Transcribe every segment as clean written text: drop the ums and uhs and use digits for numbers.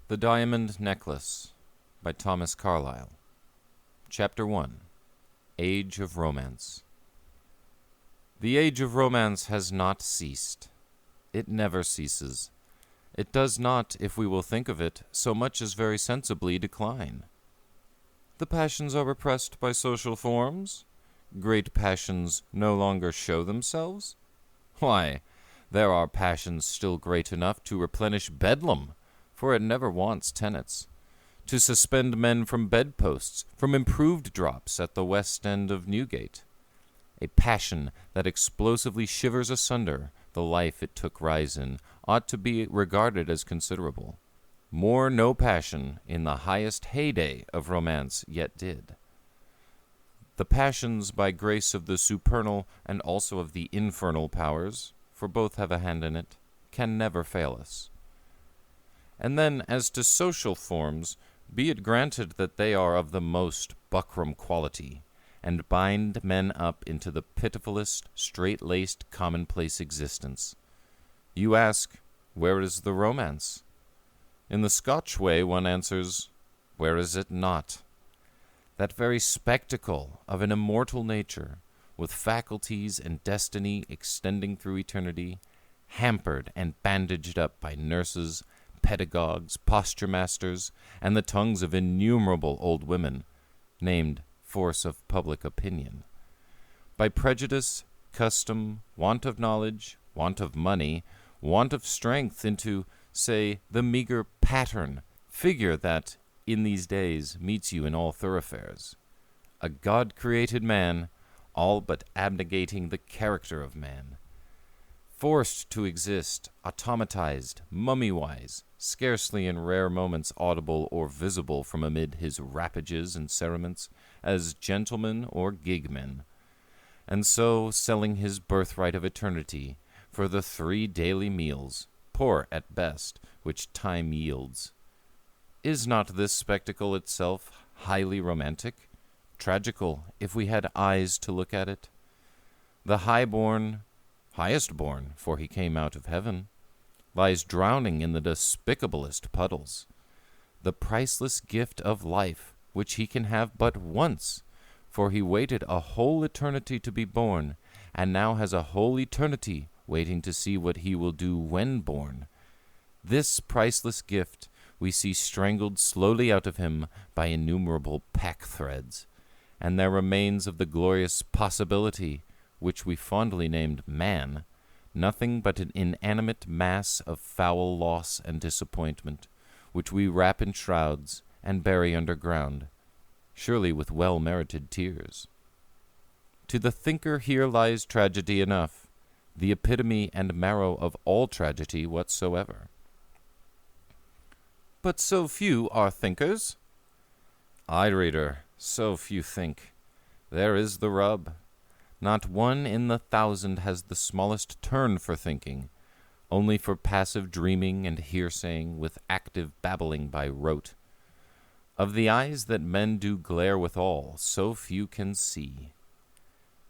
The Diamond Necklace by Thomas Carlyle. Chapter 1. Age of Romance. The age of romance has not ceased. It never ceases. It does not, if we will think of it, so much as very sensibly decline. The passions are repressed by social forms. Great passions no longer show themselves. Why, there are passions still great enough to replenish Bedlam, for it never wants tenants, to suspend men from bedposts, from improved drops at the west end of Newgate. A passion that explosively shivers asunder the life it took rise in ought to be regarded as considerable. More no passion in the highest heyday of romance yet did. The passions, by grace of the supernal and also of the infernal powers, for both have a hand in it, can never fail us. And then, as to social forms, be it granted that they are of the most buckram quality, and bind men up into the pitifullest, straight-laced, commonplace existence. You ask, where is the romance? In the Scotch way, one answers, where is it not? That very spectacle of an immortal nature, with faculties and destiny extending through eternity, hampered and bandaged up by nurses, pedagogues, posture-masters, and the tongues of innumerable old women, named force of public opinion. By prejudice, custom, want of knowledge, want of money, want of strength into, say, the meager pattern figure that, in these days, meets you in all thoroughfares. A God-created man, all but abnegating the character of man. Forced to exist, automatized, mummy-wise, scarcely in rare moments audible or visible from amid his rapages and cerements, as gentlemen or gigmen, and so selling his birthright of eternity for the 3 daily meals, poor at best, which time yields. Is not this spectacle itself highly romantic, tragical, if we had eyes to look at it? The high-born, highest-born, for he came out of heaven, lies drowning in the despicablest puddles. The priceless gift of life, which he can have but once, for he waited a whole eternity to be born, and now has a whole eternity waiting to see what he will do when born. This priceless gift we see strangled slowly out of him by innumerable pack-threads, and there remains of the glorious possibility, which we fondly named man, nothing but an inanimate mass of foul loss and disappointment, which we wrap in shrouds and bury underground, surely with well-merited tears. To the thinker here lies tragedy enough, the epitome and marrow of all tragedy whatsoever. But so few are thinkers. Ay, reader, so few think. There is the rub. Not one in the 1,000 has the smallest turn for thinking, only for passive dreaming and hearsaying, with active babbling by rote. Of the eyes that men do glare withal, so few can see.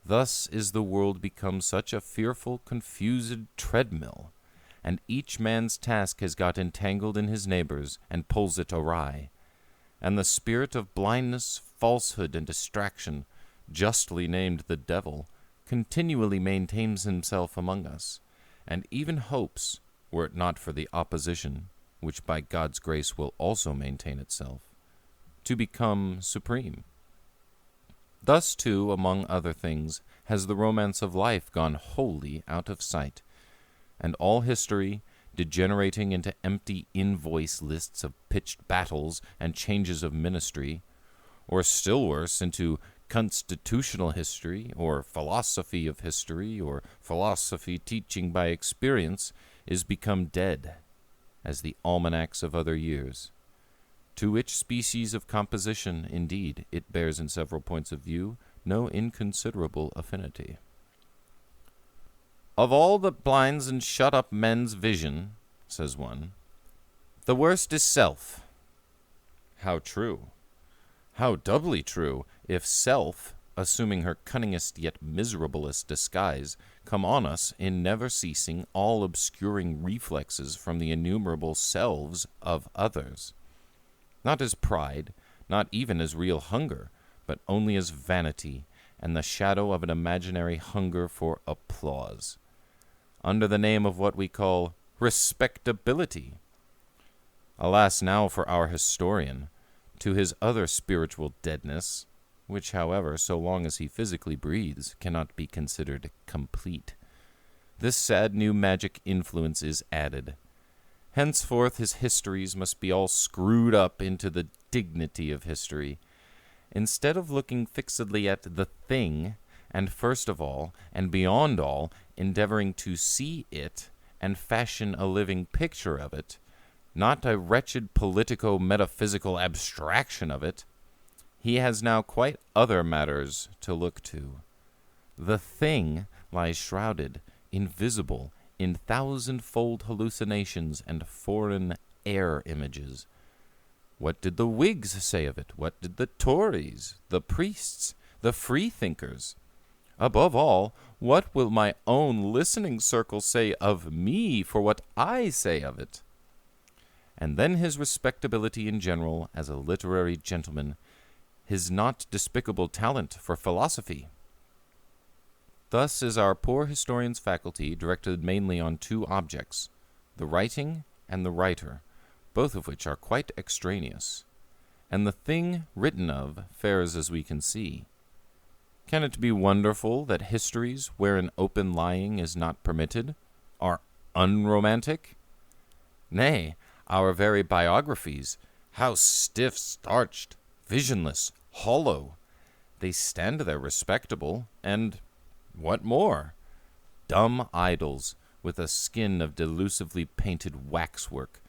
Thus is the world become such a fearful, confused treadmill, and each man's task has got entangled in his neighbor's, and pulls it awry. And the spirit of blindness, falsehood, and distraction, justly named the devil, continually maintains himself among us, and even hopes, were it not for the opposition, which by God's grace will also maintain itself, to become supreme. Thus, too, among other things, has the romance of life gone wholly out of sight, and all history, degenerating into empty invoice lists of pitched battles and changes of ministry, or still worse, into constitutional history, or philosophy of history, or philosophy teaching by experience, is become dead, as the almanacs of other years. To which species of composition, indeed, it bears in several points of view no inconsiderable affinity. Of all that blinds and shut up men's vision, says one, the worst is self. How true! How doubly true, if self, assuming her cunningest yet miserablest disguise, come on us in never-ceasing, all-obscuring reflexes from the innumerable selves of others. Not as pride, not even as real hunger, but only as vanity and the shadow of an imaginary hunger for applause, under the name of what we call respectability. Alas now for our historian, to his other spiritual deadness, which, however, so long as he physically breathes, cannot be considered complete. This sad new magic influence is added. Henceforth his histories must be all screwed up into the dignity of history. Instead of looking fixedly at the thing, and first of all, and beyond all, endeavoring to see it, and fashion a living picture of it, not a wretched politico-metaphysical abstraction of it, he has now quite other matters to look to. The thing lies shrouded, invisible, in thousand-fold hallucinations and foreign air images. What did the Whigs say of it? What did the Tories, the priests, the freethinkers? Above all, what will my own listening circle say of me for what I say of it? And then his respectability in general as a literary gentleman, his not despicable talent for philosophy. Thus is our poor historian's faculty directed mainly on two objects, the writing and the writer, both of which are quite extraneous, and the thing written of fares as we can see. Can it be wonderful that histories wherein open lying is not permitted are unromantic? Nay, our very biographies, how stiff-starched, visionless, hollow! They stand there respectable, and what more? Dumb idols, with a skin of delusively painted waxwork,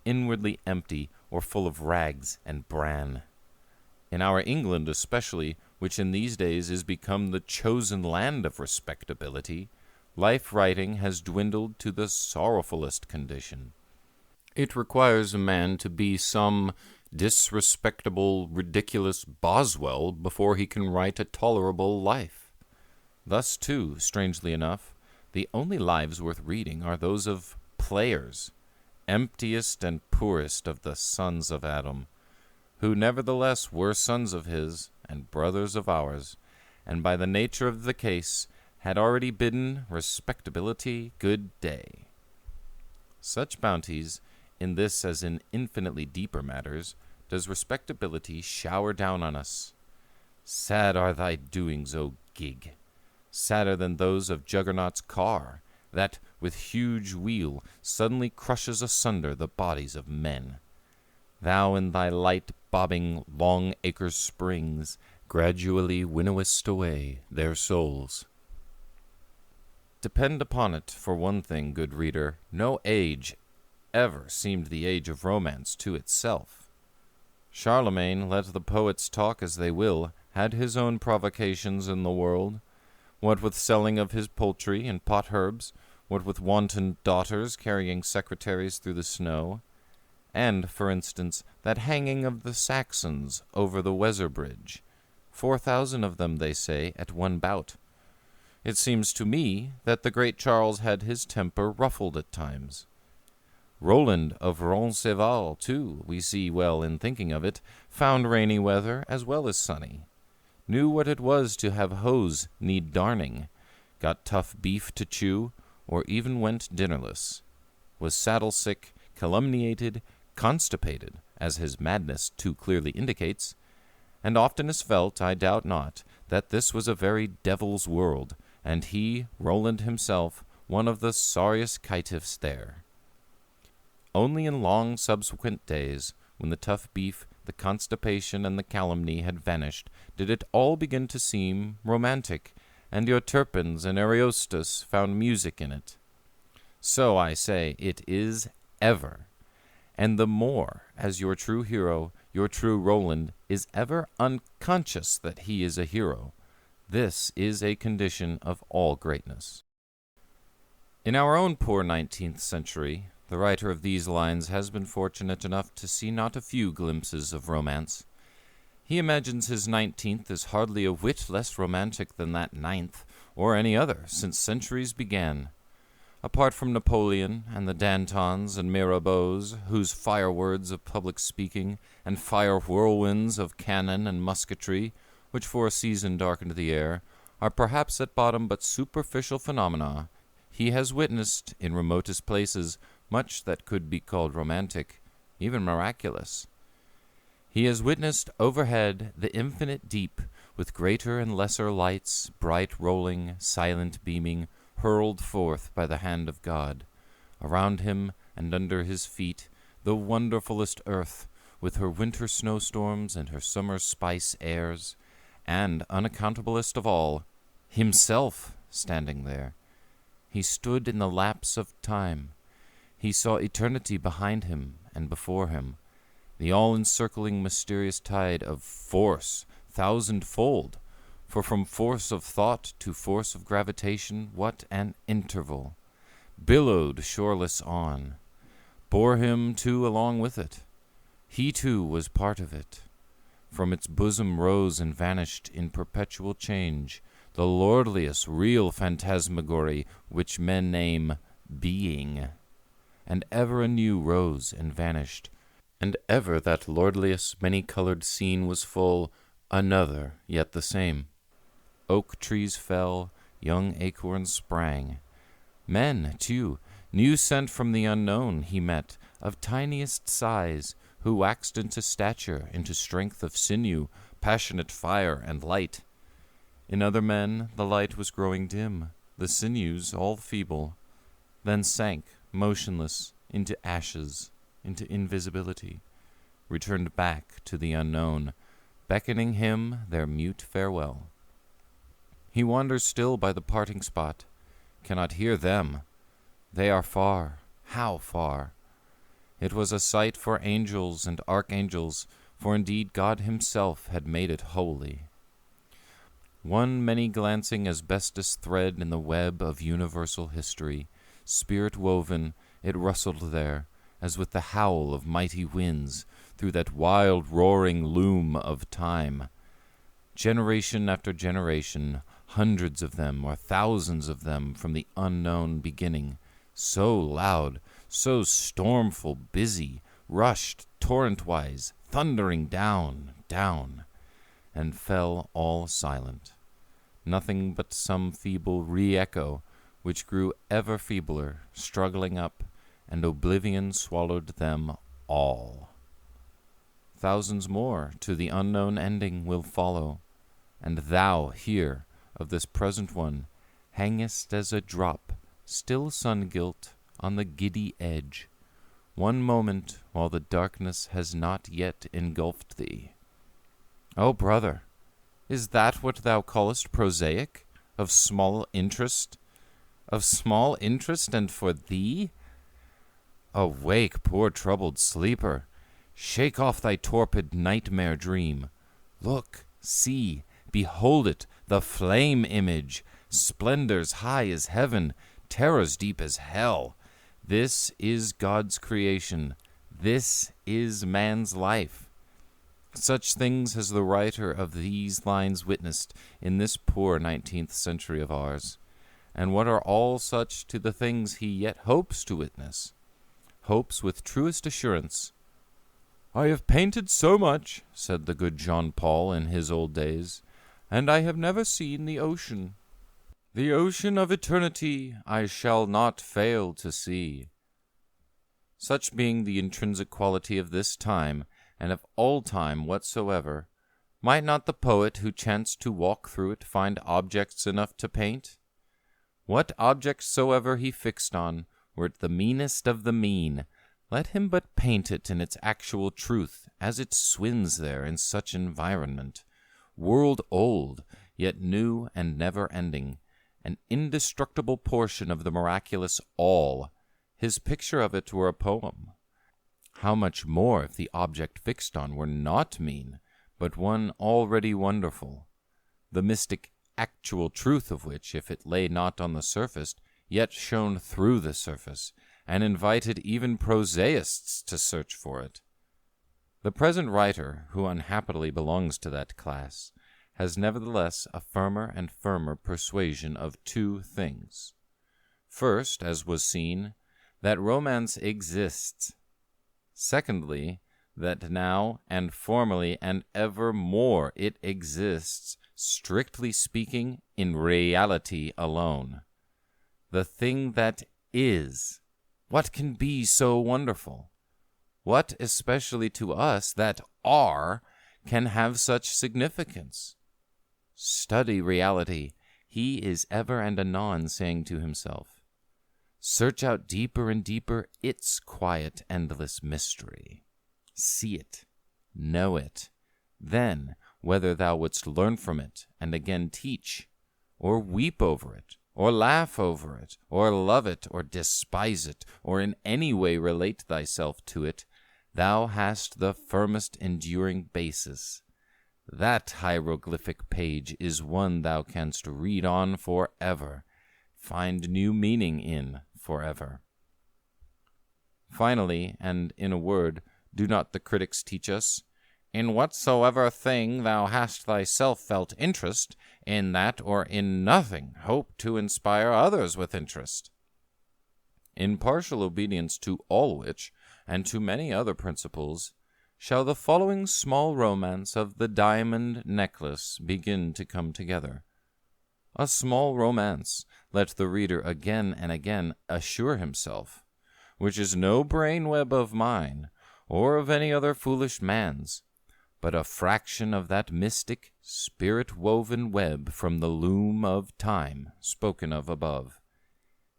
inwardly empty or full of rags and bran. In our England especially, which in these days is become the chosen land of respectability, life-writing has dwindled to the sorrowfulest condition. It requires a man to be some disrespectable, ridiculous Boswell before he can write a tolerable life. Thus, too, strangely enough, the only lives worth reading are those of players, emptiest and poorest of the sons of Adam, who nevertheless were sons of his and brothers of ours, and by the nature of the case had already bidden respectability good day. Such bounties, in this as in infinitely deeper matters, does respectability shower down on us. Sad are thy doings, O gig, sadder than those of Juggernaut's car, that, with huge wheel, suddenly crushes asunder the bodies of men. Thou in thy light bobbing Long Acre springs gradually winnowest away their souls. Depend upon it, for one thing, good reader, no age ever seemed the age of romance to itself. Charlemagne, let the poets talk as they will, had his own provocations in the world, what with selling of his poultry and pot-herbs, what with wanton daughters carrying secretaries through the snow, and, for instance, that hanging of the Saxons over the Weser Bridge, 4,000 of them, they say, at one bout. It seems to me that the great Charles had his temper ruffled at times. Roland of Roncesvalles, too, we see well in thinking of it, found rainy weather as well as sunny, knew what it was to have hose need darning, got tough beef to chew, or even went dinnerless, was saddle-sick, calumniated, constipated, as his madness too clearly indicates, and oftenest felt, I doubt not, that this was a very devil's world, and he, Roland himself, one of the sorriest caitiffs there. Only in long subsequent days, when the tough beef, the constipation, and the calumny had vanished, did it all begin to seem romantic, and Euterpens and Arioastus found music in it. So, I say, it is ever, and the more as your true hero, your true Roland, is ever unconscious that he is a hero. This is a condition of all greatness. In our own poor 19th century, the writer of these lines has been fortunate enough to see not a few glimpses of romance. He imagines his 19th is hardly a whit less romantic than that 9th, or any other, since centuries began. Apart from Napoleon and the Dantons and Mirabeaus, whose fire words of public speaking and fire whirlwinds of cannon and musketry, which for a season darkened the air, are perhaps at bottom but superficial phenomena, he has witnessed, in remotest places, much that could be called romantic, even miraculous. He has witnessed overhead the infinite deep, with greater and lesser lights, bright rolling, silent beaming, hurled forth by the hand of God. Around him and under his feet, the wonderfulest earth, with her winter snowstorms and her summer spice airs, and, unaccountablest of all, himself standing there. He stood in the lapse of time. He saw eternity behind him and before him, the all-encircling mysterious tide of force, thousandfold, for from force of thought to force of gravitation, what an interval! Billowed shoreless on, bore him too along with it. He too was part of it. From its bosom rose and vanished in perpetual change the lordliest real phantasmagory which men name being, and ever anew rose and vanished, and ever that lordliest many-colored scene was full, another yet the same. Oak trees fell, young acorns sprang. Men, too, new sent from the unknown, he met, of tiniest size, who waxed into stature, into strength of sinew, passionate fire and light. In other men the light was growing dim, the sinews all feeble, then sank, motionless, into ashes, into invisibility, returned back to the unknown, beckoning him their mute farewell. He wanders still by the parting spot, cannot hear them. They are far, how far! It was a sight for angels and archangels, for indeed God himself had made it holy. One many-glancing asbestos thread in the web of universal history, spirit-woven, it rustled there, as with the howl of mighty winds, through that wild roaring loom of time. Generation after generation, hundreds of them or thousands of them from the unknown beginning, so loud, so stormful, busy, rushed torrent-wise, thundering down, down, and fell all silent. Nothing but some feeble re-echo, which grew ever feebler, struggling up, and oblivion swallowed them all. Thousands more to the unknown ending will follow, and thou here, of this present one, hangest as a drop, still sun-gilt, on the giddy edge, one moment while the darkness has not yet engulfed thee. O brother, is that what thou callest prosaic, of small interest? Of small interest, and for thee? Awake, poor troubled sleeper, shake off thy torpid nightmare dream. Look, see, behold it, the flame image, splendors high as heaven, terrors deep as hell. This is God's creation. This is man's life. Such things has the writer of these lines witnessed in this poor 19th century of ours. And what are all such to the things he yet hopes to witness? Hopes with truest assurance. I have painted so much, said the good Jean Paul in his old days, and I have never seen the ocean. The ocean of eternity I shall not fail to see. Such being the intrinsic quality of this time, and of all time whatsoever, might not the poet who chanced to walk through it find objects enough to paint? What object soever he fixed on, were it the meanest of the mean, let him but paint it in its actual truth, as it swims there in such environment, world old, yet new and never ending, an indestructible portion of the miraculous all. His picture of it were a poem. How much more if the object fixed on were not mean, but one already wonderful, the mystic actual truth of which, if it lay not on the surface, yet shone through the surface, and invited even prosaists to search for it. The present writer, who unhappily belongs to that class, has nevertheless a firmer and firmer persuasion of two things. First, as was seen, that romance exists. Secondly, that now and formerly and evermore it exists, strictly speaking, in reality alone. The thing that is. What can be so wonderful? What, especially to us that are, can have such significance? Study reality, he is ever and anon saying to himself. Search out deeper and deeper its quiet, endless mystery. See it, know it. Then, whether thou wouldst learn from it, and again teach, or weep over it, or laugh over it, or love it, or despise it, or in any way relate thyself to it, thou hast the firmest enduring basis. That hieroglyphic page is one thou canst read on forever, find new meaning in forever. Finally, and in a word, do not the critics teach us, in whatsoever thing thou hast thyself felt interest, in that or in nothing hope to inspire others with interest? In partial obedience to all which, and to many other principles, shall the following small romance of the diamond necklace begin to come together. A small romance, let the reader again and again assure himself, which is no brain-web of mine, or of any other foolish man's, but a fraction of that mystic, spirit-woven web from the loom of time spoken of above.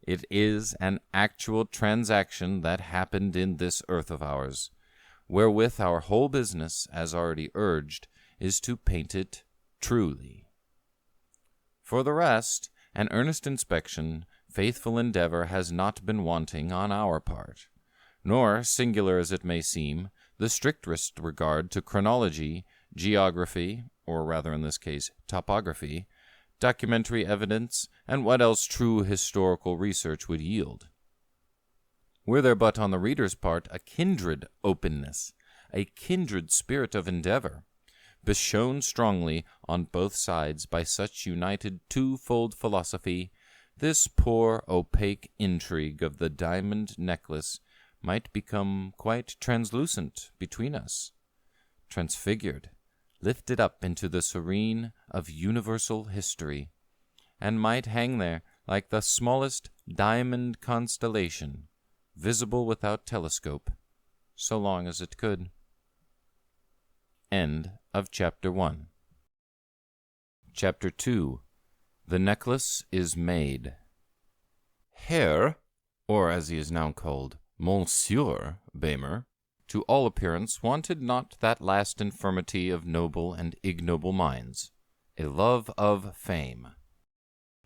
It is an actual transaction that happened in this earth of ours, wherewith our whole business, as already urged, is to paint it truly. For the rest, an earnest inspection, faithful endeavor has not been wanting on our part, nor, singular as it may seem, the strictest regard to chronology, geography, or rather in this case, topography, documentary evidence, and what else true historical research would yield. Were there but on the reader's part a kindred openness, a kindred spirit of endeavor, beshown strongly on both sides by such united twofold philosophy, this poor opaque intrigue of the diamond necklace might become quite translucent between us, transfigured, lifted up into the serene of universal history, and might hang there like the smallest diamond constellation, visible without telescope, so long as it could. End of Chapter 1. Chapter 2. The Necklace is Made. Herr, or as he is now called, Monsieur Boehmer, to all appearance wanted not that last infirmity of noble and ignoble minds, a love of fame.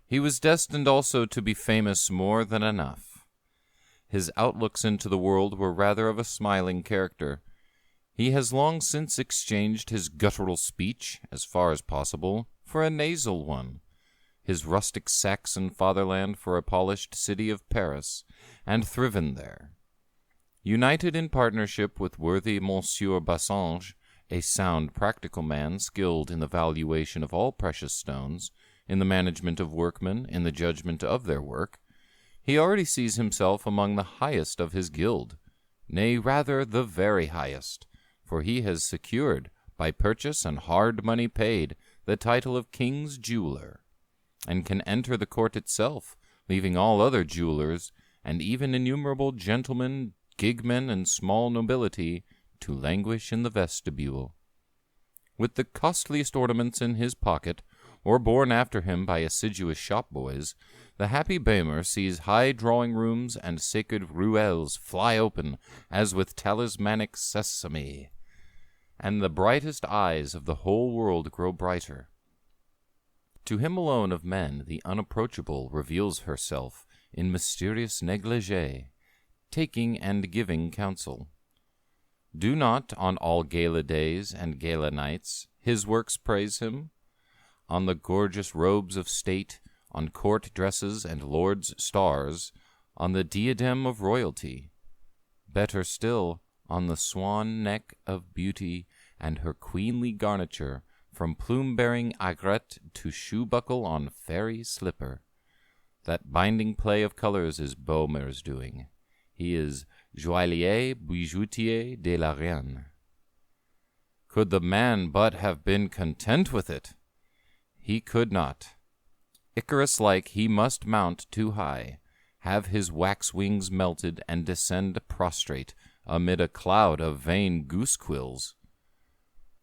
He was destined also to be famous more than enough. His outlooks into the world were rather of a smiling character. He has long since exchanged his guttural speech, as far as possible, for a nasal one, his rustic Saxon fatherland for a polished city of Paris, and thriven there. United in partnership with worthy Monsieur Bassange, a sound practical man skilled in the valuation of all precious stones, in the management of workmen, in the judgment of their work, he already sees himself among the highest of his guild, nay, rather the very highest, for he has secured, by purchase and hard money paid, the title of King's Jeweler, and can enter the court itself, leaving all other jewelers, and even innumerable gentlemen, gigmen, and small nobility, to languish in the vestibule. With the costliest ornaments in his pocket, or borne after him by assiduous shop-boys, the happy Boehmer sees high drawing-rooms and sacred ruelles fly open as with talismanic sesame, and the brightest eyes of the whole world grow brighter. To him alone of men the unapproachable reveals herself in mysterious negligee, taking and giving counsel. Do not, on all gala days and gala nights, his works praise him? On the gorgeous robes of state, on court dresses and lords' stars, on the diadem of royalty. Better still, on the swan neck of beauty and her queenly garniture, from plume-bearing aigrette to shoe-buckle on fairy slipper. That binding play of colors is Baumer's doing. He is joaillier bijoutier de la reine. Could the man but have been content with it? He could not. Icarus-like, he must mount too high, have his wax wings melted, and descend prostrate amid a cloud of vain goose-quills.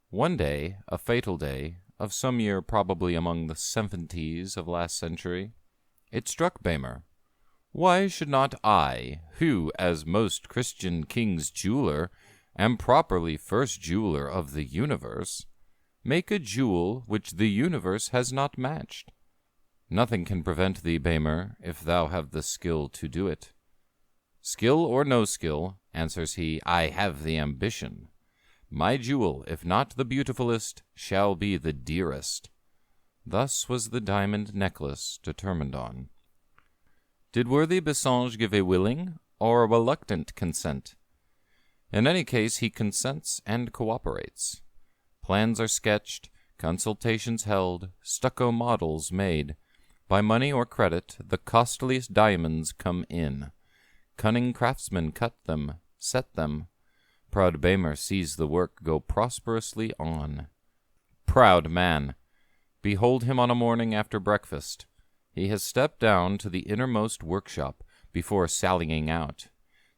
One day, a fatal day, of some year probably among the 70s of last century, it struck Baumer, why should not I, who, as most Christian kings' jeweler, am properly first jeweler of the universe, make a jewel which the universe has not matched? Nothing can prevent thee, Baumer, if thou have the skill to do it. Skill or no skill, answers he, I have the ambition. My jewel, if not the beautifulest, shall be the dearest. Thus was the diamond necklace determined on. Did worthy Bassange give a willing or a reluctant consent? In any case, he consents and cooperates. Plans are sketched, consultations held, stucco models made. By money or credit, the costliest diamonds come in. Cunning craftsmen cut them, set them. Proud Baumer sees the work go prosperously on. Proud man! Behold him on a morning after breakfast. He has stepped down to the innermost workshop before sallying out,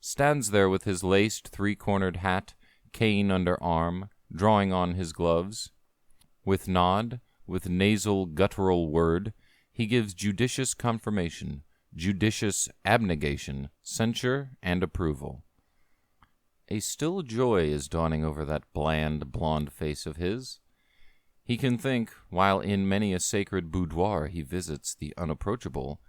stands there with his laced three-cornered hat, cane under arm, drawing on his gloves. With nod, with nasal guttural word, he gives judicious confirmation, judicious abnegation, censure, and approval. A still joy is dawning over that bland, blonde face of his. He can think, while in many a sacred boudoir he visits the unapproachable,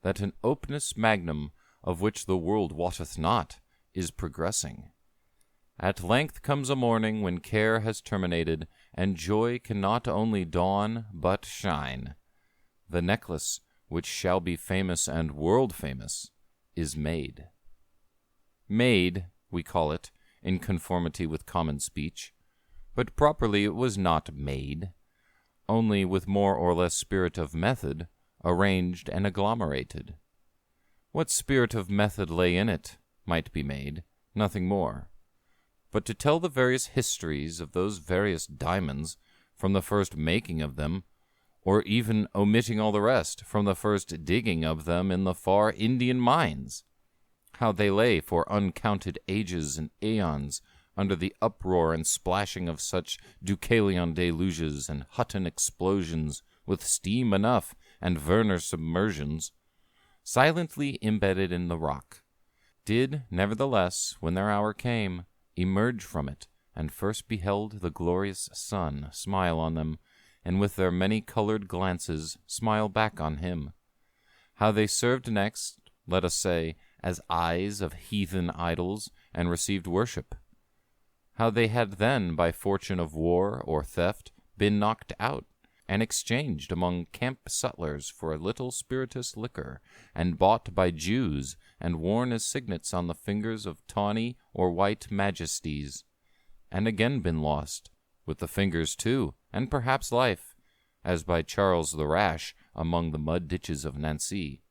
that an opus magnum of which the world wotteth not is progressing. At length comes a morning when care has terminated, and joy can not only dawn but shine. The necklace, which shall be famous and world-famous, is made. Made, we call it, in conformity with common speech, but properly it was not made, only with more or less spirit of method, arranged and agglomerated. What spirit of method lay in it might be made, nothing more. But to tell the various histories of those various diamonds, from the first making of them, or even omitting all the rest, from the first digging of them in the far Indian mines, how they lay for uncounted ages and aeons under the uproar and splashing of such Deucalion deluges and Hutton explosions with steam enough and Werner submersions, silently embedded in the rock, did, nevertheless, when their hour came, emerge from it, and first beheld the glorious sun smile on them, and with their many-colored glances smile back on him. How they served next, let us say, as eyes of heathen idols, and received worship. How they had then, by fortune of war or theft, been knocked out, and exchanged among camp sutlers for a little spirituous liquor, and bought by Jews, and worn as signets on the fingers of tawny or white majesties, and again been lost, with the fingers too, and perhaps life, as by Charles the Rash among the mud ditches of Nancy,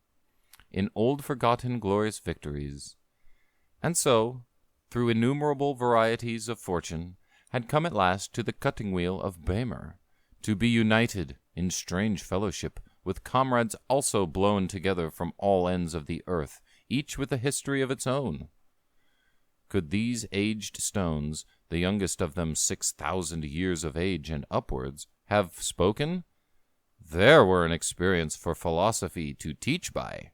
in old forgotten glorious victories. And so, through innumerable varieties of fortune, had come at last to the cutting-wheel of Baumer, to be united in strange fellowship with comrades also blown together from all ends of the earth, each with a history of its own. Could these aged stones, the youngest of them 6,000 years of age and upwards, have spoken? There were an experience for philosophy to teach by.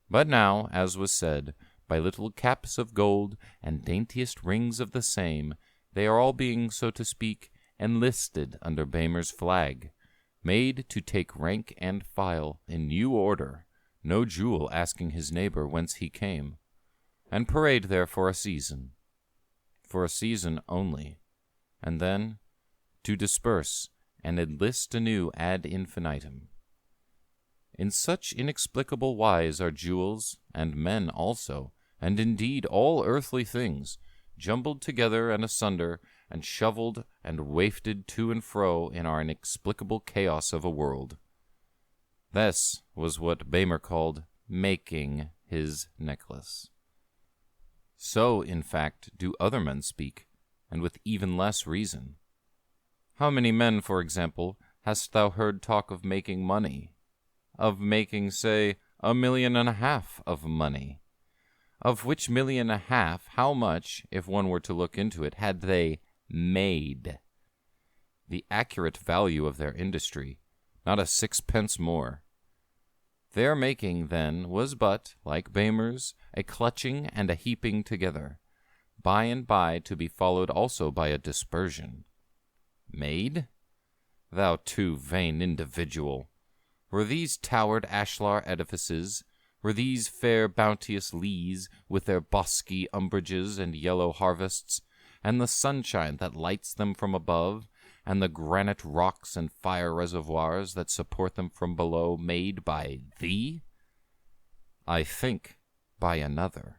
But now, as was said, by little caps of gold and daintiest rings of the same, they are all being, so to speak, enlisted under Baumer's flag, made to take rank and file in new order, no jewel asking his neighbor whence he came, and parade there for a season only, and then to disperse and enlist anew ad infinitum. In such inexplicable wise are jewels, and men also, and indeed all earthly things, jumbled together and asunder, and shoveled and wafted to and fro in our inexplicable chaos of a world. This was what Böhmer called making his necklace. So, in fact, do other men speak, and with even less reason. How many men, for example, hast thou heard talk of making money? Of making, say, 1.5 million of money? Of which 1.5 million, how much, if one were to look into it, had they made? The accurate value of their industry, not a sixpence more. Their making, then, was but, like Böhmer's, a clutching and a heaping together, by and by to be followed also by a dispersion. Made? Thou too vain individual! Were these towered ashlar edifices, were these fair bounteous leas, with their bosky umbrages and yellow harvests, and the sunshine that lights them from above, and the granite rocks and fire reservoirs that support them from below, made by thee? I think by another.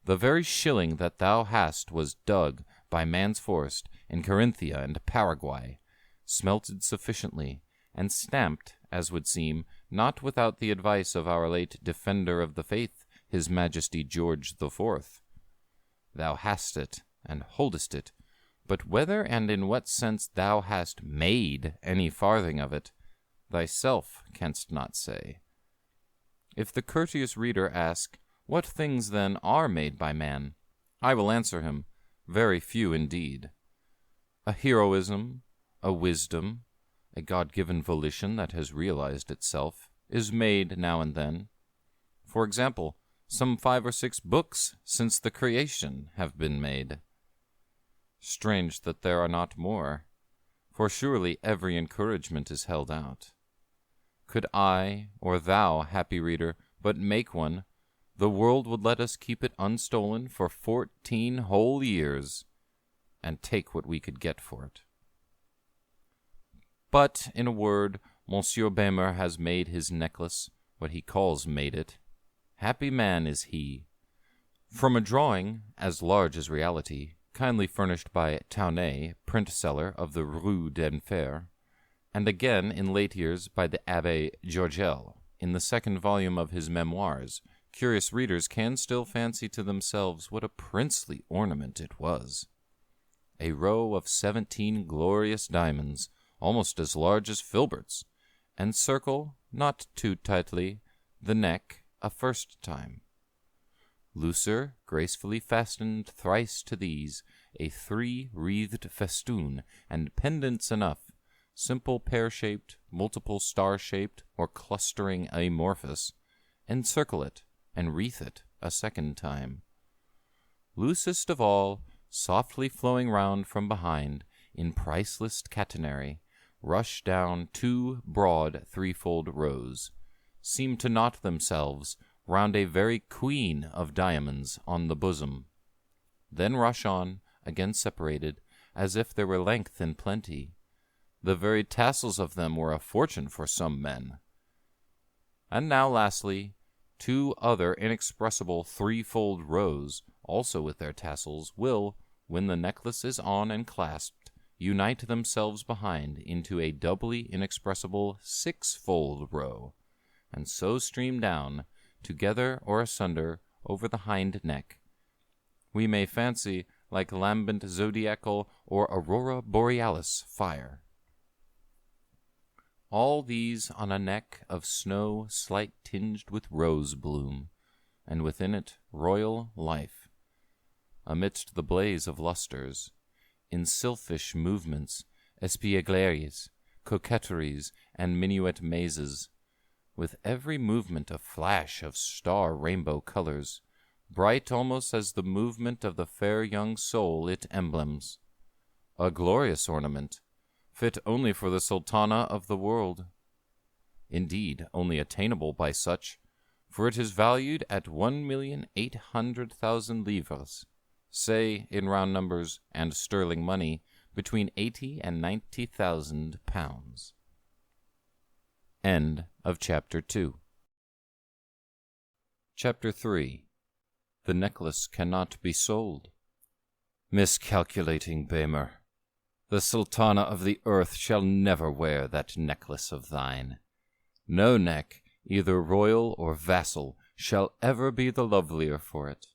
The very shilling that thou hast was dug by man's forest in Carinthia and Paraguay, smelted sufficiently, and stamped, as would seem, not without the advice of our late defender of the faith, His Majesty George the Fourth. Thou hast it, and holdest it, but whether and in what sense thou hast made any farthing of it, thyself canst not say. If the courteous reader ask, what things then are made by man? I will answer him, very few indeed. A heroism, a wisdom, a God-given volition that has realized itself, is made now and then. For example, some 5 or 6 books since the creation have been made. Strange that there are not more, for surely every encouragement is held out. Could I, or thou, happy reader, but make one, the world would let us keep it unstolen for 14 whole years, and take what we could get for it. But, in a word, Monsieur Böhmer has made his necklace, what he calls made it. Happy man is he. From a drawing, as large as reality, kindly furnished by Taunet, print-seller of the Rue d'Enfer, and again in late years by the Abbé Georgel, in the 2nd volume of his Memoirs, curious readers can still fancy to themselves what a princely ornament it was. A row of 17 glorious diamonds, almost as large as filberts, encircle, not too tightly, the neck a first time. Looser, gracefully fastened thrice to these, a 3-wreathed festoon, and pendants enough, simple pear-shaped, multiple star-shaped, or clustering amorphous, encircle it, and wreath it a 2nd time. Loosest of all, softly flowing round from behind, in priceless catenary, rush down 2 broad 3-fold rows, seem to knot themselves round a very queen of diamonds on the bosom, then rush on, again separated, as if there were length in plenty. The very tassels of them were a fortune for some men. And now, lastly, 2 other inexpressible 3-fold rows, also with their tassels, will, when the necklace is on and clasped, unite themselves behind into a doubly inexpressible 6-fold row, and so stream down, together or asunder, over the hind neck. We may fancy like lambent zodiacal or aurora borealis fire. All these on a neck of snow slight tinged with rose bloom, and within it royal life. Amidst the blaze of lustres, in sylphish movements, espiègleries, coquetries, and minuet mazes, with every movement a flash of star rainbow colors, bright almost as the movement of the fair young soul it emblems. A glorious ornament, fit only for the sultana of the world. Indeed, only attainable by such, for it is valued at 1,800,000 livres, say, in round numbers and sterling money, between 80 and 90,000 pounds. End of Chapter 2. Chapter 3. The necklace cannot be sold. Miscalculating Bemer. The Sultana of the earth shall never wear that necklace of thine. No neck, either royal or vassal, shall ever be the lovelier for it.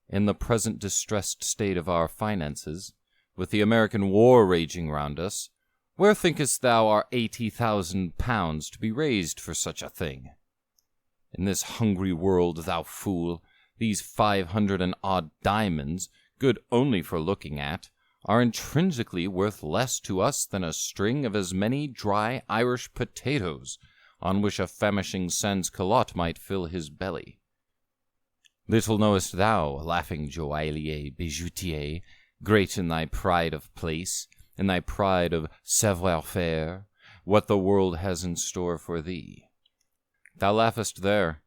In the present distressed state of our finances, with the American war raging round us, where thinkest thou are 80,000 pounds to be raised for such a thing? In this hungry world, thou fool, these 500 and odd diamonds, good only for looking at, are intrinsically worth less to us than a string of as many dry Irish potatoes, on which a famishing sans-culotte might fill his belly. Little knowest thou, laughing joaillier, bijoutier, great in thy pride of place, in thy pride of savoir-faire, what the world has in store for thee. Thou laughest there.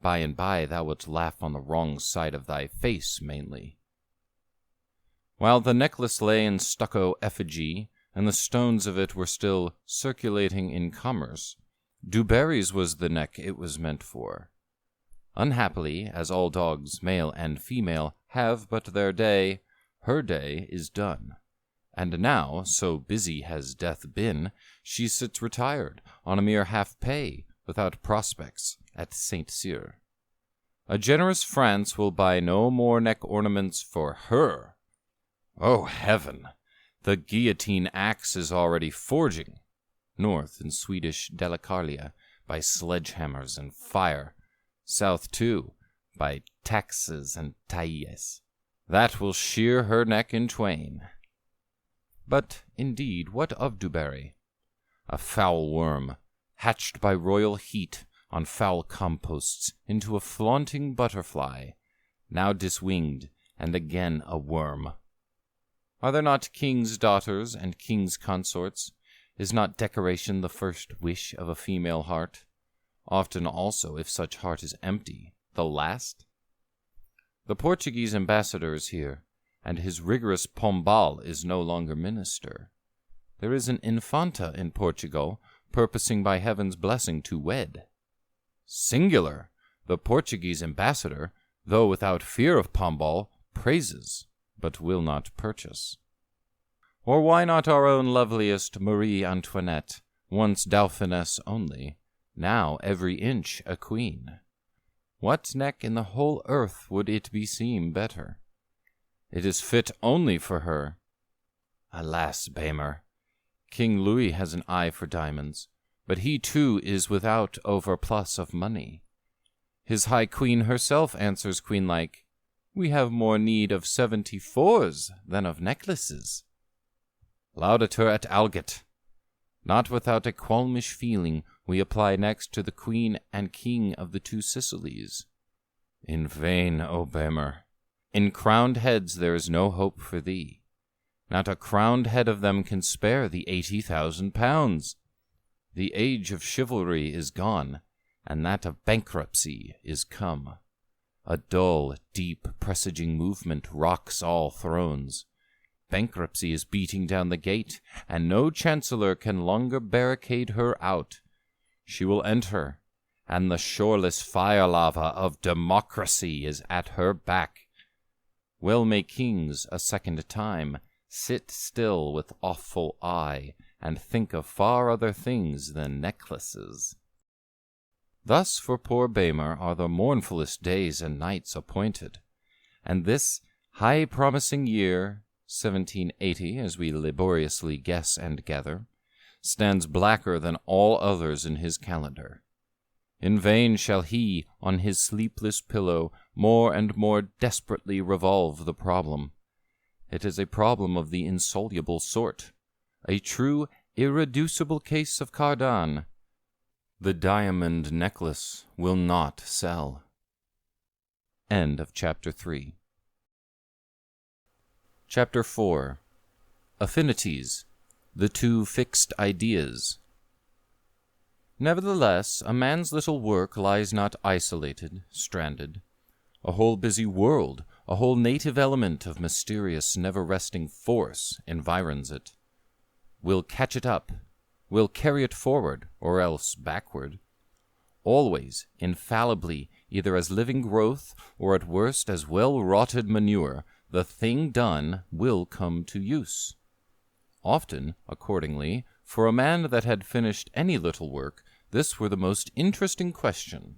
By and by thou wilt laugh on the wrong side of thy face mainly. While the necklace lay in stucco effigy, and the stones of it were still circulating in commerce, Du Barry's was the neck it was meant for. Unhappily, as all dogs, male and female, have but their day, her day is done. And now, so busy has death been, she sits retired, on a mere half-pay, without prospects, at St. Cyr. A generous France will buy no more neck ornaments for her. Oh, heaven! The guillotine axe is already forging, north in Swedish Dalecarlia, by sledgehammers and fire, south, too, by taxes and tailles. That will shear her neck in twain. But, indeed, what of Du Barry? A foul worm, hatched by royal heat on foul composts into a flaunting butterfly, now diswinged, and again a worm. Are there not kings' daughters and kings' consorts? Is not decoration the first wish of a female heart? Often also, if such heart is empty, the last? The Portuguese ambassador is here, and his rigorous Pombal is no longer minister. There is an infanta in Portugal, purposing by heaven's blessing to wed. Singular! The Portuguese ambassador, though without fear of Pombal, praises, but will not purchase. Or why not our own loveliest Marie Antoinette, once Dauphiness only, now every inch a queen? What neck in the whole earth would it beseem better? It is fit only for her. Alas, Bemer! King Louis has an eye for diamonds, but he too is without overplus of money. His high queen herself answers queen-like, "We have more need of 74s than of necklaces." Laudator et alget. Not without a qualmish feeling we apply next to the queen and king of the two Sicilies. In vain, O Bemer. In crowned heads there is no hope for thee. Not a crowned head of them can spare the 80,000 pounds. The age of chivalry is gone, and that of bankruptcy is come. A dull, deep, presaging movement rocks all thrones. Bankruptcy is beating down the gate, and no chancellor can longer barricade her out. She will enter, and the shoreless fire-lava of democracy is at her back. Well may kings, a second time, sit still with awful eye, and think of far other things than necklaces. Thus for poor Bemer are the mournfullest days and nights appointed, and this high-promising year, 1780, as we laboriously guess and gather, stands blacker than all others in his calendar. In vain shall he, on his sleepless pillow, more and more desperately revolve the problem. It is a problem of the insoluble sort, a true irreducible case of Cardan. The diamond necklace will not sell. End of Chapter 3. Chapter 4. Affinities, the two fixed ideas. Nevertheless, a man's little work lies not isolated, stranded. A whole busy world, a whole native element of mysterious, never-resting force environs it. Will catch it up, will carry it forward, or else backward. Always, infallibly, either as living growth, or at worst as well-rotted manure, the thing done will come to use. Often, accordingly, for a man that had finished any little work, this were the most interesting question.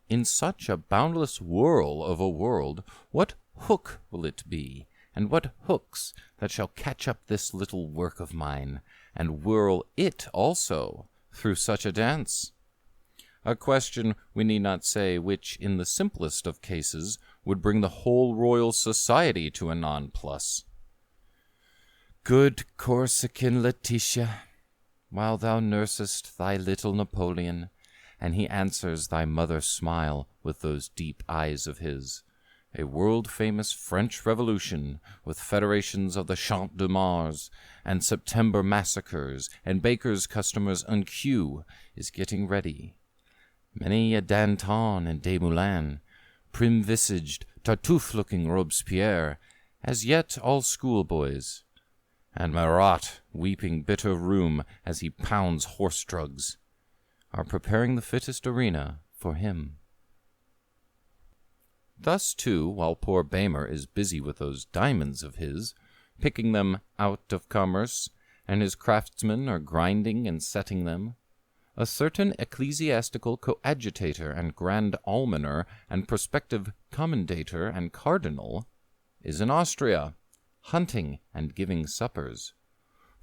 In such a boundless whirl of a world, what hook will it be, and what hooks that shall catch up this little work of mine, and whirl it also through such a dance? A question, we need not say, which, in the simplest of cases, would bring the whole Royal Society to a nonplus. Good Corsican Letitia, while thou nursest thy little Napoleon, and he answers thy mother's smile with those deep eyes of his, a world-famous French Revolution, with federations of the Champ de Mars, and September massacres, and baker's customers en queue, is getting ready. Many a Danton and Desmoulins, prim-visaged, Tartuffe-looking Robespierre, as yet all schoolboys, and Marat, weeping bitter rheum as he pounds horse drugs, are preparing the fittest arena for him. Thus, too, while poor Bamer is busy with those diamonds of his, picking them out of commerce, and his craftsmen are grinding and setting them, a certain ecclesiastical coadjutor and grand almoner and prospective commendator and cardinal is in Austria, hunting and giving suppers,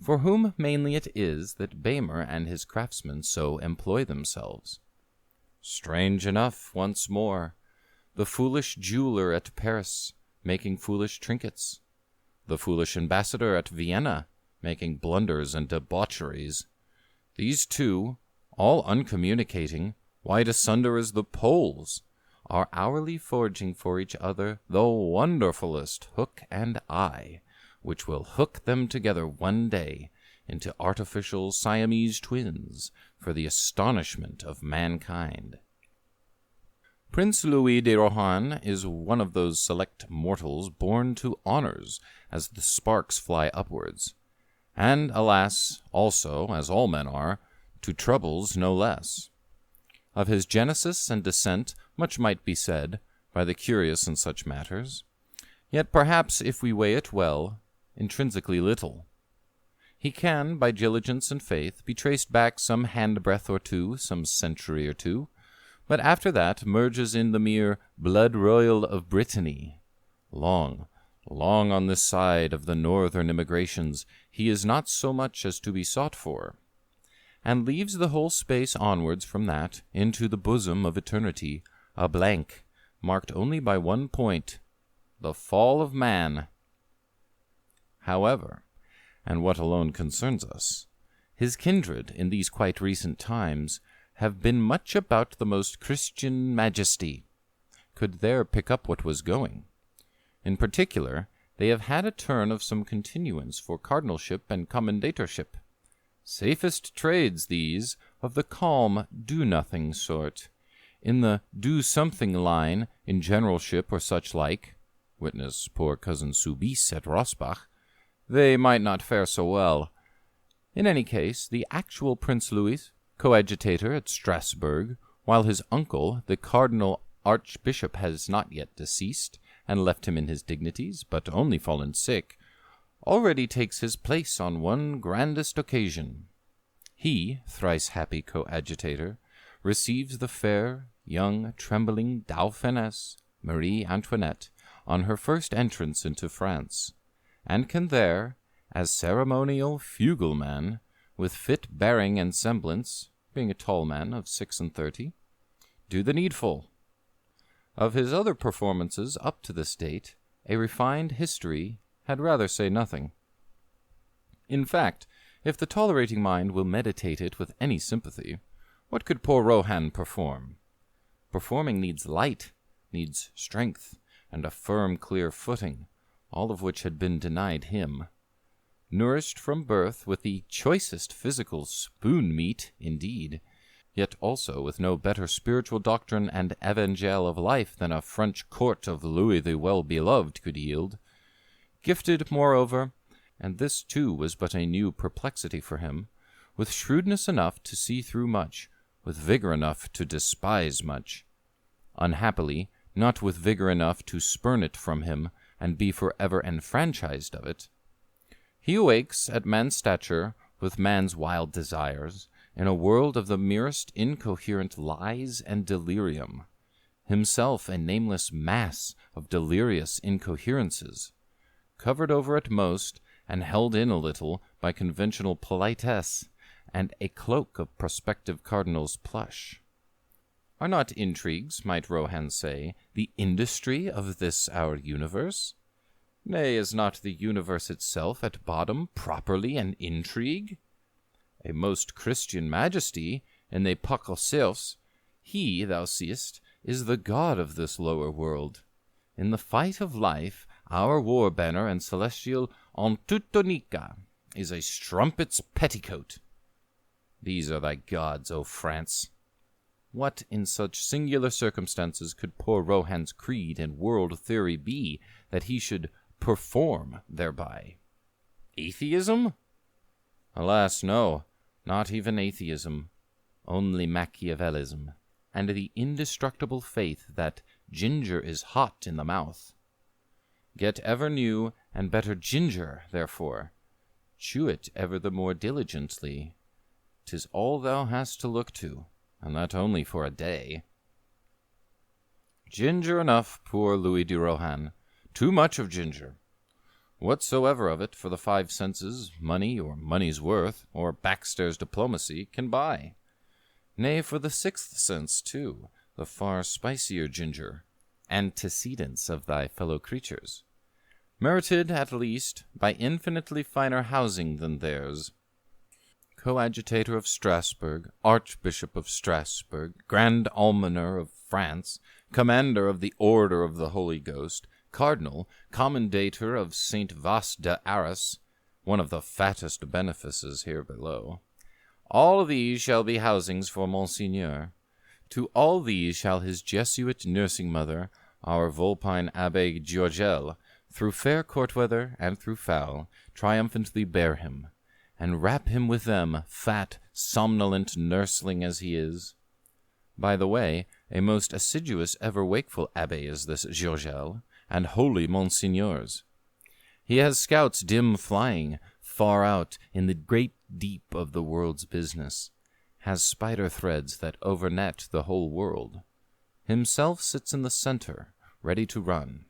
for whom mainly it is that Bamer and his craftsmen so employ themselves. Strange enough, once more, the foolish jeweler at Paris, making foolish trinkets, the foolish ambassador at Vienna, making blunders and debaucheries, these two, all uncommunicating, wide asunder as the poles, are hourly forging for each other the wonderfulest hook and eye, which will hook them together one day into artificial Siamese twins for the astonishment of mankind. Prince Louis de Rohan is one of those select mortals born to honors as the sparks fly upwards, and, alas, also, as all men are, to troubles no less. Of his genesis and descent much might be said by the curious in such matters, yet perhaps, if we weigh it well, intrinsically little. He can, by diligence and faith, be traced back some handbreadth or two, some century or two, but after that merges in the mere blood royal of Brittany. Long, long on this side of the northern immigrations, he is not so much as to be sought for, and leaves the whole space onwards from that into the bosom of eternity, a blank, marked only by one point, the fall of man. However, and what alone concerns us, his kindred in these quite recent times have been much about the most Christian majesty, could there pick up what was going. In particular, they have had a turn of some continuance for cardinalship and commendatorship. Safest trades, these, of the calm, do-nothing sort. In the do-something line, in generalship or such like, witness poor cousin Soubise at Rossbach, they might not fare so well. In any case, the actual Prince Louis, coadjutor at Strasbourg, while his uncle, the Cardinal Archbishop, has not yet deceased, and left him in his dignities, but only fallen sick, already takes his place on one grandest occasion. He, thrice happy coadjutor, receives the fair, young, trembling Dauphiness, Marie Antoinette, on her first entrance into France, and can there, as ceremonial fugleman, with fit bearing and semblance, being a tall man of 36, do the needful. Of his other performances up to this date, a refined history had rather say nothing. In fact, if the tolerating mind will meditate it with any sympathy, what could poor Rohan perform? Performing needs light, needs strength, and a firm, clear footing, all of which had been denied him. Nourished from birth with the choicest physical spoon-meat, indeed, yet also with no better spiritual doctrine and evangel of life than a French court of Louis the Well-Beloved could yield. Gifted, moreover, and this too was but a new perplexity for him, with shrewdness enough to see through much, with vigor enough to despise much. Unhappily, not with vigor enough to spurn it from him, and be forever enfranchised of it. He awakes at man's stature with man's wild desires, in a world of the merest incoherent lies and delirium, himself a nameless mass of delirious incoherences, covered over at most and held in a little by conventional politesse and a cloak of prospective cardinal's plush. Are not intrigues, might Rohan say, the industry of this our universe? Nay, is not the universe itself at bottom properly an intrigue? A most Christian majesty in the Pakosils, he, thou seest, is the god of this lower world. In the fight of life, our war banner and celestial Antutonica is a strumpet's petticoat. These are thy gods, O France. What in such singular circumstances could poor Rohan's creed and world theory be that he should perform thereby? Atheism? Alas, no, not even atheism, only Machiavellism, and the indestructible faith that ginger is hot in the mouth. Get ever new and better ginger, therefore. Chew it ever the more diligently. 'Tis all thou hast to look to, and that only for a day. Ginger enough, poor Louis de Rohan. Too much of ginger. Whatsoever of it for the 5 senses, money or money's worth, or backstairs diplomacy, can buy. Nay, for the 6th sense, too, the far spicier ginger, antecedents of thy fellow creatures, merited, at least, by infinitely finer housing than theirs. Coadjutor of Strasbourg, Archbishop of Strasbourg, Grand Almoner of France, Commander of the Order of the Holy Ghost, Cardinal, Commendator of St. Vas de Arras, one of the fattest benefices here below. All these shall be housings for Monseigneur. To all these shall his Jesuit nursing mother, our Vulpine Abbé Georgel, through fair court weather and through foul, triumphantly bear him, and wrap him with them, fat, somnolent nursling as he is. By the way, a most assiduous, ever-wakeful abbé is this Georgel, and holy Monseigneur's. He has scouts dim flying, far out in the great deep of the world's business, has spider threads that overnet the whole world. Himself sits in the center, ready to run.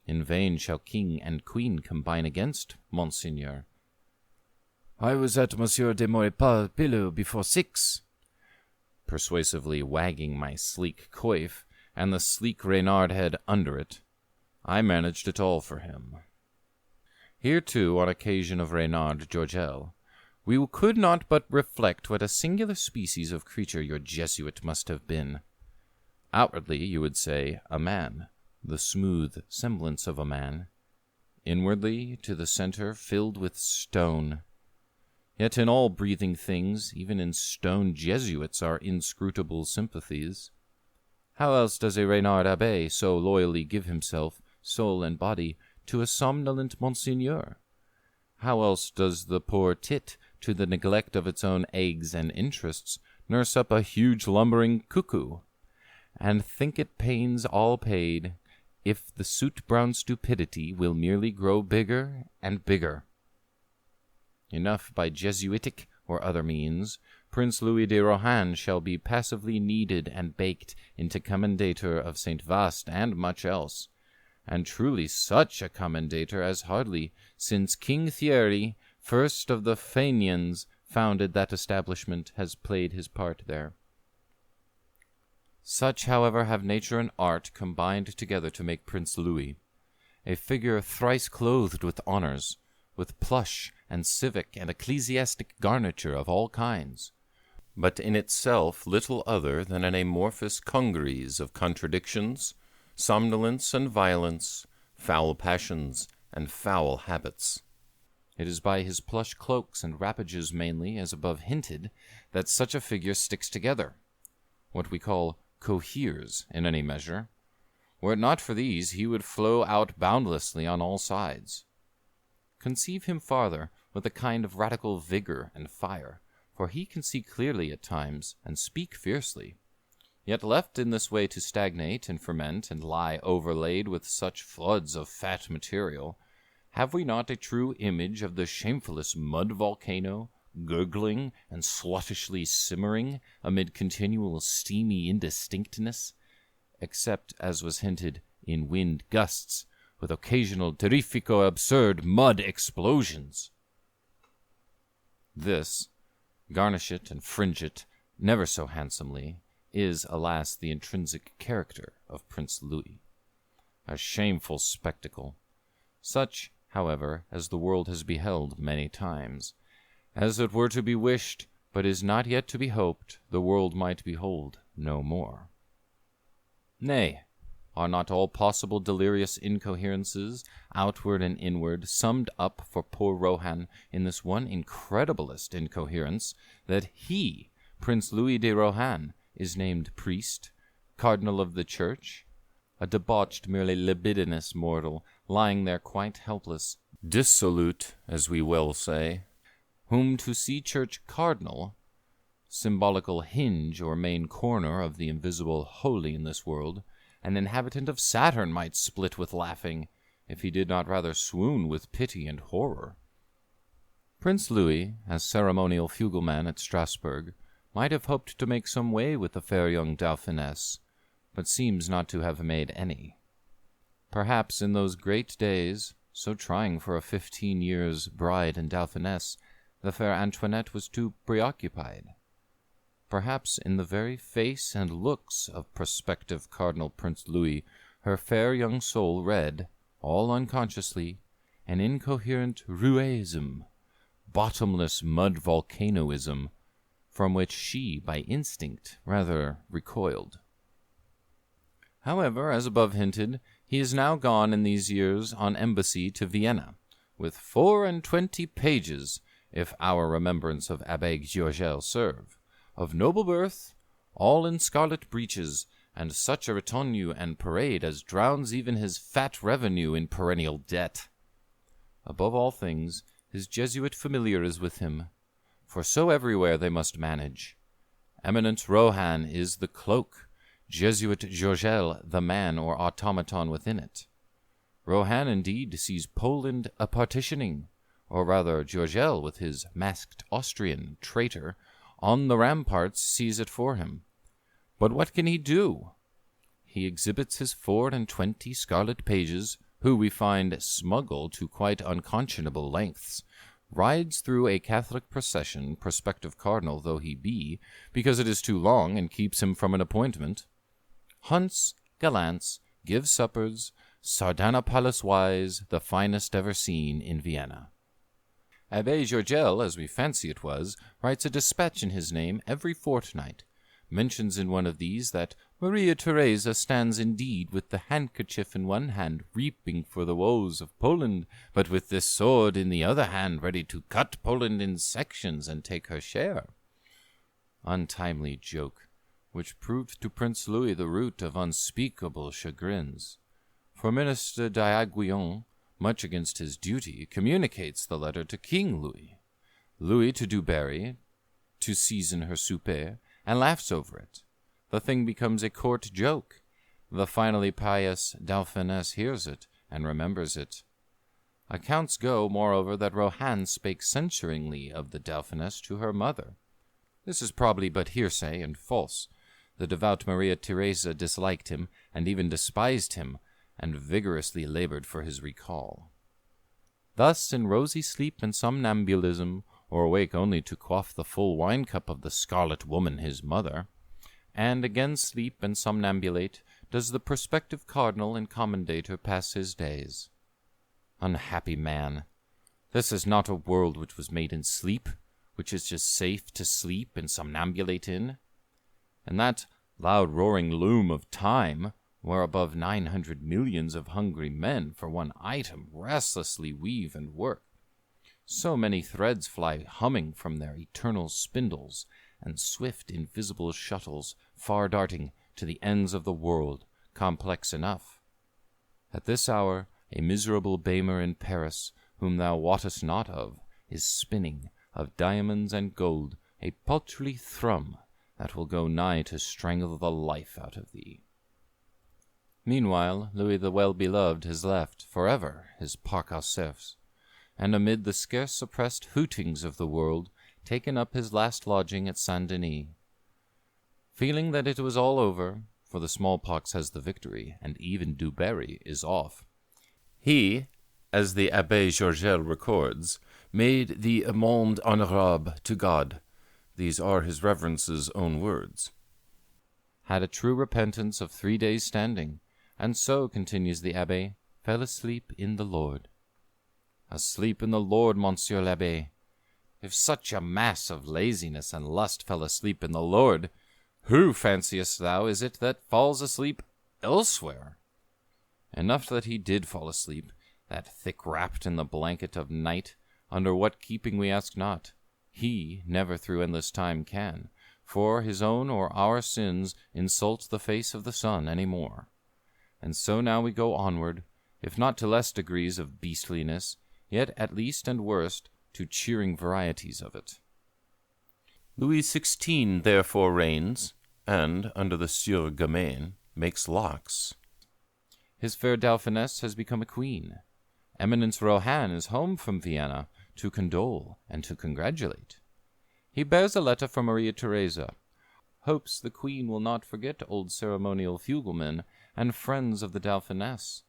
In vain shall king and queen combine against Monseigneur. I was at Monsieur de Maurepas' pillow before 6, persuasively wagging my sleek coif, and the sleek Reynard head under it. I managed it all for him. Here, too, on occasion of Reynard Georgel, we could not but reflect what a singular species of creature your Jesuit must have been. Outwardly, you would say, a man, the smooth semblance of a man. Inwardly, to the center, filled with stone. Yet in all breathing things, even in stone Jesuits, are inscrutable sympathies. How else does a Reynard Abbé so loyally give himself, soul and body, to a somnolent Monseigneur? How else does the poor tit, to the neglect of its own eggs and interests, nurse up a huge lumbering cuckoo, and think it pains all paid, if the soot-brown stupidity will merely grow bigger and bigger? Enough by Jesuitic or other means, Prince Louis de Rohan shall be passively kneaded and baked into commendator of St. Vast and much else, and truly such a commendator as hardly, since King Thierry, first of the Fenians, founded that establishment, has played his part there. Such, however, have nature and art combined together to make Prince Louis, a figure thrice clothed with honors, with plush and civic and ecclesiastic garniture of all kinds, but in itself little other than an amorphous congeries of contradictions, somnolence and violence, foul passions and foul habits. It is by his plush cloaks and wrappages mainly, as above hinted, that such a figure sticks together, what we call coheres in any measure. Were it not for these, he would flow out boundlessly on all sides. Conceive him farther with a kind of radical vigor and fire, for he can see clearly at times and speak fiercely. Yet left in this way to stagnate and ferment and lie overlaid with such floods of fat material, have we not a true image of the shamefullest mud volcano, gurgling and sluttishly simmering amid continual steamy indistinctness, except, as was hinted, in wind gusts, with occasional terrifico absurd mud explosions? This, garnish it and fringe it never so handsomely, is, alas, the intrinsic character of Prince Louis. A shameful spectacle, such, however, as the world has beheld many times, as it were to be wished, but is not yet to be hoped, the world might behold no more. Nay, are not all possible delirious incoherences, outward and inward, summed up for poor Rohan in this one incrediblest incoherence, that he, Prince Louis de Rohan, is named priest, cardinal of the church, a debauched, merely libidinous mortal, lying there quite helpless, dissolute, as we will say, whom to see church cardinal, symbolical hinge or main corner of the invisible holy in this world, an inhabitant of Saturn might split with laughing, if he did not rather swoon with pity and horror. Prince Louis, as ceremonial fugleman at Strasbourg, might have hoped to make some way with the fair young Dauphiness, but seems not to have made any. Perhaps in those great days, so trying for a 15 years' bride and Dauphiness, the fair Antoinette was too preoccupied. Perhaps in the very face and looks of prospective Cardinal Prince Louis, her fair young soul read, all unconsciously, an incoherent roueism, bottomless mud volcanoism, from which she, by instinct, rather recoiled. However, as above hinted, he is now gone in these years on embassy to Vienna, with 24 pages, if our remembrance of Abbé Giorgel serve, of noble birth, all in scarlet breeches, and such a retinue and parade as drowns even his fat revenue in perennial debt. Above all things, his Jesuit familiar is with him, for so everywhere they must manage. Eminent Rohan is the cloak, Jesuit Giorgel the man or automaton within it. Rohan indeed sees Poland a partitioning, or rather Giorgel with his masked Austrian traitor on the ramparts sees it for him. But what can he do? He exhibits his 24 scarlet pages, who we find smuggle to quite unconscionable lengths, rides through a Catholic procession, prospective cardinal though he be, because it is too long and keeps him from an appointment, hunts, gallants, gives suppers, Sardanapalus-wise, the finest ever seen in Vienna. Abbé Giorgel, as we fancy it was, writes a dispatch in his name every fortnight, mentions in one of these that Maria Theresa stands indeed with the handkerchief in one hand, weeping for the woes of Poland, but with this sword in the other hand, ready to cut Poland in sections and take her share. Untimely joke, which proved to Prince Louis the root of unspeakable chagrins. For Minister d'Aiguillon, much against his duty, communicates the letter to King Louis. Louis to Du Barry, to season her souper, and laughs over it. The thing becomes a court joke. The finally pious Dauphiness hears it, and remembers it. Accounts go, moreover, that Rohan spake censuringly of the Dauphiness to her mother. This is probably but hearsay and false. The devout Maria Theresa disliked him, and even despised him, and vigorously labored for his recall. Thus, in rosy sleep and somnambulism, or awake only to quaff the full wine-cup of the scarlet woman his mother, and again sleep and somnambulate, does the prospective cardinal and commendator pass his days. Unhappy man! This is not a world which was made in sleep, which is just safe to sleep and somnambulate in. And that loud roaring loom of time, where above 900 millions of hungry men for one item restlessly weave and work. So many threads fly humming from their eternal spindles, and swift invisible shuttles far darting to the ends of the world, complex enough. At this hour a miserable Bamer in Paris, whom thou wottest not of, is spinning, of diamonds and gold, a paltry thrum, that will go nigh to strangle the life out of thee." Meanwhile, Louis the Well-Beloved has left forever his parc aux cerfs, and amid the scarce suppressed hootings of the world, taken up his last lodging at Saint-Denis. Feeling that it was all over, for the smallpox has the victory, and even Dubarry is off, he, as the Abbé Georgel records, made the amende honorable to God. These are his reverence's own words. Had a true repentance of 3 days' standing, and so, continues the Abbé, fell asleep in the Lord. Asleep in the Lord, Monsieur l'Abbé. If such a mass of laziness and lust fell asleep in the Lord, who, fanciest thou, is it that falls asleep elsewhere? Enough that he did fall asleep, that thick-wrapped in the blanket of night, under what keeping we ask not. He never through endless time can, for his own or our sins insult the face of the sun any more. And so now we go onward, if not to less degrees of beastliness, yet at least and worst to cheering varieties of it. Louis XVI therefore reigns, and, under the Sieur Gamin, makes locks. His fair Dauphiness has become a queen. Eminence Rohan is home from Vienna to condole and to congratulate. He bears a letter from Maria Theresa, hopes the queen will not forget old ceremonial fuglemen and friends of the Dauphiness.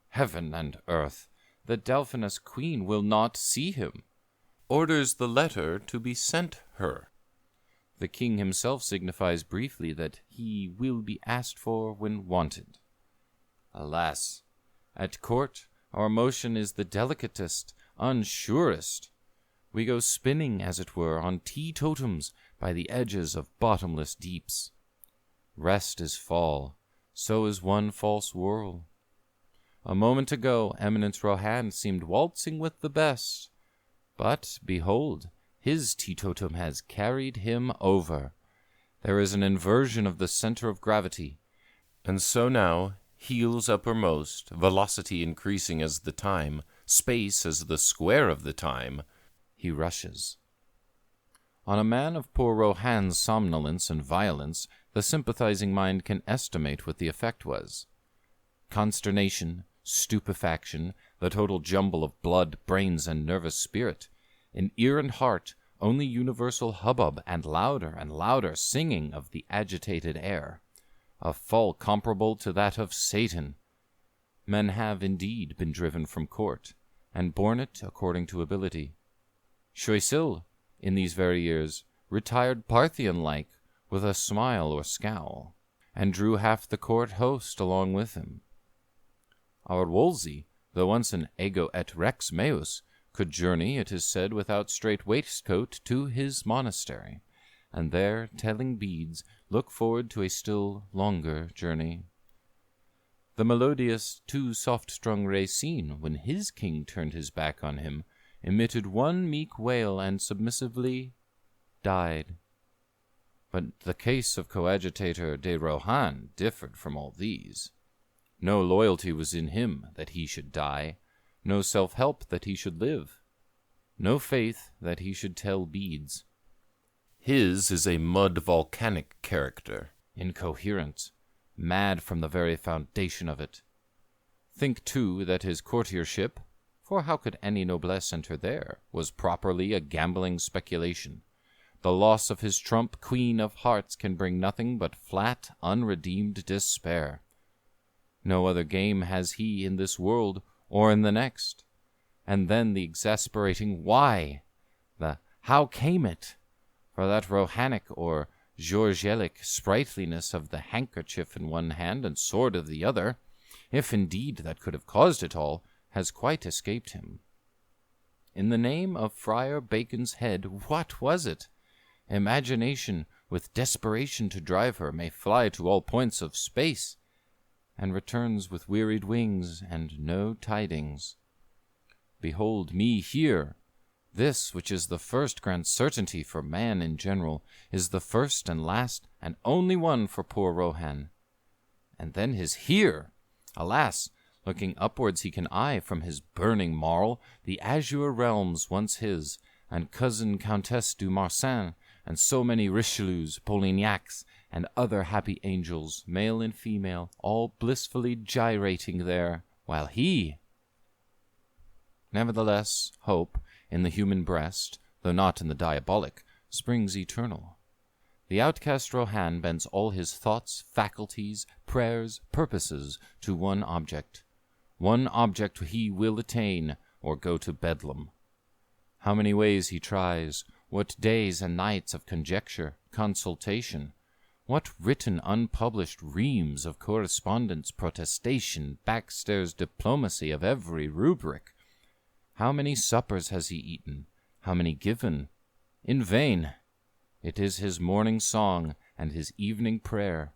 Heaven and earth! The Dauphiness queen will not see him. Orders the letter to be sent her. The king himself signifies briefly that he will be asked for when wanted. Alas! At court our motion is the delicatest, unsurest. We go spinning, as it were, on teetotums by the edges of bottomless deeps. Rest is fall, so is one false whirl. A moment ago Eminence Rohan seemed waltzing with the best, but, behold, his teetotum has carried him over. There is an inversion of the center of gravity, and so now, heels uppermost, velocity increasing as the time, space as the square of the time, he rushes. On a man of poor Rohan's somnolence and violence, the sympathizing mind can estimate what the effect was. Consternation, stupefaction, the total jumble of blood, brains, and nervous spirit. In ear and heart, only universal hubbub and louder singing of the agitated air. A fall comparable to that of Satan. Men have indeed been driven from court, and borne it according to ability. Choiseul, in these very years, retired Parthian-like, with a smile or scowl, and drew half the court host along with him. Our Wolsey, though once an ego et rex meus, could journey, it is said, without strait waistcoat to his monastery, and there, telling beads, look forward to a still longer journey. The melodious, too soft-strung Racine, when his king turned his back on him, emitted one meek wail and submissively died. But the case of Coadjutor de Rohan differed from all these. No loyalty was in him that he should die, no self-help that he should live, no faith that he should tell beads. His is a mud-volcanic character, incoherent, mad from the very foundation of it. Think, too, that his courtiership, for how could any noblesse enter there, was properly a gambling speculation. The loss of his trump, Queen of Hearts, can bring nothing but flat, unredeemed despair. No other game has he in this world or in the next. And then the exasperating why, the how came it, for that Rohanic or Georgelic sprightliness of the handkerchief in one hand and sword of the other, if indeed that could have caused it all, has quite escaped him. In the name of Friar Bacon's head, what was it? Imagination, with desperation to drive her, may fly to all points of space, and returns with wearied wings and no tidings. Behold me here. This, which is the first grand certainty for man in general, is the first and last and only one for poor Rohan. And then his here! Alas! Looking upwards he can eye from his burning marl the azure realms once his, and cousin Countess du Marsin, and so many Richelieus, Polignacs, and other happy angels, male and female, all blissfully gyrating there, while he... Nevertheless, hope, in the human breast, though not in the diabolic, springs eternal. The outcast Rohan bends all his thoughts, faculties, prayers, purposes to one object. One object he will attain, or go to Bedlam. How many ways he tries, what days and nights of conjecture, consultation, what written unpublished reams of correspondence, protestation, backstairs diplomacy of every rubric. How many suppers has he eaten, how many given? In vain. It is his morning song and his evening prayer.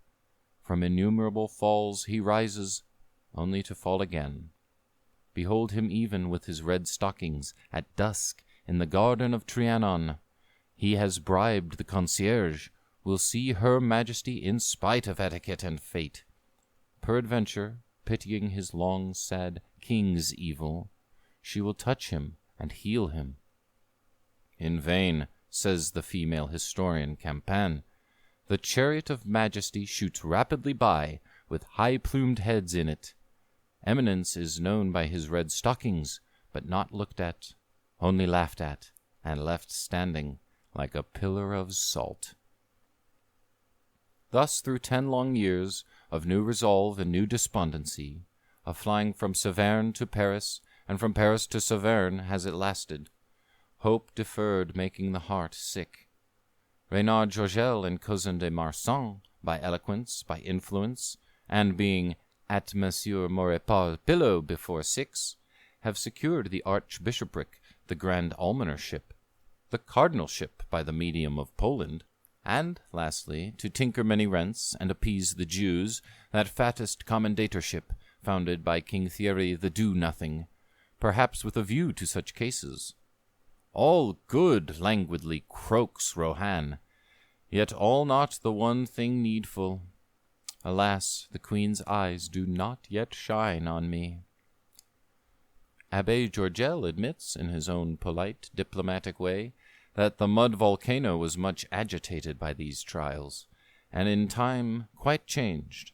From innumerable falls he rises, only to fall again. Behold him even with his red stockings, at dusk, in the garden of Trianon. He has bribed the concierge, will see her majesty in spite of etiquette and fate. Peradventure, pitying his long, sad king's evil, she will touch him and heal him. In vain, says the female historian Campan. The chariot of majesty shoots rapidly by, with high-plumed heads in it. Eminence is known by his red stockings, but not looked at, only laughed at, and left standing like a pillar of salt. Thus through 10 long years of new resolve and new despondency, of flying from Saverne to Paris, and from Paris to Saverne has it lasted, hope deferred making the heart sick. Reynard Georgel and Cousin de Marsan, by eloquence, by influence, and being at Monsieur Maurepas' pillow before 6, have secured the archbishopric, the grand almonership, the cardinalship by the medium of Poland, and, lastly, to tinker many rents and appease the Jews, that fattest commendatorship, founded by King Thierry the Do-Nothing, perhaps with a view to such cases. All good, languidly croaks Rohan, yet all not the one thing needful. Alas, the Queen's eyes do not yet shine on me. Abbé Georgel admits, in his own polite, diplomatic way, that the mud volcano was much agitated by these trials, and in time quite changed.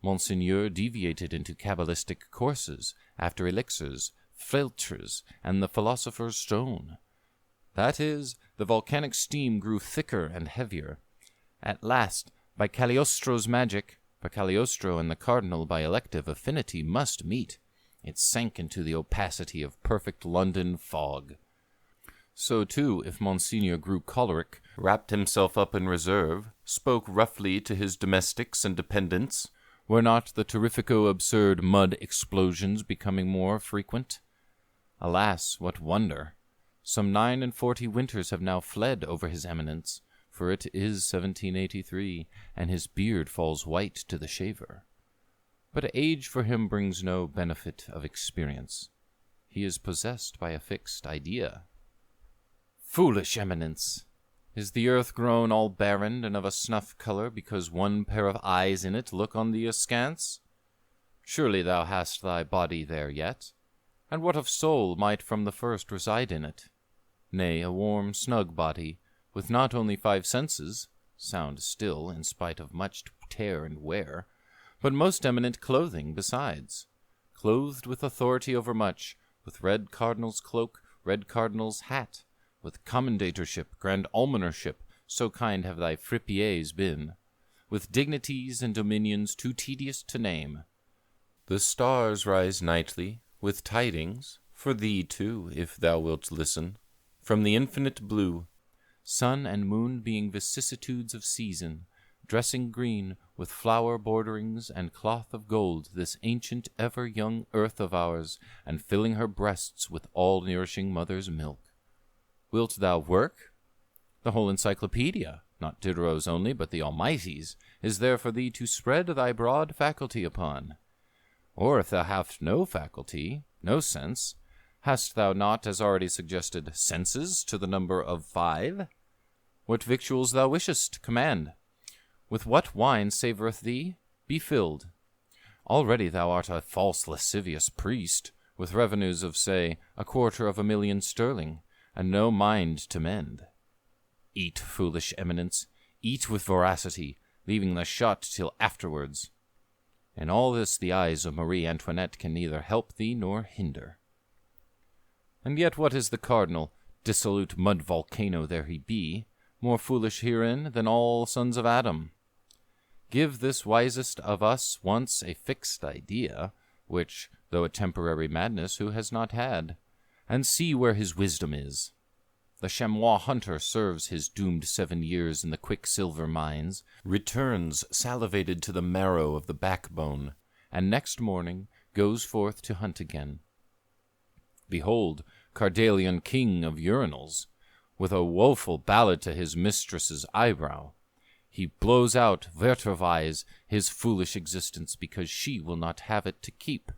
Monseigneur deviated into cabalistic courses, after elixirs, philtres, and the philosopher's stone. That is, the volcanic steam grew thicker and heavier. At last, by Cagliostro's magic, for Cagliostro and the cardinal by elective affinity must meet, it sank into the opacity of perfect London fog. So, too, if Monseigneur grew choleric, wrapped himself up in reserve, spoke roughly to his domestics and dependents, were not the terrifico-absurd mud explosions becoming more frequent? Alas, what wonder! Some 49 winters have now fled over his eminence, for it is 1783, and his beard falls white to the shaver. But age for him brings no benefit of experience. He is possessed by a fixed idea. Foolish eminence! Is the earth grown all barren and of a snuff color because one pair of eyes in it look on thee askance? Surely thou hast thy body there yet, and what of soul might from the first reside in it? Nay, a warm, snug body, with not only 5 senses, sound still in spite of much tear and wear, but most eminent clothing besides, clothed with authority over much, with red cardinal's cloak, red cardinal's hat, with commendatorship, grand almonership, so kind have thy fripiers been, with dignities and dominions too tedious to name. The stars rise nightly, with tidings, for thee too, if thou wilt listen, from the infinite blue, sun and moon being vicissitudes of season, dressing green, with flower borderings and cloth of gold, this ancient ever-young earth of ours, and filling her breasts with all-nourishing mother's milk. Wilt thou work? The whole encyclopedia, not Diderot's only, but the Almighty's, is there for thee to spread thy broad faculty upon. Or if thou hast no faculty, no sense, hast thou not, as already suggested, senses to the number of 5? What victuals thou wishest, command. With what wine savoureth thee? Be filled. Already thou art a false lascivious priest, with revenues of, say, 250,000 sterling, and no mind to mend. Eat, foolish eminence, eat with voracity, leaving the shot till afterwards. In all this the eyes of Marie Antoinette can neither help thee nor hinder. And yet what is the cardinal, dissolute mud volcano there he be, more foolish herein than all sons of Adam? Give this wisest of us once a fixed idea, which, though a temporary madness, who has not had, and see where his wisdom is. The chamois hunter serves his doomed 7 years in the quicksilver mines, returns salivated to the marrow of the backbone, and next morning goes forth to hunt again. Behold, Cardalion, king of urinals, with a woeful ballad to his mistress's eyebrow. He blows out, verterwise, his foolish existence because she will not have it to keep.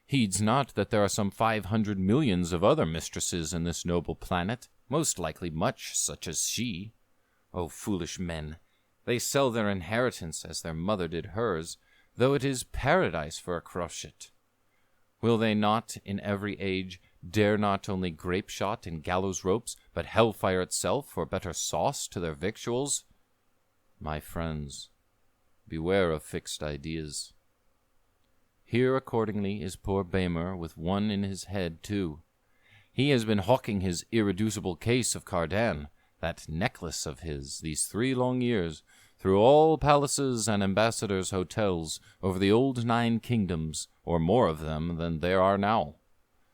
Heeds not that there are some 500 millions of other mistresses in this noble planet, most likely much such as she. O foolish men! They sell their inheritance as their mother did hers, though it is paradise for a crochet. Will they not, in every age, dare not only grape-shot and gallows ropes, but hellfire itself for better sauce to their victuals? My friends, beware of fixed ideas. Here, accordingly, is poor Baymer with one in his head, too. He has been hawking his irreducible case of Cardan, that necklace of his, these 3 long years, through all palaces and ambassadors' hotels over the old 9 kingdoms, or more of them than there are now,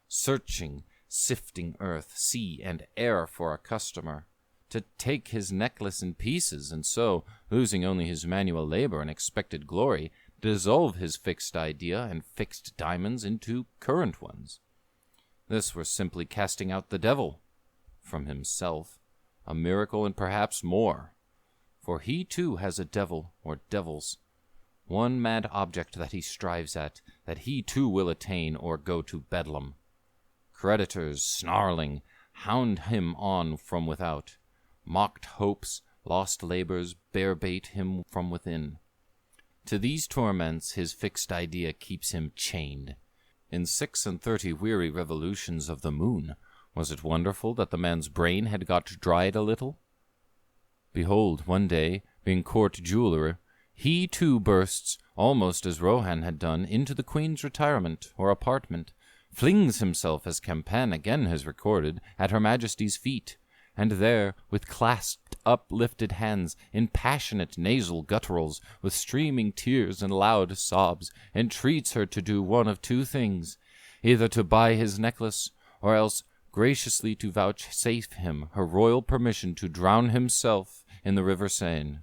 searching, sifting earth, sea, and air for a customer, to take his necklace in pieces, and so, losing only his manual labor and expected glory, dissolve his fixed idea and fixed diamonds into current ones. This were simply casting out the devil from himself, a miracle and perhaps more, for he too has a devil or devils, one mad object that he strives at, that he too will attain or go to Bedlam. Creditors, snarling, hound him on from without. Mocked hopes, lost labors, bear bait him from within. To these torments his fixed idea keeps him chained. In 36 weary revolutions of the moon, was it wonderful that the man's brain had got dried a little? Behold, one day, being court jeweller, he too bursts, almost as Rohan had done, into the queen's retirement or apartment, flings himself, as Campan again has recorded, at her majesty's feet, and there, with clasped uplifted hands, in passionate nasal gutturals, with streaming tears and loud sobs, entreats her to do one of 2 things, either to buy his necklace, or else graciously to vouchsafe him her royal permission to drown himself in the river Seine.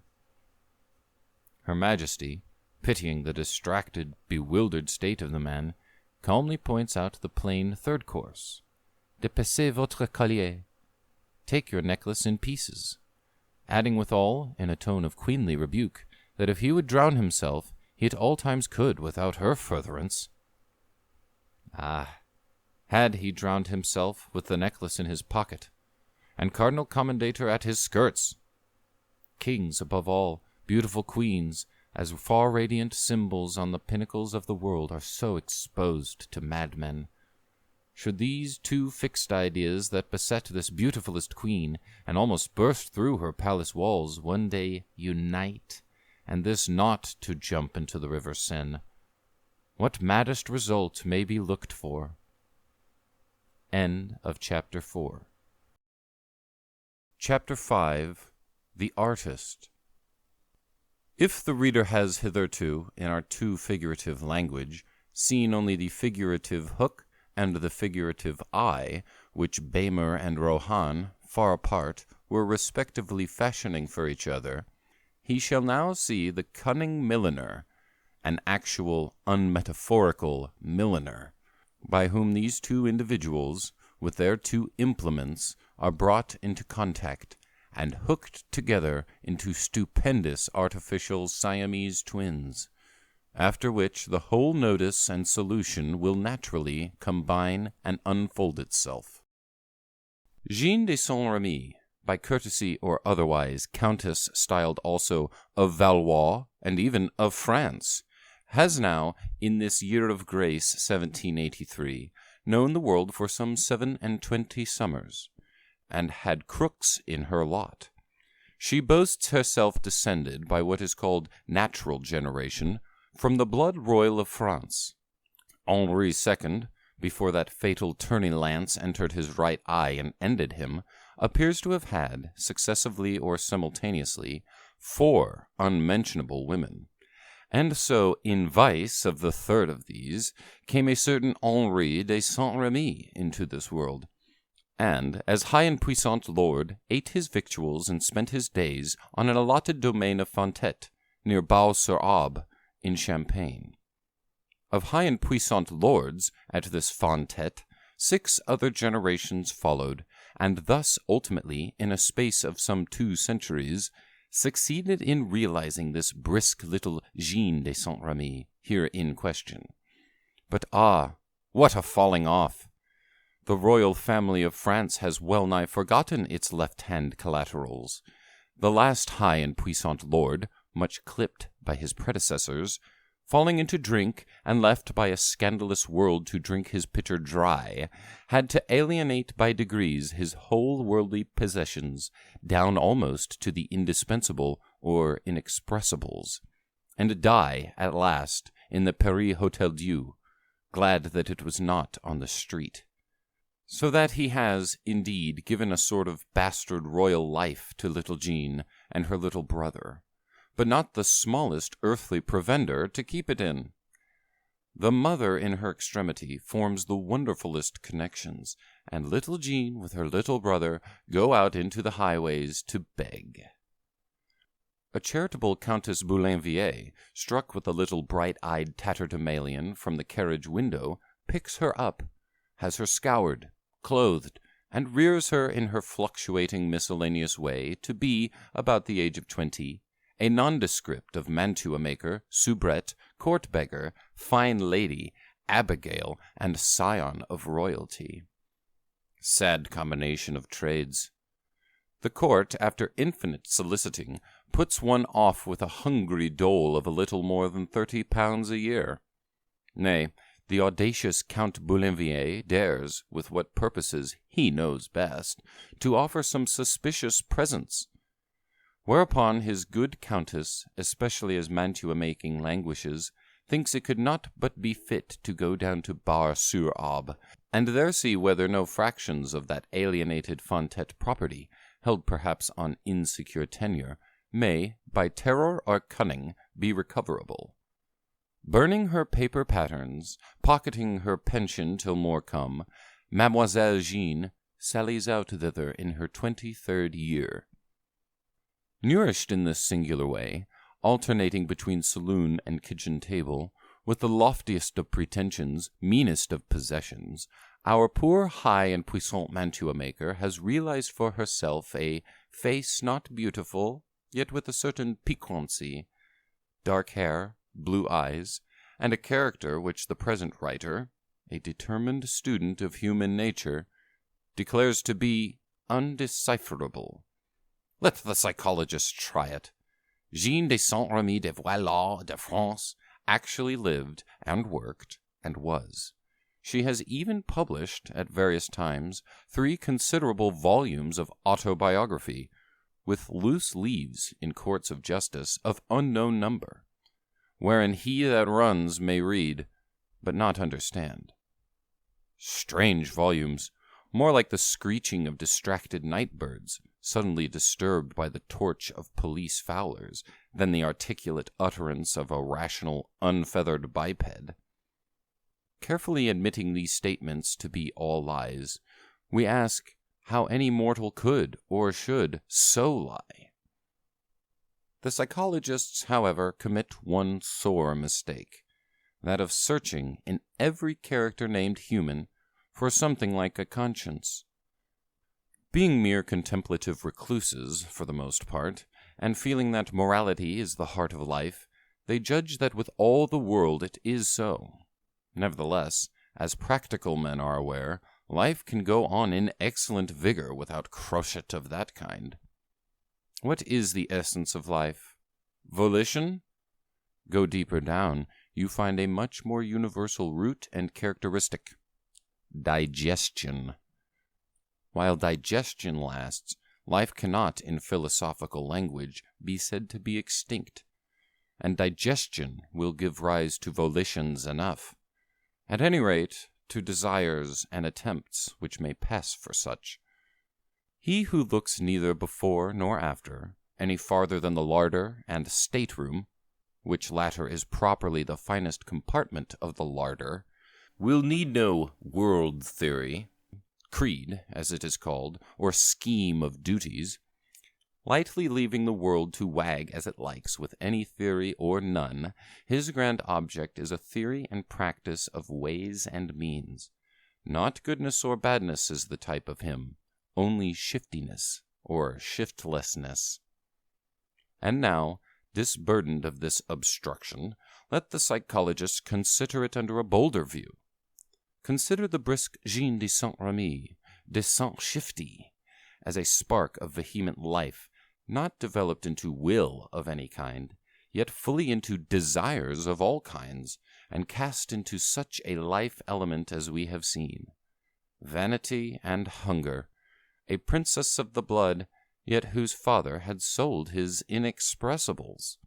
Her Majesty, pitying the distracted, bewildered state of the man, calmly points out the plain 3rd course. Dépecez votre collier. Take your necklace in pieces, adding withal, in a tone of queenly rebuke, that if he would drown himself, he at all times could without her furtherance. Ah, had he drowned himself with the necklace in his pocket, and Cardinal Commendator at his skirts? Kings, above all, beautiful queens, as far radiant symbols on the pinnacles of the world, are so exposed to madmen. Should these 2 fixed ideas that beset this beautifulest queen, and almost burst through her palace walls, one day unite, and this not to jump into the river Seine, what maddest result may be looked for? End of Chapter 4. Chapter 5. The Artist. If the reader has hitherto, in our too figurative language, seen only the figurative hook and the figurative eye, which Baymer and Rohan, far apart, were respectively fashioning for each other, he shall now see the cunning milliner, an actual unmetaphorical milliner, by whom these 2 individuals, with their 2 implements, are brought into contact, and hooked together into stupendous artificial Siamese twins, after which the whole notice and solution will naturally combine and unfold itself. Jeanne de Saint-Remy, by courtesy or otherwise Countess styled also of Valois and even of France, has now, in this year of grace 1783, known the world for some 27 summers, and had crooks in her lot. She boasts herself descended by what is called natural generation from the blood royal of France. Henri II, before that fatal tourney-lance entered his right eye and ended him, appears to have had, successively or simultaneously, 4 unmentionable women. And so, in vice of the third of these, came a certain Henri de Saint-Remy into this world, and, as high and puissant lord, ate his victuals and spent his days on an allotted domain of Fontaine, near Baux-sur-Aube, in Champagne. Of high and puissant lords at this Fontaine, 6 other generations followed, and thus ultimately, in a space of some 2 centuries, succeeded in realizing this brisk little Jeanne de Saint-Remy here in question. But what a falling off! The royal family of France has well-nigh forgotten its left-hand collaterals. The last high and puissant lord, much clipped by his predecessors, falling into drink and left by a scandalous world to drink his pitcher dry, had to alienate by degrees his whole worldly possessions, down almost to the indispensable or inexpressibles, and die at last in the Paris Hotel Dieu, glad that it was not on the street. So that he has, indeed, given a sort of bastard royal life to little Jeanne and her little brother, but not the smallest earthly provender to keep it in. The mother in her extremity forms the wonderfulest connections, and little Jeanne with her little brother go out into the highways to beg. A charitable Countess Boulainvilliers, struck with a little bright-eyed tatterdemalion from the carriage window, picks her up, has her scoured, clothed, and rears her in her fluctuating miscellaneous way to be, about the age of 20, a nondescript of mantua-maker, soubrette, court-beggar, fine lady, abigail, and scion of royalty. Sad combination of trades. The court, after infinite soliciting, puts one off with a hungry dole of a little more than £30 a year. Nay, the audacious Count Boulainvilliers dares, with what purposes he knows best, to offer some suspicious presents. Whereupon his good countess, especially as mantua-making languishes, thinks it could not but be fit to go down to Baux-sur-Aube, and there see whether no fractions of that alienated Fontaine property, held perhaps on insecure tenure, may, by terror or cunning, be recoverable. Burning her paper patterns, pocketing her pension till more come, Mademoiselle Jeanne sallies out thither in her 23rd year. Nourished in this singular way, alternating between saloon and kitchen table, with the loftiest of pretensions, meanest of possessions, our poor high and puissant mantua-maker has realized for herself a face not beautiful, yet with a certain piquancy, dark hair, blue eyes, and a character which the present writer, a determined student of human nature, declares to be undecipherable. Let the psychologist try it. Jeanne de Saint-Remy de Voiles de France actually lived and worked and was. She has even published, at various times, 3 considerable volumes of autobiography, with loose leaves in courts of justice of unknown number, wherein he that runs may read, but not understand. Strange volumes, more like the screeching of distracted night-birds, suddenly disturbed by the torch of police fowlers, than the articulate utterance of a rational, unfeathered biped. Carefully admitting these statements to be all lies, we ask how any mortal could or should so lie. The psychologists, however, commit one sore mistake, that of searching in every character named human for something like a conscience. Being mere contemplative recluses, for the most part, and feeling that morality is the heart of life, they judge that with all the world it is so. Nevertheless, as practical men are aware, life can go on in excellent vigor without crochet of that kind. What is the essence of life? Volition? Go deeper down, you find a much more universal root and characteristic: digestion. While digestion lasts, life cannot, in philosophical language, be said to be extinct, and digestion will give rise to volitions enough, at any rate, to desires and attempts which may pass for such. He who looks neither before nor after, any farther than the larder and stateroom, which latter is properly the finest compartment of the larder, will need no world theory, creed, as it is called, or scheme of duties, lightly leaving the world to wag as it likes with any theory or none. His grand object is a theory and practice of ways and means. Not goodness or badness is the type of him, only shiftiness or shiftlessness. And now, disburdened of this obstruction, let the psychologist consider it under a bolder view. Consider the brisk Jean de Saint-Remy, de Saint-Shifty, as a spark of vehement life, not developed into will of any kind, yet fully into desires of all kinds, and cast into such a life element as we have seen. Vanity and hunger, a princess of the blood, yet whose father had sold his inexpressibles.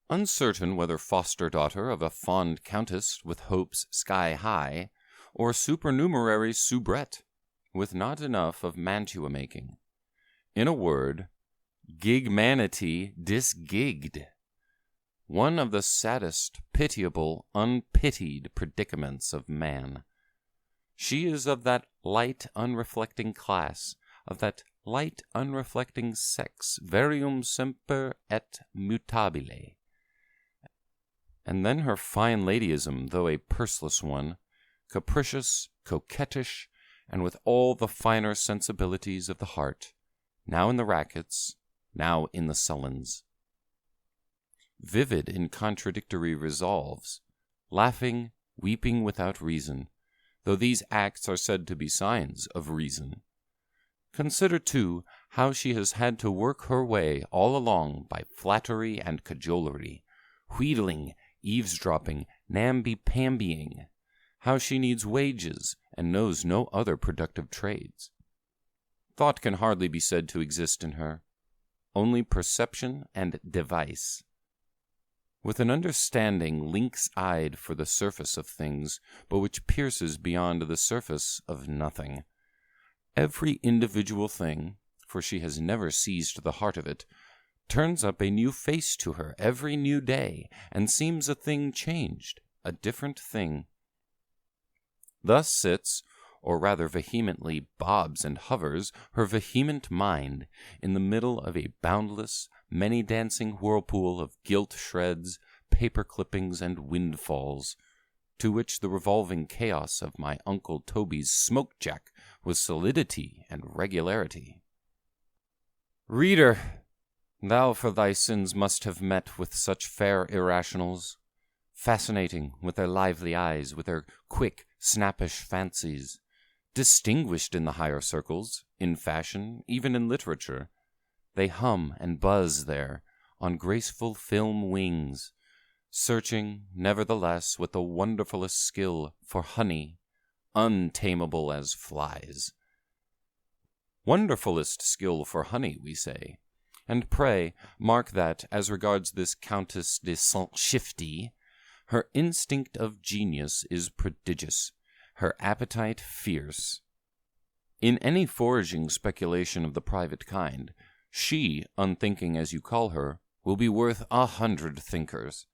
Uncertain whether foster-daughter of a fond countess with hopes sky-high, or supernumerary soubrette, with not enough of mantua-making. In a word, gigmanity disgigged. One of the saddest, pitiable, unpitied predicaments of man. She is of that light, unreflecting class, of that light, unreflecting sex, varium semper et mutabile. And then her fine ladyism, though a purseless one, capricious, coquettish, and with all the finer sensibilities of the heart, now in the rackets, now in the sullens. Vivid in contradictory resolves, laughing, weeping without reason, though these acts are said to be signs of reason. Consider, too, how she has had to work her way all along by flattery and cajolery, wheedling, eavesdropping, namby-pambying, how she needs wages and knows no other productive trades. Thought can hardly be said to exist in her, only perception and device. With an understanding lynx-eyed for the surface of things, but which pierces beyond the surface of nothing. Every individual thing, for she has never seized the heart of it, turns up a new face to her every new day, and seems a thing changed, a different thing. Thus sits, or rather vehemently bobs and hovers, her vehement mind in the middle of a boundless, many-dancing whirlpool of gilt shreds, paper clippings, and windfalls, to which the revolving chaos of my Uncle Toby's smoke-jack was solidity and regularity. Reader, thou for thy sins must have met with such fair irrationals, fascinating with their lively eyes, with their quick, snappish fancies, distinguished in the higher circles, in fashion, even in literature. They hum and buzz there, on graceful film wings, searching, nevertheless, with the wonderfulest skill for honey, untamable as flies. Wonderfulest skill for honey, we say. And pray, mark that, as regards this Countess de Saint-Shifty, her instinct of genius is prodigious, her appetite fierce. In any foraging speculation of the private kind, she, unthinking as you call her, will be worth 100 thinkers.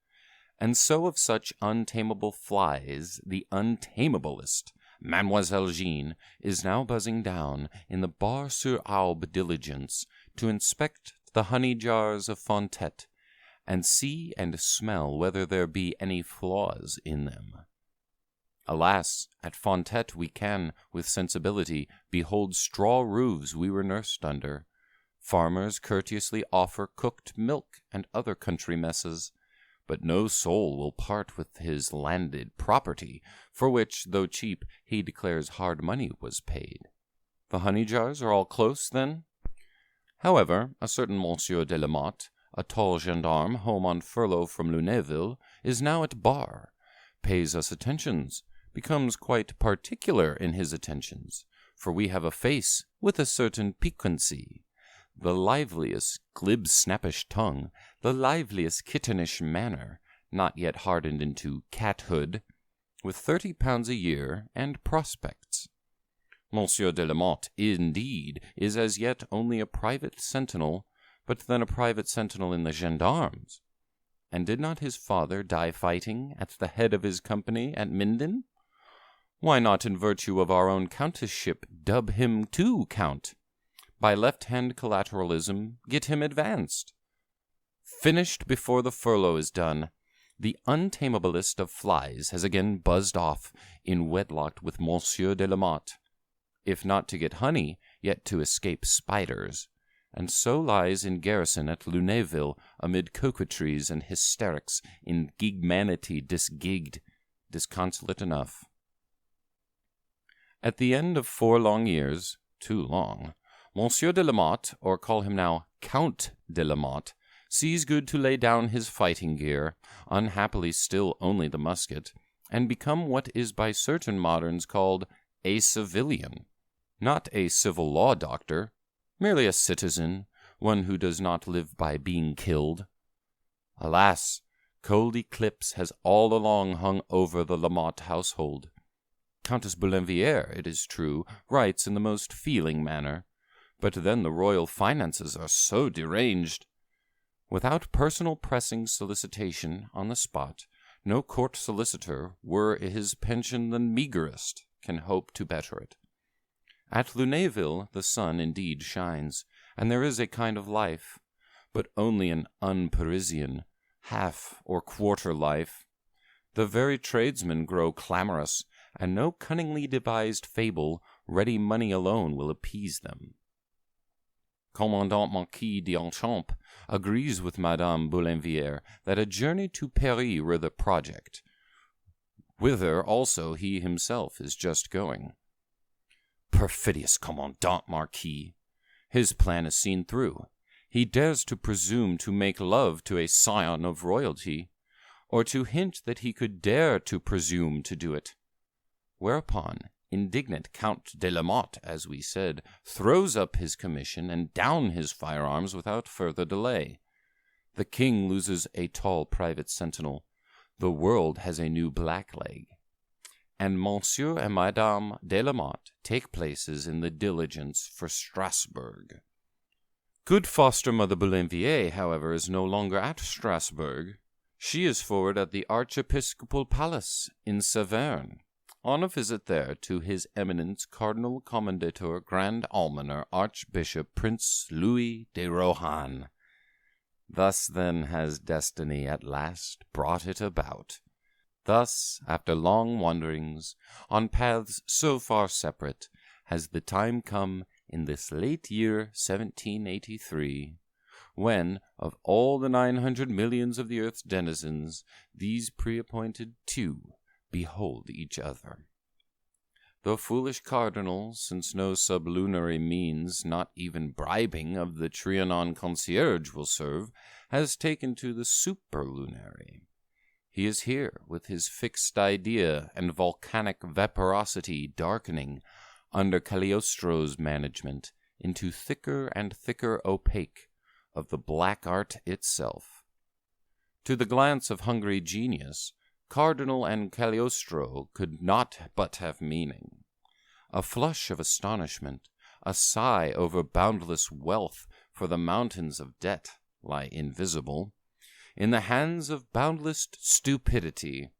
And so of such untamable flies, the untameablest, Mademoiselle Jean, is now buzzing down in the Bar-sur-Aube diligence to inspect the honey jars of Fontaine, and see and smell whether there be any flaws in them. Alas, at Fontaine we can, with sensibility, behold straw roofs we were nursed under. Farmers courteously offer cooked milk and other country messes, but no soul will part with his landed property, for which, though cheap, he declares hard money was paid. The honey jars are all close, then? However, a certain Monsieur de Lamotte, a tall gendarme home on furlough from Lunéville, is now at bar, pays us attentions, becomes quite particular in his attentions, for we have a face with a certain piquancy. the liveliest glib-snappish tongue, the liveliest kittenish manner, not yet hardened into cathood, with 30 pounds a year and prospects. Monsieur de Lamotte, indeed, is as yet only a private sentinel, but then a private sentinel in the gendarmes. And did not his father die fighting at the head of his company at Minden? Why not, in virtue of our own countessship, dub him too count? By left-hand collateralism, get him advanced. Finished before the furlough is done, the untameablest of flies has again buzzed off, in wedlock with Monsieur de Lamotte, if not to get honey, yet to escape spiders, and so lies in garrison at Lunéville amid coquetries and hysterics, in gigmanity disgigged, disconsolate enough. At the end of 4 long years, too long, Monsieur de Lamotte, or call him now Count de Lamotte, sees good to lay down his fighting gear, unhappily still only the musket, and become what is by certain moderns called a civilian. Not a civil law doctor, merely a citizen, one who does not live by being killed. Alas, cold eclipse has all along hung over the Lamotte household. Countess Boulainvilliers, it is true, writes in the most feeling manner, but then the royal finances are so deranged. Without personal pressing solicitation on the spot, no court solicitor, were his pension the meagerest, can hope to better it. At Lunéville the sun indeed shines, and there is a kind of life, but only an un-Parisian, half or quarter life. The very tradesmen grow clamorous, and no cunningly devised fable, ready money alone will appease them. Commandant Marquis d'Enchamp agrees with Madame Boulainvilliers that a journey to Paris were the project, whither also he himself is just going. Perfidious Commandant Marquis! His plan is seen through. He dares to presume to make love to a scion of royalty, or to hint that he could dare to presume to do it. Whereupon indignant Count de Lamotte, as we said, throws up his commission and down his firearms without further delay. The king loses a tall private sentinel. The world has a new blackleg. And Monsieur and Madame de Lamotte take places in the diligence for Strasbourg. Good foster mother Boulainvilliers, however, is no longer at Strasbourg. She is forward at the Archiepiscopal Palace in Saverne, on a visit there to His Eminence Cardinal Commendator Grand Almoner Archbishop Prince Louis de Rohan. Thus then has destiny at last brought it about. Thus, after long wanderings, on paths so far separate, has the time come in this late year 1783, when, of all the 900 millions of the earth's denizens, these pre-appointed 2 behold each other. The foolish cardinal, since no sublunary means, not even bribing of the Trianon concierge will serve, has taken to the superlunary. He is here, with his fixed idea and volcanic vaporosity darkening, under Cagliostro's management, into thicker and thicker opaque of the black art itself. To the glance of hungry genius, Cardinal and Cagliostro could not but have meaning. A flush of astonishment, a sigh over boundless wealth, for the mountains of debt lie invisible, in the hands of boundless stupidity,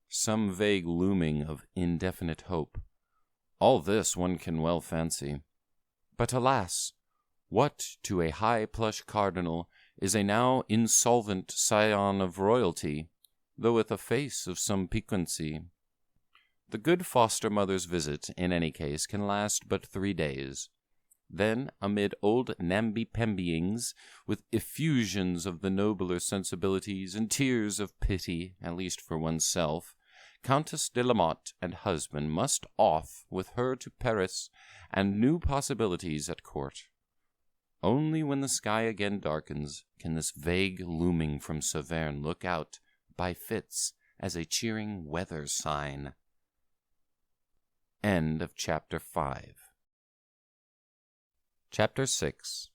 some vague looming of indefinite hope. All this one can well fancy. But alas, what to a high plush cardinal is a now insolvent scion of royalty, though with a face of some piquancy? The good foster-mother's visit, in any case, can last but 3 days. Then, amid old namby-pambyings, with effusions of the nobler sensibilities and tears of pity, at least for oneself, Countess de Lamotte and husband must off with her to Paris and new possibilities at court. Only when the sky again darkens can this vague looming from Saverne look out, by fits, as a cheering weather sign. End of Chapter 5. Chapter 6.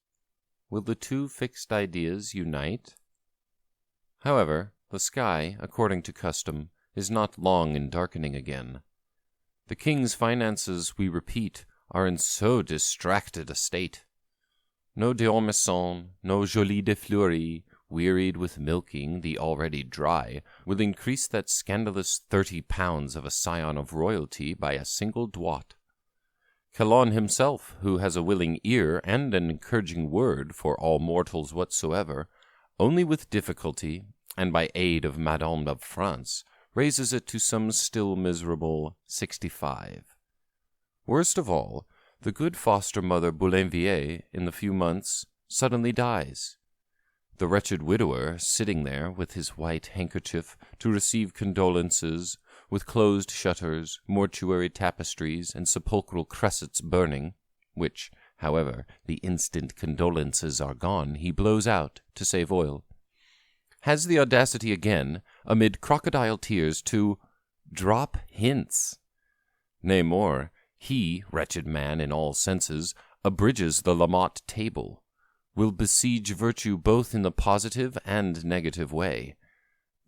will the two fixed ideas unite? However, the sky, according to custom, is not long in darkening again. The king's finances, we repeat, are in so distracted a state. No d'Ormesson, no Joly de Fleury, wearied with milking the already dry, will increase that scandalous 30 pounds of a scion of royalty by a single doit. Calonne himself, who has a willing ear and an encouraging word for all mortals whatsoever, only with difficulty, and by aid of Madame of France, raises it to some still miserable 65. Worst of all, the good foster mother Boulainvilliers, in the few months, suddenly dies. The wretched widower, sitting there with his white handkerchief to receive condolences, with closed shutters, mortuary tapestries, and sepulchral cressets burning, which, however, the instant condolences are gone, he blows out to save oil, has the audacity again, amid crocodile tears, to drop hints. Nay, more, he, wretched man in all senses, abridges the Lamotte table, will besiege virtue both in the positive and negative way.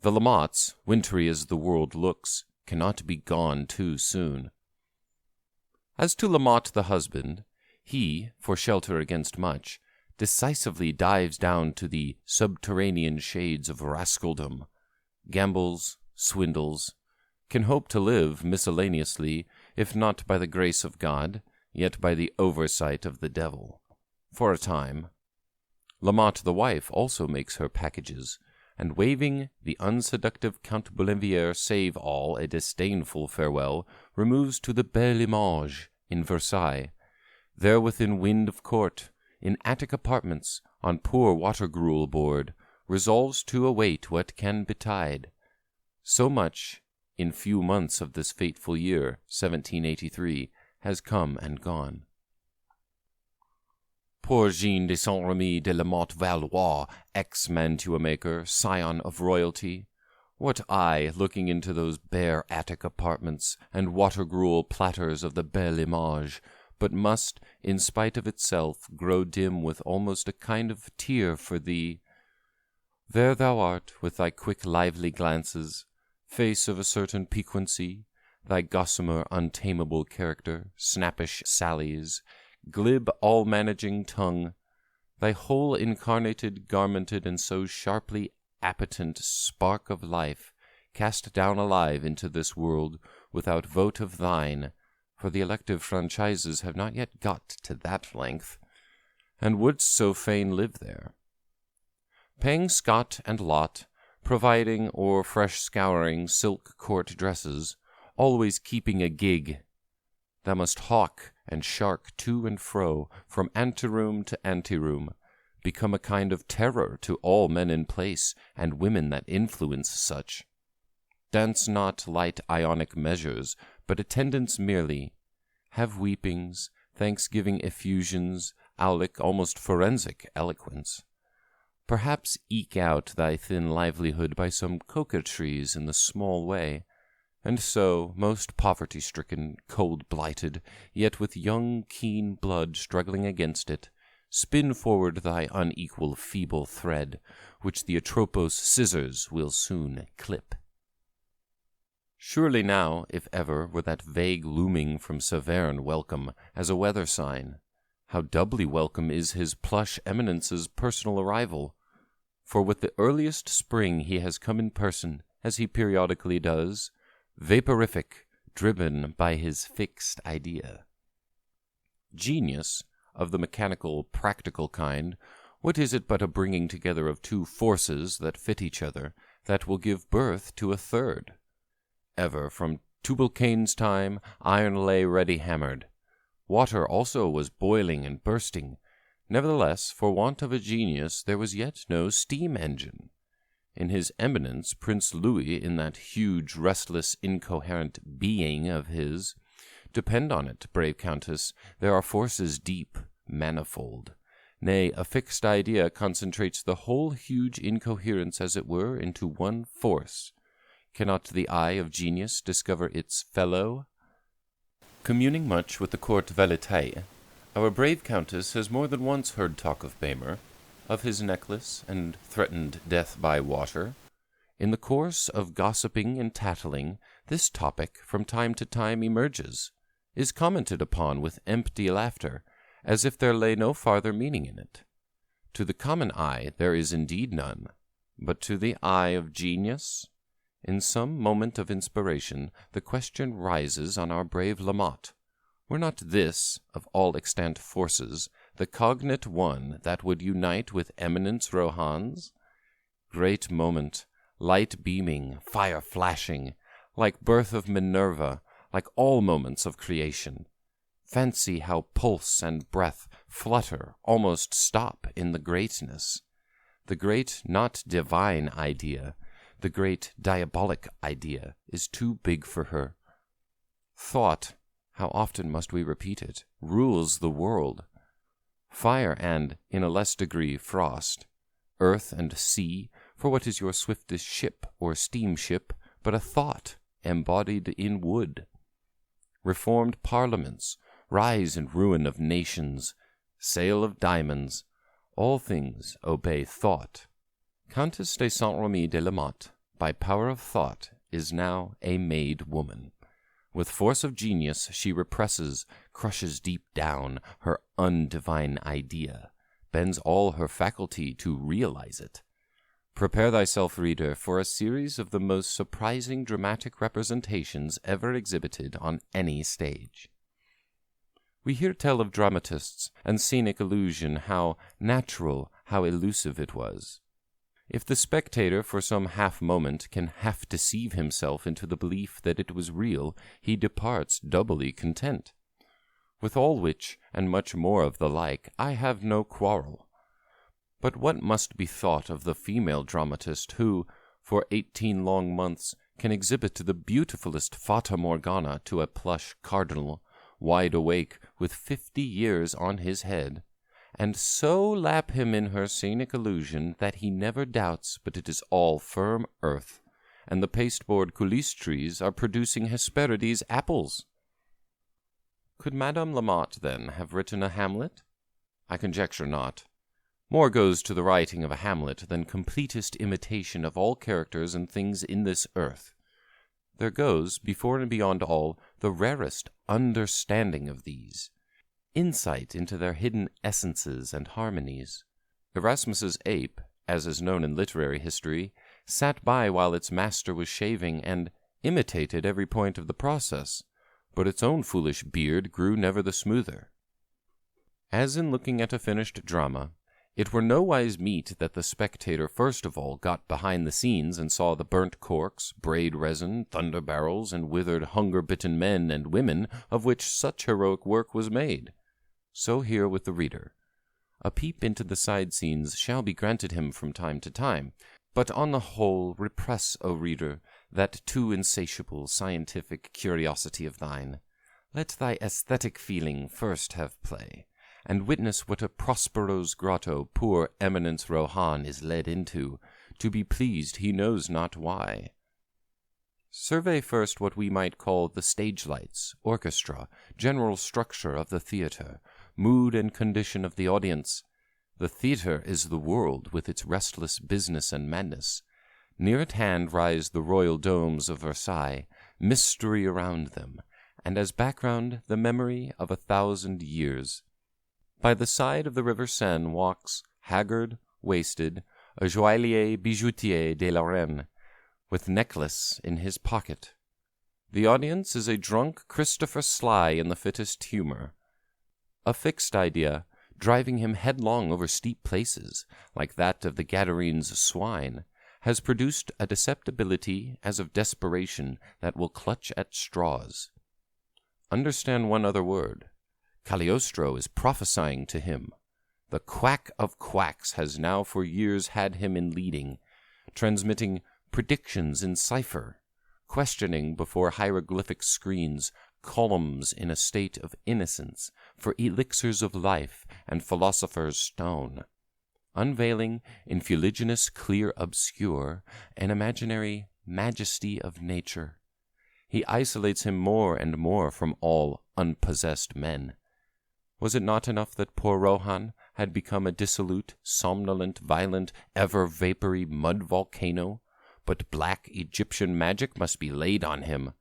The Lamottes, wintry as the world looks, cannot be gone too soon. As to Lamotte the husband, he, for shelter against much, decisively dives down to the subterranean shades of rascaldom, gambles, swindles, can hope to live miscellaneously, if not by the grace of God, yet by the oversight of the devil, for a time. Lamotte the wife also makes her packages, and waving the unseductive Count Boulainvilliers save all a disdainful farewell, removes to the Belle Image in Versailles, there within wind of court, in attic apartments, on poor water-gruel board, resolves to await what can betide. So much, in few months of this fateful year, 1783, has come and gone. Poor Jean de Saint-Remy de la Motte Valois, ex-mantua-maker, scion of royalty! What eye, looking into those bare attic apartments and water-gruel platters of the Belle Image, but must, in spite of itself, grow dim with almost a kind of tear for thee. There thou art, with thy quick lively glances, face of a certain piquancy, thy gossamer untamable character, snappish sallies, glib all-managing tongue, thy whole incarnated, garmented, and so sharply appetent spark of life, cast down alive into this world, without vote of thine, for the elective franchises have not yet got to that length, and wouldst so fain live there. Paying scot and lot, providing or fresh scouring silk court dresses, always keeping a gig, thou must hawk and shark to and fro, from anteroom to anteroom, become a kind of terror to all men in place, and women that influence such. Dance not light Ionic measures, but attendance merely. Have weepings, thanksgiving effusions, aulic, almost forensic eloquence. Perhaps eke out thy thin livelihood by some coquetries in the small way, and so, most poverty-stricken, cold-blighted, yet with young, keen blood struggling against it, spin forward thy unequal, feeble thread, which the Atropos scissors will soon clip. Surely now, if ever, were that vague looming from Saverne welcome as a weather sign. How doubly welcome is his plush eminence's personal arrival, for with the earliest spring he has come in person, as he periodically does, vaporific, driven by his fixed idea. Genius, of the mechanical, practical kind, what is it but a bringing together of two forces that fit each other, that will give birth to a third? Ever, from Tubal-Cain's time, iron lay ready-hammered. Water also was boiling and bursting. Nevertheless, for want of a genius, there was yet no steam-engine. In his eminence, Prince Louis, in that huge, restless, incoherent being of his, depend on it, brave Countess, there are forces deep, manifold. Nay, a fixed idea concentrates the whole huge incoherence, as it were, into one force. Cannot the eye of genius discover its fellow? Communing much with the court valetaille, Our brave Countess has more than once heard talk of Bamer, of his necklace and threatened death by water. In the course of gossiping and tattling, this topic from time to time emerges, is commented upon with empty laughter, as if there lay no farther meaning in it. To the common eye there is indeed none, but to the eye of genius, in some moment of inspiration, the question rises on our brave Lamotte, were not this, of all extant forces, the cognate one that would unite with eminence Rohan's? Great moment, light beaming, fire flashing, like birth of Minerva, like all moments of creation. Fancy how pulse and breath flutter, almost stop in the greatness. The great, not divine idea, the great diabolic idea, is too big for her. Thought, how often must we repeat it, rules the world. Fire and, in a less degree, frost. Earth and sea, for what is your swiftest ship or steamship but a thought embodied in wood? Reformed parliaments, rise and ruin of nations, sale of diamonds, all things obey thought. Countess de Saint-Remy de Lamotte, by power of thought, is now a made woman. With force of genius she represses, crushes deep down her undivine idea, bends all her faculty to realize it. Prepare thyself, reader, for a series of the most surprising dramatic representations ever exhibited on any stage. We hear tell of dramatists and scenic illusion, how natural, how elusive it was. If the spectator for some half-moment can half-deceive himself into the belief that it was real, he departs doubly content. With all which, and much more of the like, I have no quarrel. But what must be thought of the female dramatist who, for 18 long months, can exhibit the beautifulest Fata Morgana to a plush cardinal, wide awake, with 50 years on his head, and so lap him in her scenic illusion that he never doubts but it is all firm earth, and the pasteboard coulisse trees are producing Hesperides apples? Could Madame Lamotte, then, have written a Hamlet? I conjecture not. More goes to the writing of a Hamlet than completest imitation of all characters and things in this earth. There goes, before and beyond all, the rarest understanding of these, insight into their hidden essences and harmonies. Erasmus's ape, as is known in literary history, sat by while its master was shaving, and imitated every point of the process, but its own foolish beard grew never the smoother. As in looking at a finished drama, it were nowise meet that the spectator first of all got behind the scenes and saw the burnt corks, brayed resin, thunder barrels, and withered hunger-bitten men and women of which such heroic work was made. So here with the reader. A peep into the side scenes shall be granted him from time to time, but on the whole repress, O reader, that too insatiable scientific curiosity of thine. Let thy aesthetic feeling first have play, and witness what a Prospero's grotto poor Eminence Rohan is led into, to be pleased he knows not why. Survey first what we might call the stage lights, orchestra, general structure of the theatre, mood and condition of the audience. The theatre is the world with its restless business and madness. Near at hand rise the royal domes of Versailles, mystery around them, and as background the memory of 1,000 years. By the side of the river Seine walks, haggard, wasted, a joaillier bijoutier de la Reine, with necklace in his pocket. The audience is a drunk Christopher Sly in the fittest humor. A fixed idea, driving him headlong over steep places, like that of the Gadarenes' swine, has produced a deceptibility as of desperation that will clutch at straws. Understand one other word. Cagliostro is prophesying to him. The quack of quacks has now for years had him in leading, transmitting predictions in cipher, questioning before hieroglyphic screens columns in a state of innocence for elixirs of life and philosopher's stone, unveiling in fuliginous clear obscure an imaginary majesty of nature. He isolates him more and more from all unpossessed men. Was it not enough that poor Rohan had become a dissolute, somnolent, violent, ever-vapory mud volcano, but black Egyptian magic must be laid on him?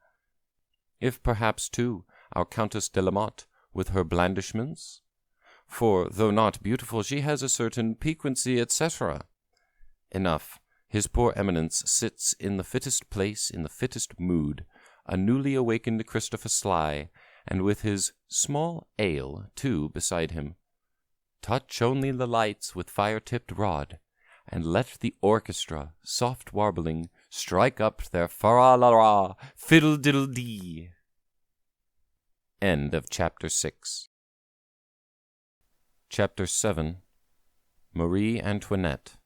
If perhaps, too, our Countess de la Motte, with her blandishments? For, though not beautiful, she has a certain piquancy, etc. Enough. His poor eminence sits in the fittest place, in the fittest mood, a newly awakened Christopher Sly, and with his small ale, too, beside him. Touch only the lights with fire-tipped rod, and let the orchestra, soft warbling, strike up their fa-ra-la-ra, fiddle-diddle-dee. End of Chapter 6. Chapter 7. Marie Antoinette.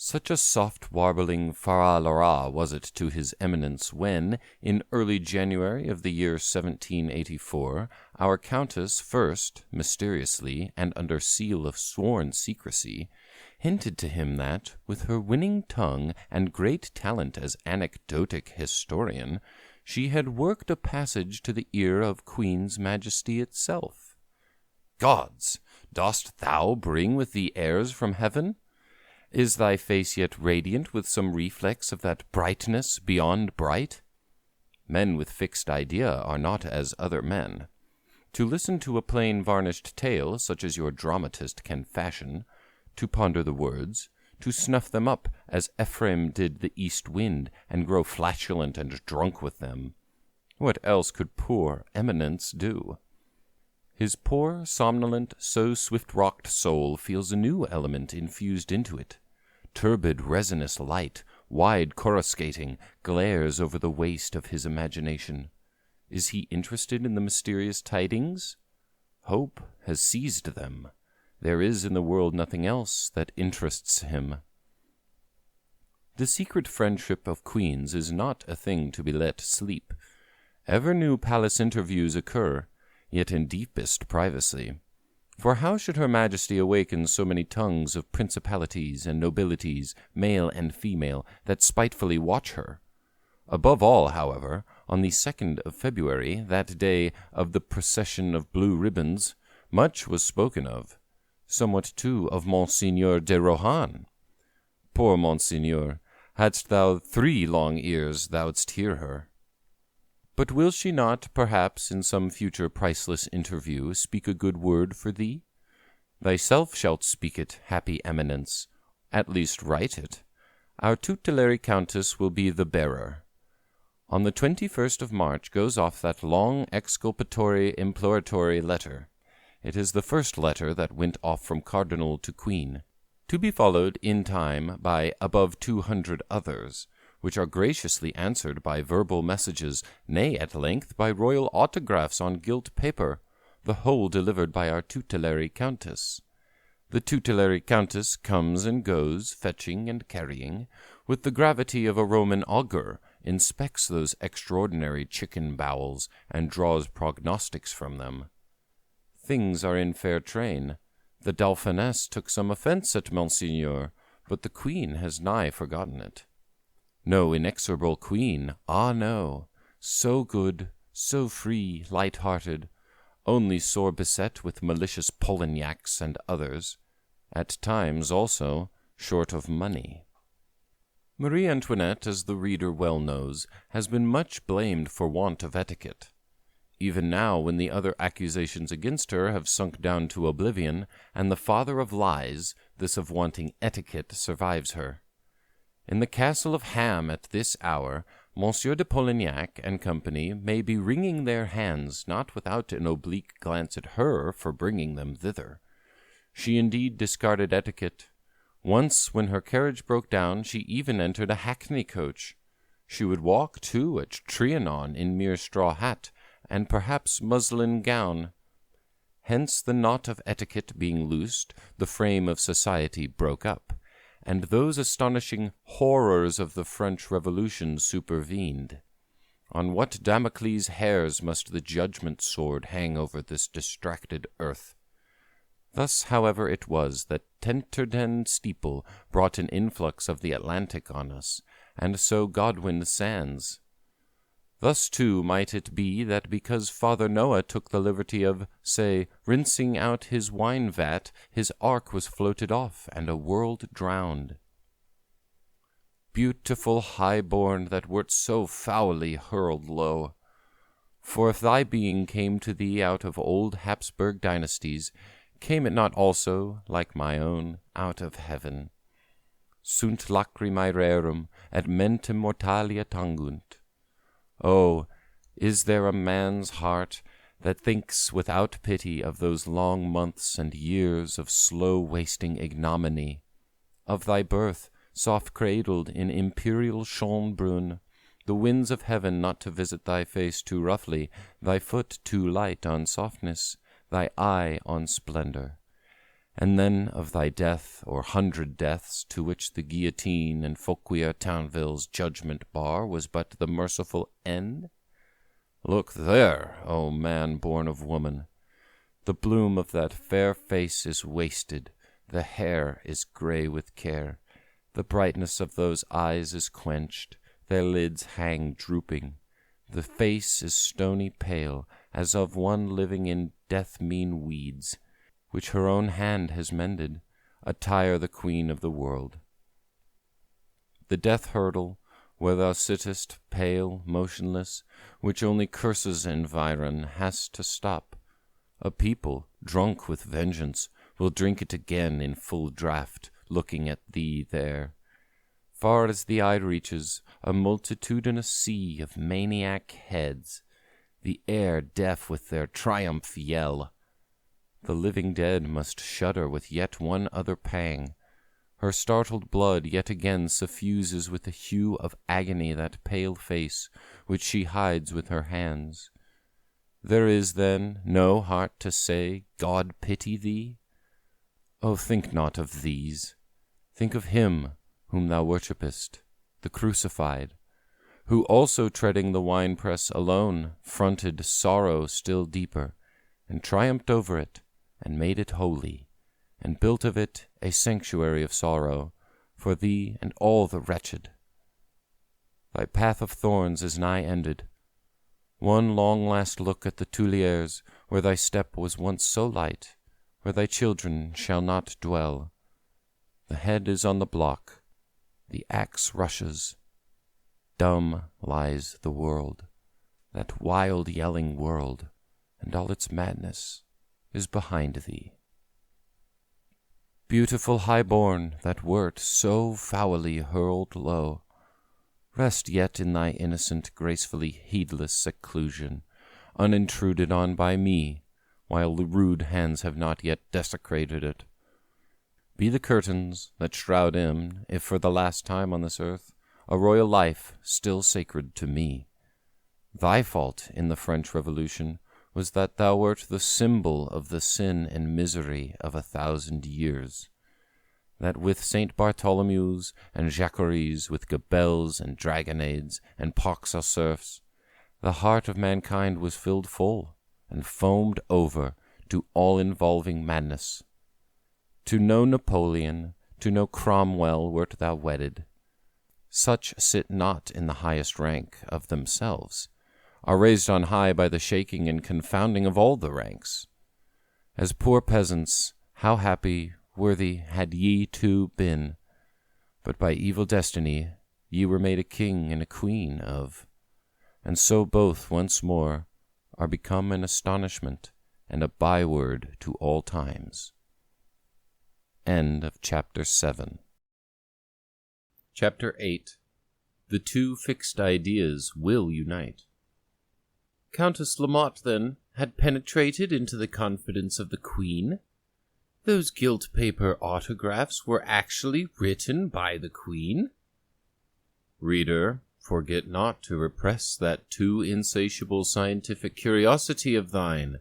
Such a soft warbling fa-ra-la-ra was it to his eminence when, in early January of the year 1784, our Countess first, mysteriously, and under seal of sworn secrecy, hinted to him that, with her winning tongue and great talent as anecdotic historian, she had worked a passage to the ear of Queen's Majesty itself. Gods! Dost thou bring with thee airs from heaven? Is thy face yet radiant with some reflex of that brightness beyond bright? Men with fixed idea are not as other men. To listen to a plain varnished tale, such as your dramatist can fashion, to ponder the words, to snuff them up as Ephraim did the east wind, and grow flatulent and drunk with them. What else could poor eminence do? His poor, somnolent, so swift-rocked soul feels a new element infused into it. Turbid, resinous light, wide coruscating, glares over the waste of his imagination. Is he interested in the mysterious tidings? Hope has seized them. There is in the world nothing else that interests him. The secret friendship of queens is not a thing to be let sleep. Ever new palace interviews occur, yet in deepest privacy. For how should her Majesty awaken so many tongues of principalities and nobilities, male and female, that spitefully watch her? Above all, however, on the 2nd of February, that day of the procession of blue ribbons, much was spoken of, somewhat too of Monseigneur de Rohan. Poor Monseigneur, hadst thou 3 long ears, thou'dst hear her. But will she not, perhaps, in some future priceless interview, speak a good word for thee? Thyself shalt speak it, happy eminence, at least write it. Our tutelary countess will be the bearer. On the 21st of March goes off that long exculpatory, imploratory letter. It is the first letter that went off from Cardinal to Queen, to be followed in time by above 200 others, which are graciously answered by verbal messages, nay, at length by royal autographs on gilt paper, the whole delivered by our tutelary countess. The tutelary countess comes and goes, fetching and carrying, with the gravity of a Roman augur, inspects those extraordinary chicken bowels, and draws prognostics from them. Things are in fair train. The Dauphiness took some offence at Monseigneur, but the Queen has nigh forgotten it. No inexorable Queen, ah no, so good, so free, light-hearted, only sore beset with malicious Polignacs and others, at times also short of money. Marie Antoinette, as the reader well knows, has been much blamed for want of etiquette. Even now, when the other accusations against her have sunk down to oblivion, and the father of lies, this of wanting etiquette, survives her. In the castle of Ham at this hour, Monsieur de Polignac and company may be wringing their hands, not without an oblique glance at her for bringing them thither. She indeed discarded etiquette. Once, when her carriage broke down, she even entered a hackney coach. She would walk, too, at Trianon in mere straw hat, and perhaps muslin gown. Hence the knot of etiquette being loosed, the frame of society broke up, and those astonishing horrors of the French Revolution supervened. On what Damocles' hairs must the judgment sword hang over this distracted earth? Thus, however, it was that Tenterden steeple brought an influx of the Atlantic on us, and so Godwin Sands. Thus, too, might it be that because Father Noah took the liberty of, say, rinsing out his wine-vat, his ark was floated off, and a world drowned. Beautiful high-born, that wert so foully hurled low! For if thy being came to thee out of old Habsburg dynasties, came it not also, like my own, out of heaven? Sunt lacrimae rerum, et mentem mortalia tangunt. Oh, is there a man's heart that thinks without pity of those long months and years of slow-wasting ignominy, of thy birth, soft-cradled in imperial Schönbrunn, the winds of heaven not to visit thy face too roughly, thy foot too light on softness, thy eye on splendor, and then of thy death or 100 deaths, to which the guillotine and Fauquier Townville's judgment bar was but the merciful end? Look there, O man born of woman! The bloom of that fair face is wasted, the hair is grey with care, the brightness of those eyes is quenched, their lids hang drooping, the face is stony pale, as of one living in death-mean weeds, which her own hand has mended, attire the queen of the world. The death hurdle, where thou sittest, pale, motionless, which only curses environ, has to stop. A people, drunk with vengeance, will drink it again in full draught, looking at thee there. Far as the eye reaches, a multitudinous sea of maniac heads, the air deaf with their triumph yell. The living dead must shudder with yet one other pang. Her startled blood yet again suffuses with the hue of agony that pale face, which she hides with her hands. There is, then, no heart to say, God pity thee? Oh, think not of these. Think of him whom thou worshippest, the crucified, who also treading the winepress alone fronted sorrow still deeper, and triumphed over it, and made it holy, and built of it a sanctuary of sorrow for thee and all the wretched. Thy path of thorns is nigh ended. One long last look at the Tuileries, where thy step was once so light, where thy children shall not dwell. The head is on the block, the axe rushes. Dumb lies the world, that wild yelling world, and all its madness is behind thee. Beautiful high-born, that wert so foully hurled low, rest yet in thy innocent, gracefully heedless seclusion, unintruded on by me, while the rude hands have not yet desecrated it. Be the curtains that shroud in, if for the last time on this earth, a royal life still sacred to me. Thy fault in the French Revolution was that thou wert the symbol of the sin and misery of 1,000 years, that with St. Bartholomew's and Jacqueries, with gabelles and dragonnades and pox aux cerfs, the heart of mankind was filled full and foamed over to all-involving madness. To no Napoleon, to no Cromwell wert thou wedded. Such sit not in the highest rank of themselves, are raised on high by the shaking and confounding of all the ranks. As poor peasants, how happy, worthy had ye too been, but by evil destiny ye were made a king and a queen of, and so both once more are become an astonishment and a byword to all times. End of Chapter 7. Chapter 8. The two fixed ideas will unite. Countess Lamotte, then, had penetrated into the confidence of the Queen. Those gilt-paper autographs were actually written by the Queen. Reader, forget not to repress that too insatiable scientific curiosity of thine.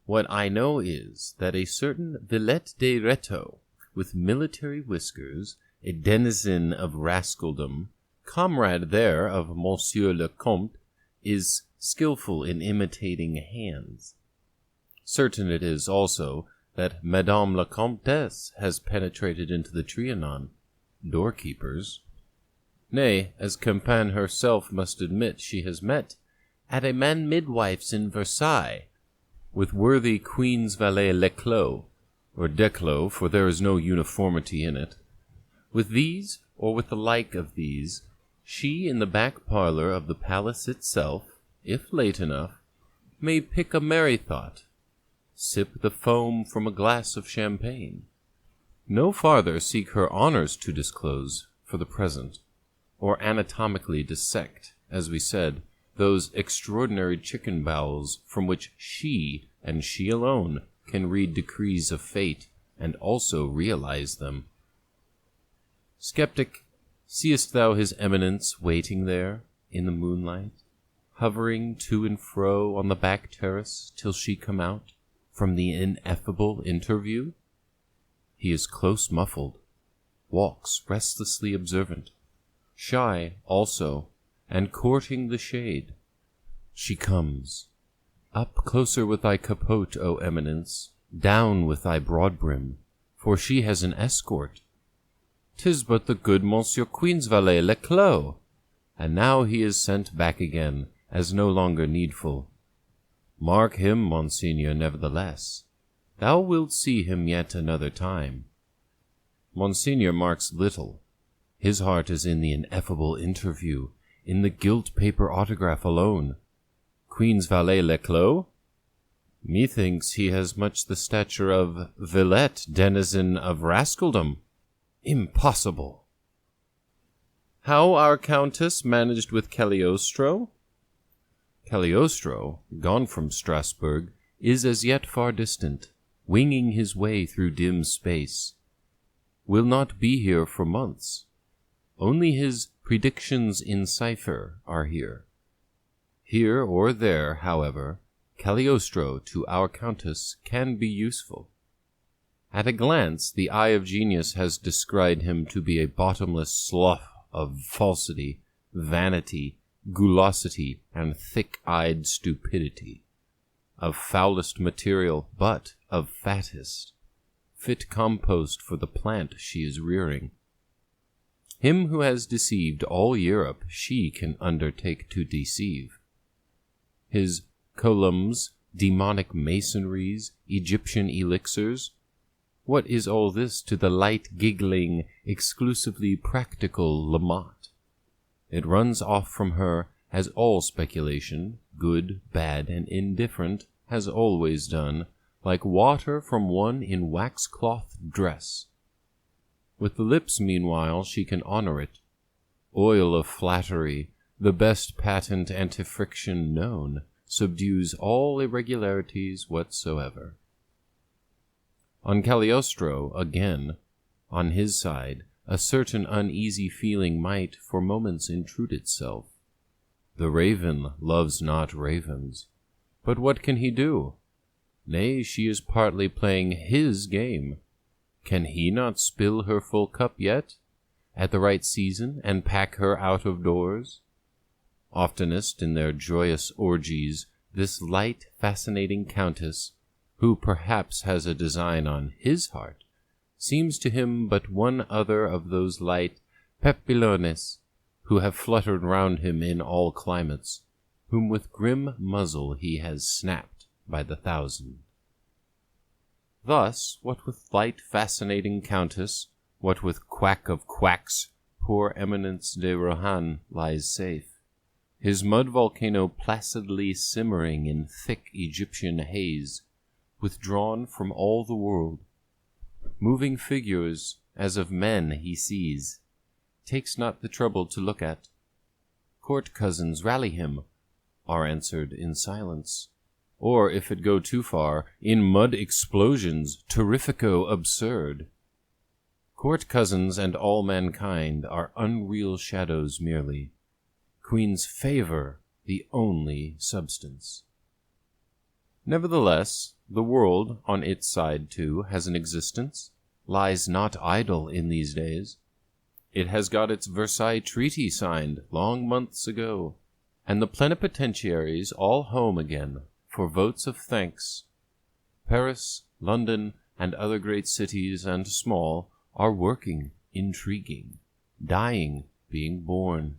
What I know is that a certain Villette de Retto, with military whiskers, a denizen of rascaldom, comrade there of Monsieur le Comte, is skilful in imitating hands. Certain it is also that Madame la Comtesse has penetrated into the Trianon, doorkeepers. Nay, as Campan herself must admit, she has met at a man midwife's in Versailles, with worthy Queen's valet Leclos, or Declos, for there is no uniformity in it. With these, or with the like of these, she in the back parlour of the palace itself, if late enough, may pick a merry thought, sip the foam from a glass of champagne. No farther seek her honours to disclose, for the present, or anatomically dissect, as we said, those extraordinary chicken bowels from which she, and she alone, can read decrees of fate, and also realize them. Skeptic, seest thou his eminence waiting there, in the moonlight, hovering to and fro on the back terrace till she come out from the ineffable interview? He is close muffled, walks restlessly observant, shy also, and courting the shade. She comes. Up closer with thy capote, O eminence, down with thy broad brim, for she has an escort. 'Tis but the good Monsieur Queen's valet Leclos, and now he is sent back again, as no longer needful. Mark him, Monseigneur, nevertheless. Thou wilt see him yet another time. Monseigneur marks little. His heart is in the ineffable interview, in the gilt paper autograph alone. Queen's valet Leclos? Methinks he has much the stature of Villette, denizen of rascaldom. Impossible! How our Countess managed with Cagliostro? Cagliostro, gone from Strasbourg, is as yet far distant, winging his way through dim space. Will not be here for months. Only his predictions in cipher are here. Here or there, however, Cagliostro to our Countess can be useful. At a glance, the eye of genius has descried him to be a bottomless slough of falsity, vanity, gulosity, and thick-eyed stupidity, of foulest material, but of fattest, fit compost for the plant she is rearing. Him who has deceived all Europe she can undertake to deceive. His columns, demonic masonries, Egyptian elixirs, what is all this to the light-giggling, exclusively practical Lamotte? It runs off from her, as all speculation, good, bad, and indifferent, has always done, like water from one in waxcloth dress. With the lips, meanwhile, she can honour it. Oil of flattery, the best patent anti-friction known, subdues all irregularities whatsoever. On Cagliostro, again, on his side, a certain uneasy feeling might for moments intrude itself. The raven loves not ravens. But what can he do? Nay, she is partly playing his game. Can he not spill her full cup yet, at the right season, and pack her out of doors? Oftenest in their joyous orgies, this light, fascinating Countess, who perhaps has a design on his heart, seems to him but one other of those light papillones who have fluttered round him in all climates, whom with grim muzzle he has snapped by the thousand. Thus, what with light fascinating Countess, what with quack of quacks, poor Eminence de Rohan lies safe, his mud volcano placidly simmering in thick Egyptian haze, withdrawn from all the world. Moving figures as of men he sees, takes not the trouble to look at. Court cousins rally him, are answered in silence, or, if it go too far, in mud explosions, terrifico absurd. Court cousins and all mankind are unreal shadows merely, Queen's favour the only substance. Nevertheless, the world, on its side too, has an existence, lies not idle in these days. It has got its Versailles Treaty signed long months ago, and the plenipotentiaries all home again for votes of thanks. Paris, London, and other great cities and small are working, intriguing, dying being born.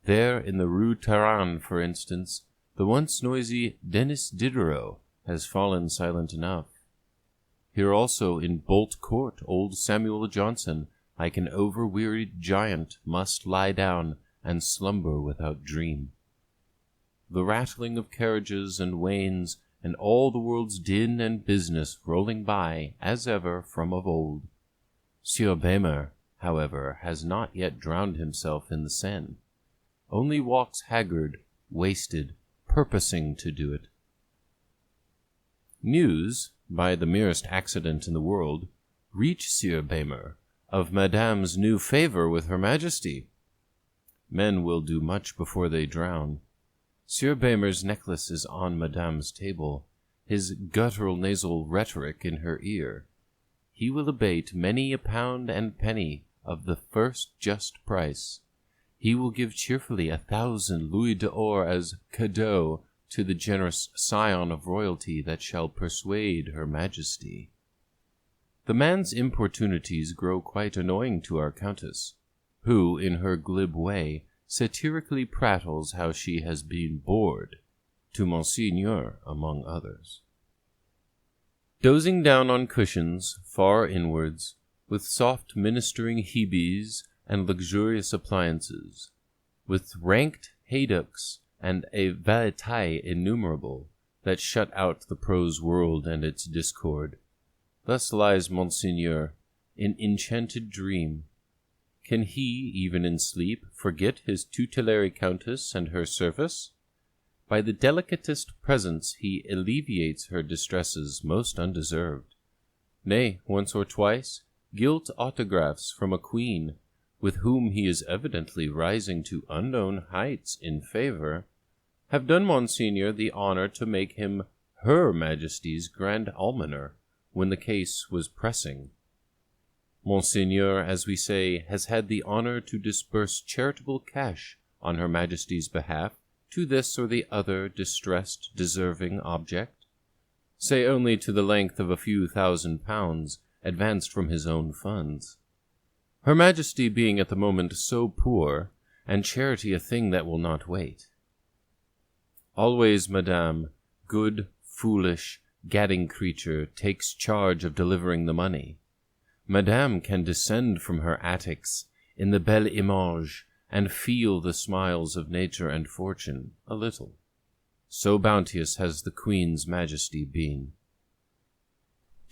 There, in the Rue Taranne, for instance, the once noisy Denis Diderot has fallen silent enough. Here also, in Bolt Court, old Samuel Johnson, like an overwearied giant, must lie down and slumber without dream. The rattling of carriages and wains, and all the world's din and business rolling by, as ever, from of old. Sieur Bemer, however, has not yet drowned himself in the Seine, only walks haggard, wasted, purposing to do it. News, by the merest accident in the world, reach Sieur Bemer of Madame's new favor with Her Majesty. Men will do much before they drown. Sieur Bemer's necklace is on Madame's table, his guttural nasal rhetoric in her ear. He will abate many a pound and penny of the first just price. He will give cheerfully 1,000 louis d'or as cadeau to the generous scion of royalty that shall persuade Her Majesty. The man's importunities grow quite annoying to our Countess, who, in her glib way, satirically prattles how she has been bored, to Monseigneur among others. Dozing down on cushions, far inwards, with soft ministering Hebes and luxurious appliances, with ranked haydocks and a valetaille innumerable that shut out the prose world and its discord, thus lies Monseigneur in enchanted dream. Can he, even in sleep, forget his tutelary countess and her service? By the delicatest presents he alleviates her distresses most undeserved. Nay, once or twice, gilt autographs from a queen, with whom he is evidently rising to unknown heights in favor, have done Monseigneur the honor to make him Her Majesty's Grand Almoner, when the case was pressing. Monseigneur, as we say, has had the honor to disburse charitable cash on Her Majesty's behalf to this or the other distressed, deserving object, say only to the length of a few £1,000 advanced from his own funds. Her Majesty being at the moment so poor, and charity a thing that will not wait. Always Madame, good, foolish, gadding creature, takes charge of delivering the money. Madame can descend from her attics in the Belle Image and feel the smiles of nature and fortune a little. So bounteous has the Queen's Majesty been.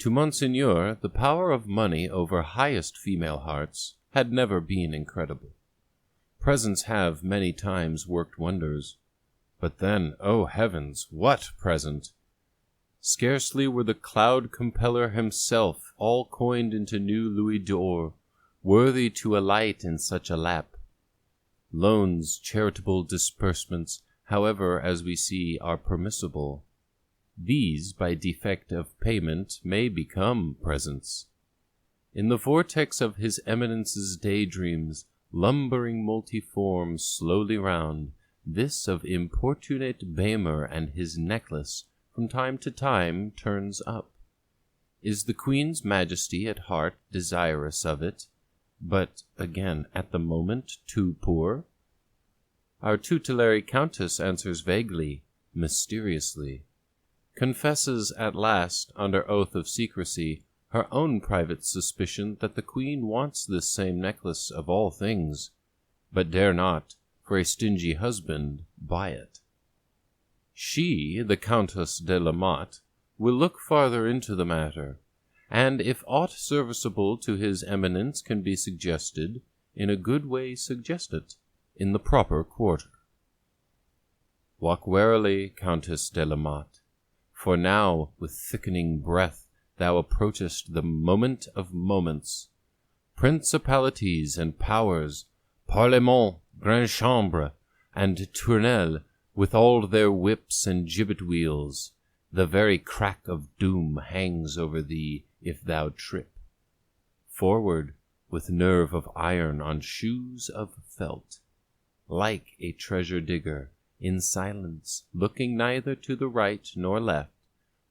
To Monseigneur, the power of money over highest female hearts had never been incredible. Presents have many times worked wonders. But then, oh heavens, what present! Scarcely were the cloud compeller himself all coined into new louis d'or, worthy to alight in such a lap. Loans, charitable disbursements, however, as we see, are permissible. These, by defect of payment, may become presents. In the vortex of his Eminence's daydreams, lumbering multiform slowly round, this of importunate Bemer and his necklace from time to time turns up. Is the Queen's Majesty at heart desirous of it, but, again, at the moment too poor? Our tutelary Countess answers vaguely, mysteriously, confesses at last, under oath of secrecy, her own private suspicion that the Queen wants this same necklace of all things, but dare not, for a stingy husband, buy it. She, the Countess de la Motte, will look farther into the matter, and if aught serviceable to his Eminence can be suggested, in a good way suggest it, in the proper quarter. Walk warily, Countess de la Motte, for now, with thickening breath, thou approachest the moment of moments. Principalities and powers, Parlement, Grand Chambre, and Tournelle, with all their whips and gibbet-wheels, the very crack of doom hangs over thee if thou trip. Forward, with nerve of iron on shoes of felt, like a treasure-digger, in silence, looking neither to the right nor left,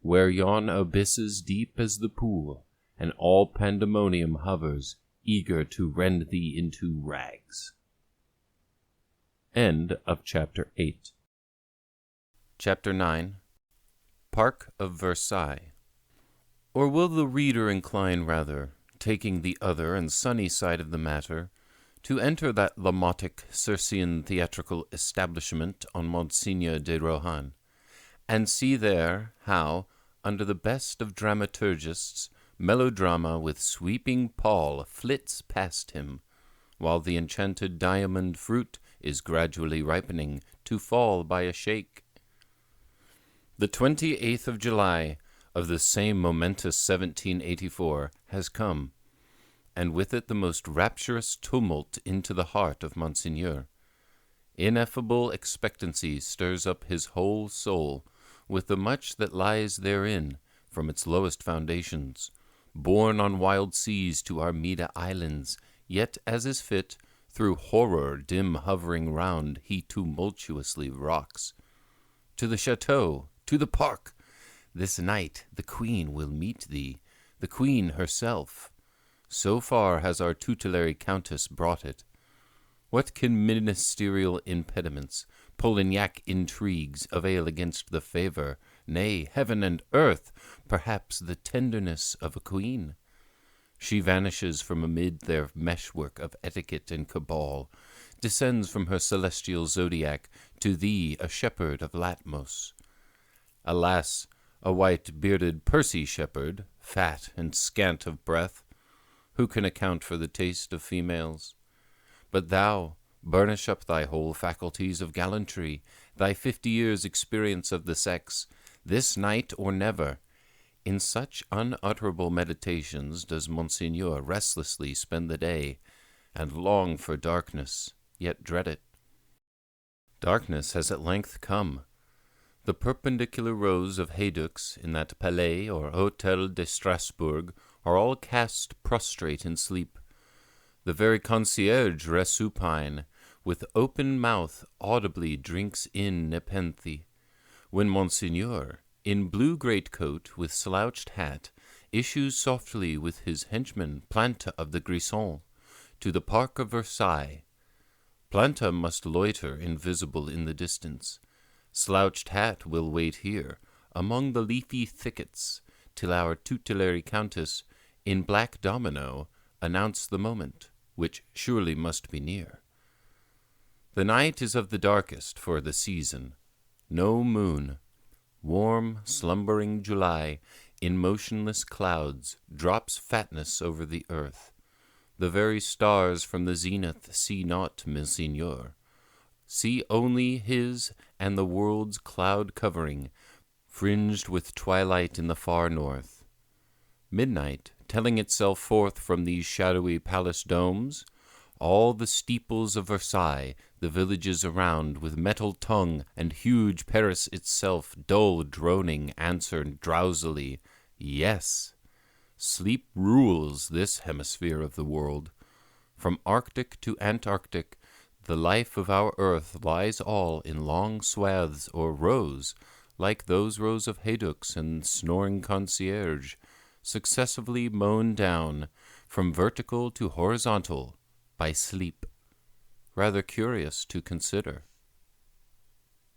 where yon abyss is deep as the pool, and all pandemonium hovers, eager to rend thee into rags. End of Chapter 8. Chapter 9. Park of Versailles. Or will the reader incline rather, taking the other and sunny side of the matter, to enter that Lamotic Circean theatrical establishment on Monseigneur de Rohan, and see there how, under the best of dramaturgists, melodrama with sweeping pall flits past him, while the enchanted diamond fruit is gradually ripening to fall by a shake. The 28th of July of the same momentous 1784 has come, and with it the most rapturous tumult into the heart of Monseigneur. Ineffable expectancy stirs up his whole soul, with the much that lies therein from its lowest foundations, borne on wild seas to Armida islands, yet, as is fit, through horror dim hovering round he tumultuously rocks. To the chateau, to the park! This night the Queen will meet thee, the Queen herself. So far has our tutelary Countess brought it. What can ministerial impediments, Polignac intrigues, avail against the favor, nay, heaven and earth, perhaps the tenderness of a queen? She vanishes from amid their meshwork of etiquette and cabal, descends from her celestial zodiac to thee, a shepherd of Latmos. Alas, a white-bearded Percy shepherd, fat and scant of breath, who can account for the taste of females? But thou, burnish up thy whole faculties of gallantry, thy 50 years' experience of the sex, this night or never. In such unutterable meditations does Monseigneur restlessly spend the day, and long for darkness, yet dread it. Darkness has at length come. The perpendicular rows of haydux in that Palais or Hôtel de Strasbourg are all cast prostrate in sleep. The very concierge resupine, with open mouth audibly drinks in nepenthe, when Monseigneur, in blue greatcoat with slouched hat, issues softly with his henchman Planta of the Grisons to the Park of Versailles. Planta must loiter invisible in the distance. Slouched hat will wait here, among the leafy thickets, till our tutelary Countess, in black domino, announce the moment, which surely must be near. The night is of the darkest for the season. No moon. Warm, slumbering July, in motionless clouds, drops fatness over the earth. The very stars from the zenith see not Monseigneur, see only his and the world's cloud covering, fringed with twilight in the far north. Midnight, telling itself forth from these shadowy palace domes, all the steeples of Versailles, the villages around, with metal tongue, and huge Paris itself, dull droning, answer drowsily, yes. Sleep rules this hemisphere of the world. From Arctic to Antarctic, the life of our earth lies all in long swaths or rows, like those rows of haydux and snoring concierge, successively mown down, from vertical to horizontal, by sleep. Rather curious to consider.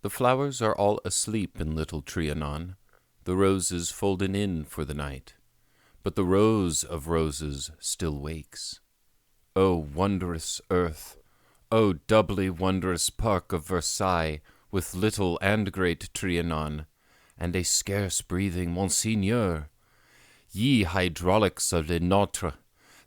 The flowers are all asleep in little Trianon, the roses folded in for the night, but the rose of roses still wakes. O wondrous earth! O doubly wondrous Park of Versailles, with little and great Trianon, and a scarce breathing Monseigneur! Ye hydraulics of Le Notre,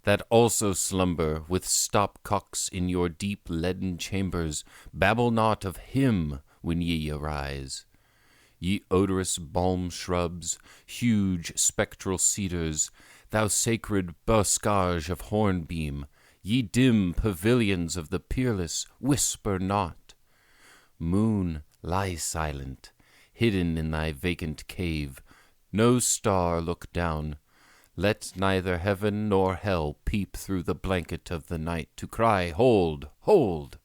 that also slumber with stop-cocks in your deep leaden chambers, babble not of him when ye arise. Ye odorous balm shrubs, huge spectral cedars, thou sacred boscage of hornbeam, ye dim pavilions of the peerless, whisper not. Moon, lie silent, hidden in thy vacant cave, no star look down. Let neither heaven nor hell peep through the blanket of the night to cry, hold, hold!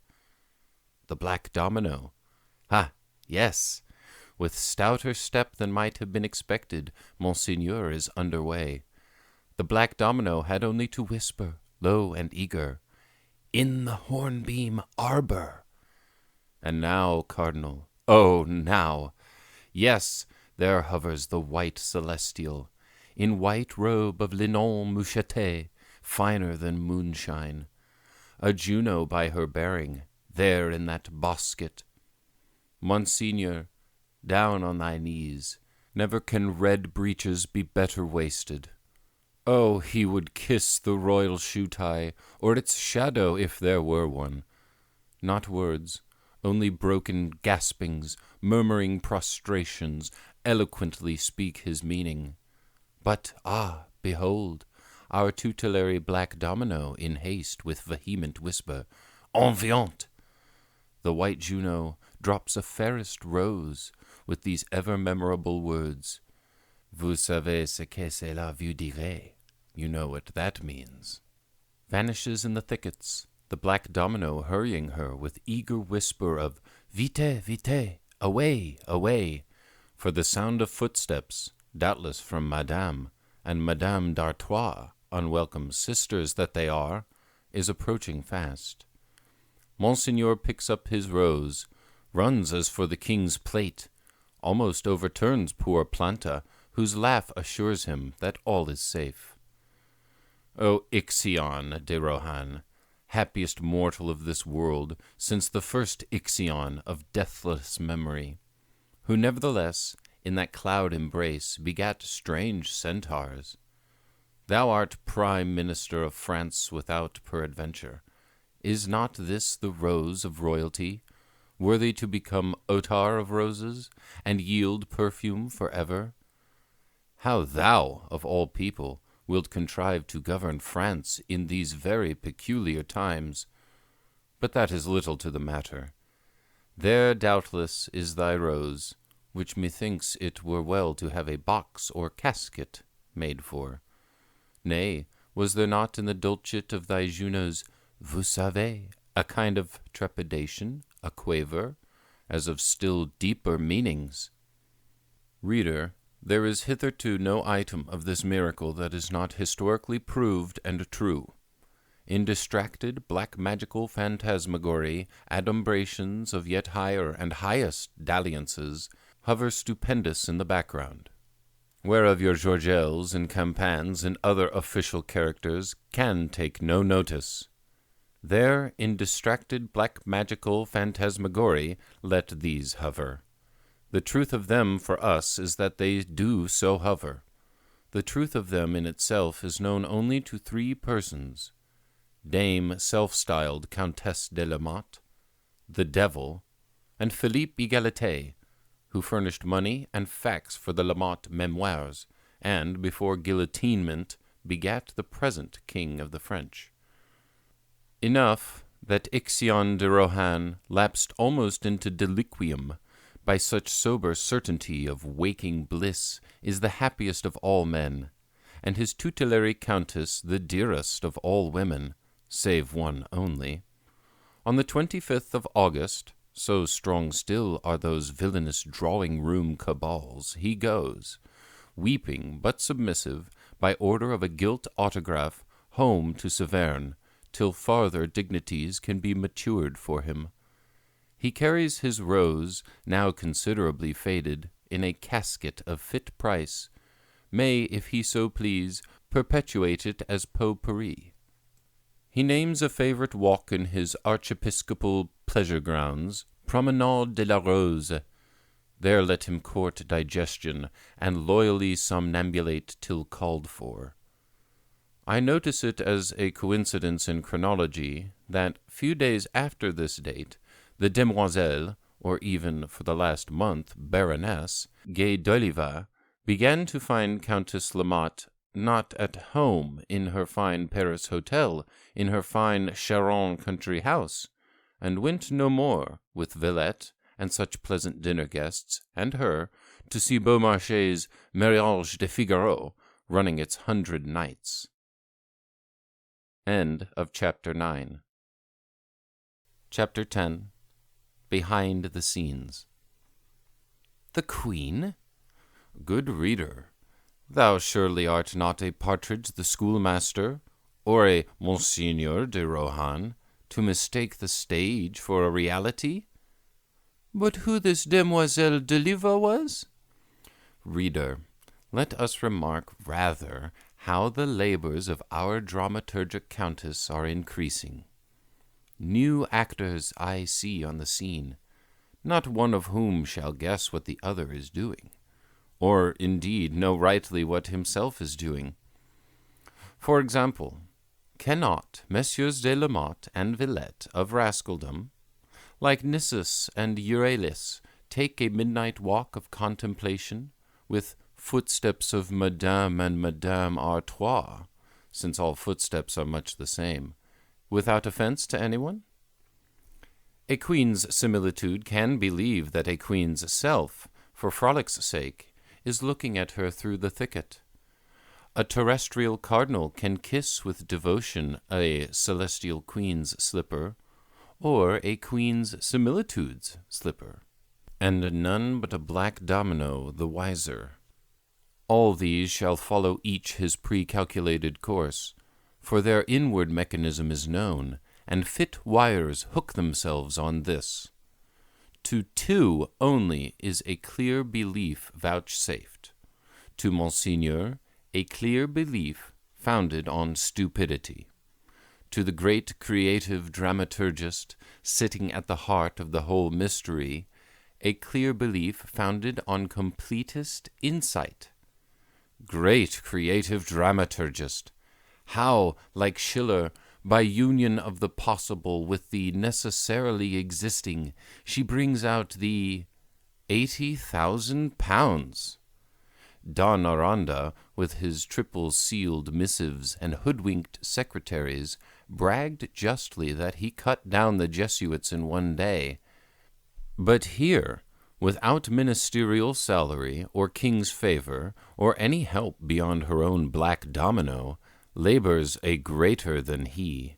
The black domino. Ah, yes! With stouter step than might have been expected, Monseigneur is under way. The black domino had only to whisper, low and eager, "In the hornbeam arbor!" And now, Cardinal, oh, now! Yes, there hovers the white celestial, in white robe of linen moucheté, finer than moonshine. A Juno by her bearing, there in that bosquet. Monsignor, down on thy knees, never can red breeches be better wasted. Oh, he would kiss the royal shoe-tie, or its shadow if there were one. Not words, only broken gaspings, murmuring prostrations, eloquently speak his meaning. But, behold, our tutelary black domino in haste with vehement whisper, En vient! The white Juno drops a fairest rose with these ever-memorable words, Vous savez ce que cela vous dirait. You know what that means. Vanishes in the thickets, the black domino hurrying her with eager whisper of Vite, vite, away, away, for the sound of footsteps, doubtless from Madame, and Madame d'Artois, unwelcome sisters that they are, is approaching fast. Monseigneur picks up his rose, runs as for the king's plate, almost overturns poor Planta, whose laugh assures him that all is safe. O Ixion de Rohan, happiest mortal of this world since the first Ixion of deathless memory, who nevertheless in that cloud embrace begat strange centaurs. Thou art prime minister of France without peradventure. Is not this the rose of royalty, worthy to become ottar of roses, and yield perfume forever? How thou, of all people, wilt contrive to govern France in these very peculiar times. But that is little to the matter. There doubtless is thy rose, which methinks it were well to have a box or casket made for. Nay, was there not in the dulcet of thy Juno's Vous savez, a kind of trepidation, a quaver, as of still deeper meanings? Reader, there is hitherto no item of this miracle that is not historically proved and true. In distracted black magical phantasmagory, adumbrations of yet higher and highest dalliances hover stupendous in the background, whereof your Georgelles and Campans and other official characters can take no notice. There, in distracted black magical phantasmagory, let these hover. The truth of them for us is that they do so hover. The truth of them in itself is known only to three persons, Dame self-styled Countess de la Motte, the Devil, and Philippe Égalité, who furnished money and facts for the La Motte memoirs, and, before guillotinement, begat the present King of the French. Enough that Ixion de Rohan lapsed almost into deliquium, by such sober certainty of waking bliss is the happiest of all men, and his tutelary countess the dearest of all women, save one only. On the 25th of August, so strong still are those villainous drawing-room cabals, he goes, weeping but submissive, by order of a gilt autograph, home to Saverne, till farther dignities can be matured for him. He carries his rose, now considerably faded, in a casket of fit price, may, if he so please, perpetuate it as potpourri. He names a favorite walk in his archiepiscopal pleasure grounds, Promenade de la Rose. There let him court digestion, and loyally somnambulate till called for. I notice it as a coincidence in chronology that, few days after this date, the demoiselle, or even for the last month Baroness, Gay d'Oliva, began to find Countess Lamotte not at home in her fine Paris hotel, in her fine Charon country house, and went no more with Villette and such pleasant dinner guests, and her, to see Beaumarchais' Mariage de Figaro running its 100 nights. End of Chapter 9. Chapter 10. Behind the Scenes. The Queen? Good reader, thou surely art not a Partridge the schoolmaster, or a Monseigneur de Rohan, to mistake the stage for a reality? But who this Demoiselle D'Oliva was? Reader, let us remark rather how the labors of our dramaturgic countess are increasing. New actors I see on the scene, not one of whom shall guess what the other is doing, or indeed know rightly what himself is doing. For example, cannot Messieurs de la Motte and Villette of rascaldom, like Nissus and Euryalus, take a midnight walk of contemplation, with footsteps of Madame and Madame Artois, since all footsteps are much the same, without offense to anyone? A queen's similitude can believe that a queen's self, for frolic's sake, is looking at her through the thicket. A terrestrial cardinal can kiss with devotion a celestial queen's slipper, or a queen's similitude's slipper, and none but a black domino the wiser. All these shall follow each his pre-calculated course, for their inward mechanism is known, and fit wires hook themselves on this. To two only is a clear belief vouchsafed. To Monseigneur, a clear belief founded on stupidity. To the great creative dramaturgist, sitting at the heart of the whole mystery, a clear belief founded on completest insight. Great creative dramaturgist! How, like Schiller, by union of the possible with the necessarily existing, she brings out the 80,000 pounds. Don Aranda, with his triple-sealed missives and hoodwinked secretaries, bragged justly that he cut down the Jesuits in one day. But here, without ministerial salary, or king's favor, or any help beyond her own black domino, labors a greater than he.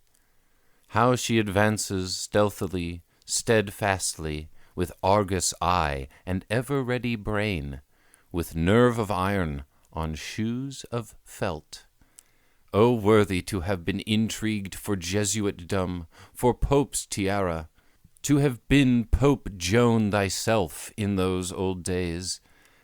How she advances stealthily, steadfastly, with Argus eye and ever-ready brain, with nerve of iron, on shoes of felt. O worthy to have been intrigued for Jesuitdom, for Pope's tiara, to have been Pope Joan thyself in those old days,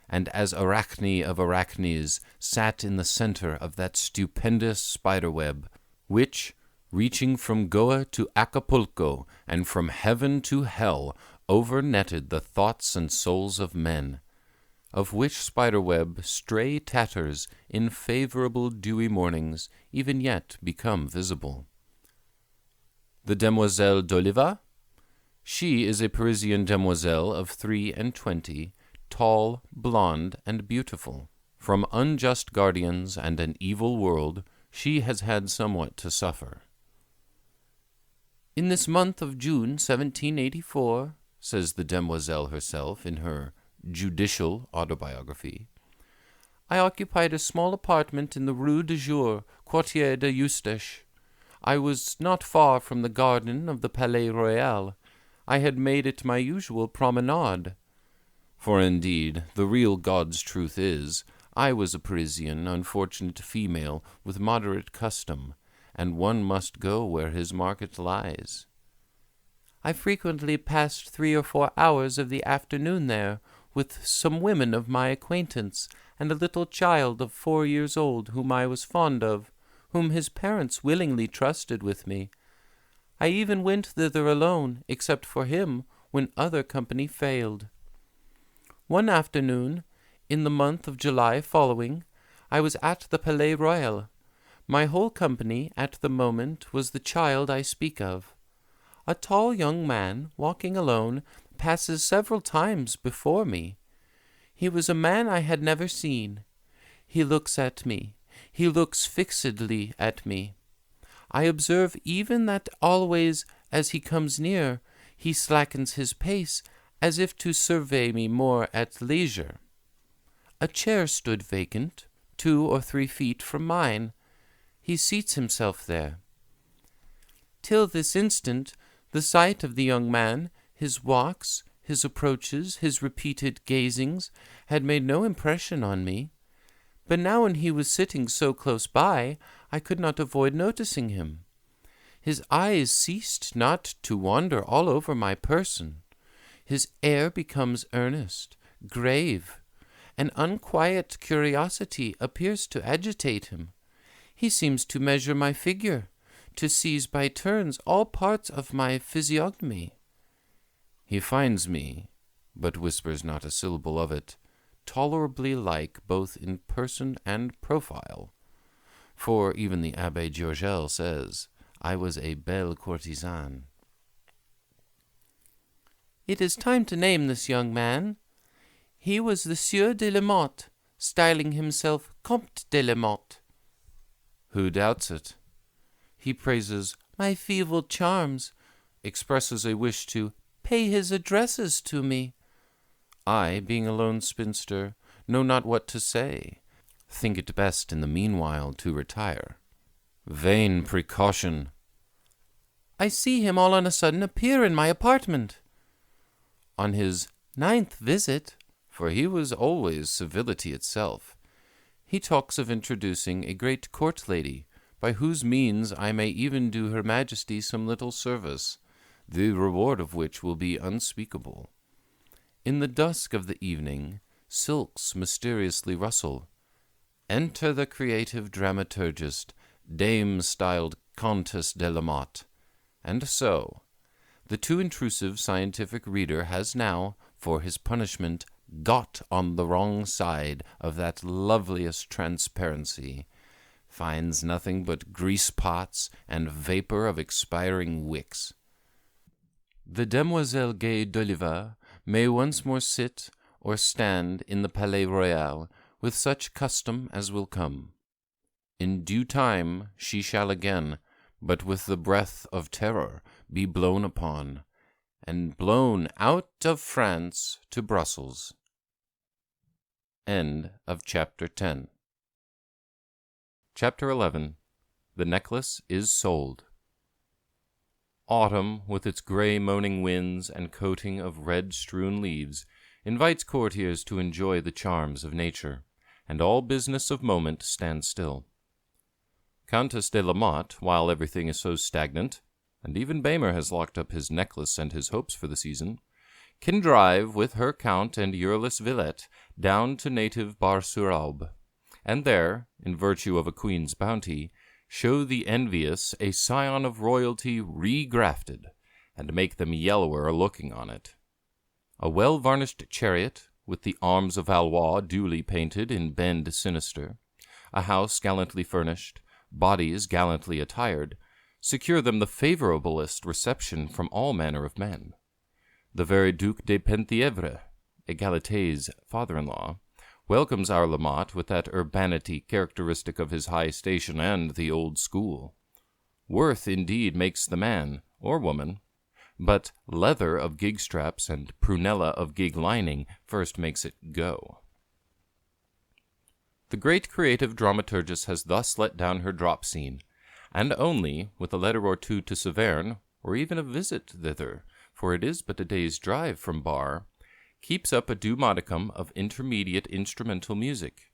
and as Arachne of Arachnes sat in the center of that stupendous spider-web, which, reaching from Goa to Acapulco, and from heaven to hell, over-netted the thoughts and souls of men, of which spider-web stray tatters in favorable dewy mornings even yet become visible. The Demoiselle d'Oliva? She is a Parisian demoiselle of 23, tall, blonde, and beautiful. From unjust guardians and an evil world, she has had somewhat to suffer. In this month of June, 1784, says the demoiselle herself in her judicial autobiography, I occupied a small apartment in the Rue de Jour, Quartier de Eustache. I was not far from the garden of the Palais Royal. I had made it my usual promenade. For indeed, the real God's truth is, I was a Parisian, unfortunate female, with moderate custom, and one must go where his market lies. I frequently passed 3 or 4 hours of the afternoon there, with some women of my acquaintance, and a little child of 4 years old whom I was fond of, whom his parents willingly trusted with me. I even went thither alone, except for him, when other company failed. One afternoon, in the month of July following, I was at the Palais Royal. My whole company, at the moment, was the child I speak of. A tall young man, walking alone, passes several times before me. He was a man I had never seen. He looks at me. He looks fixedly at me. I observe even that always, as he comes near, he slackens his pace, as if to survey me more at leisure. A chair stood vacant, 2 or 3 feet from mine. He seats himself there. Till this instant, the sight of the young man, his walks, his approaches, his repeated gazings, had made no impression on me. But now when he was sitting so close by, I could not avoid noticing him. His eyes ceased not to wander all over my person. His air becomes earnest, grave. An unquiet curiosity appears to agitate him. He seems to measure my figure, to seize by turns all parts of my physiognomy. He finds me, but whispers not a syllable of it, tolerably like both in person and profile. For even the Abbé Georgel says, I was a belle courtisane. It is time to name this young man. He was the Sieur de Lamotte, styling himself Comte de Lamotte. Who doubts it? He praises my feeble charms, expresses a wish to pay his addresses to me. I, being a lone spinster, know not what to say, think it best in the meanwhile to retire. Vain precaution! I see him all on a sudden appear in my apartment. On his 9th visit, for he was always civility itself, he talks of introducing a great court lady, by whose means I may even do Her Majesty some little service, the reward of which will be unspeakable. In the dusk of the evening, silks mysteriously rustle. Enter the creative dramaturgist, dame styled Comtesse de Lamotte. And so, the too intrusive scientific reader has now, for his punishment, got on the wrong side of that loveliest transparency, finds nothing but grease pots and vapor of expiring wicks. The Demoiselle Gay d'Oliva may once more sit or stand in the Palais Royal with such custom as will come. In due time she shall again, but with the breath of terror, be blown upon, and blown out of France to Brussels. End of Chapter 10. Chapter 11. The Necklace is Sold. Autumn, with its gray moaning winds and coating of red-strewn leaves, invites courtiers to enjoy the charms of nature, and all business of moment stands still. Countess de Lamotte, while everything is so stagnant, and even Bamer has locked up his necklace and his hopes for the season, can drive with her Count and Eureless Villette down to native Bar-sur-Aube, and there, in virtue of a queen's bounty, show the envious a scion of royalty regrafted, and make them yellower looking on it. A well-varnished chariot, with the arms of Valois duly painted in bend sinister, a house gallantly furnished, bodies gallantly attired, secure them the favorablest reception from all manner of men. The very Duc de Penthièvre, Egalité's father-in-law, welcomes our Lamotte with that urbanity characteristic of his high station and the old school. Worth, indeed, makes the man, or woman, but leather of gig straps and prunella of gig lining first makes it go. The great creative dramaturgist has thus let down her drop scene, and only, with a letter or two to Saverne, or even a visit thither, for it is but a day's drive from Bar, keeps up a due modicum of intermediate instrumental music.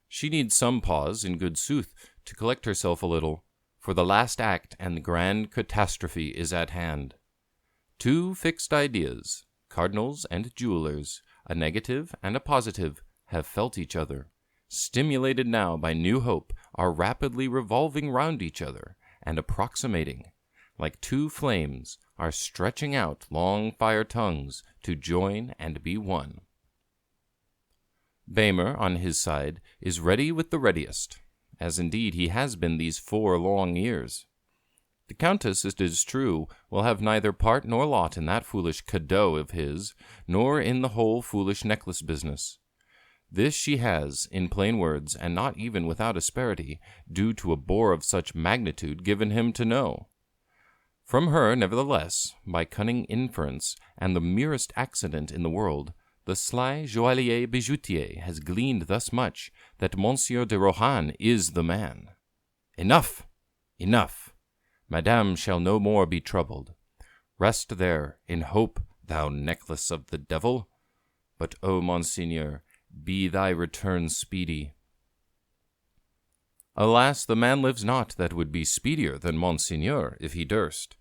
She needs some pause, in good sooth, to collect herself a little, for the last act and the grand catastrophe is at hand. Two fixed ideas, cardinals and jewelers, a negative and a positive, have felt each other, stimulated now by new hope, are rapidly revolving round each other, and approximating, like two flames, are stretching out long fire tongues to join and be one. Bamer, on his side, is ready with the readiest, as indeed he has been these 4 long years. The Countess, it is true, will have neither part nor lot in that foolish cadeau of his, nor in the whole foolish necklace business. This she has, in plain words, and not even without asperity, due to a bore of such magnitude, given him to know. From her, nevertheless, by cunning inference, and the merest accident in the world, the sly joaillier bijoutier has gleaned thus much, that Monsieur de Rohan is the man. Enough! Enough! Madame shall no more be troubled. Rest there, in hope, thou necklace of the devil. But, O Monseigneur, be thy return speedy. Alas, the man lives not that would be speedier than Monseigneur, if he durst.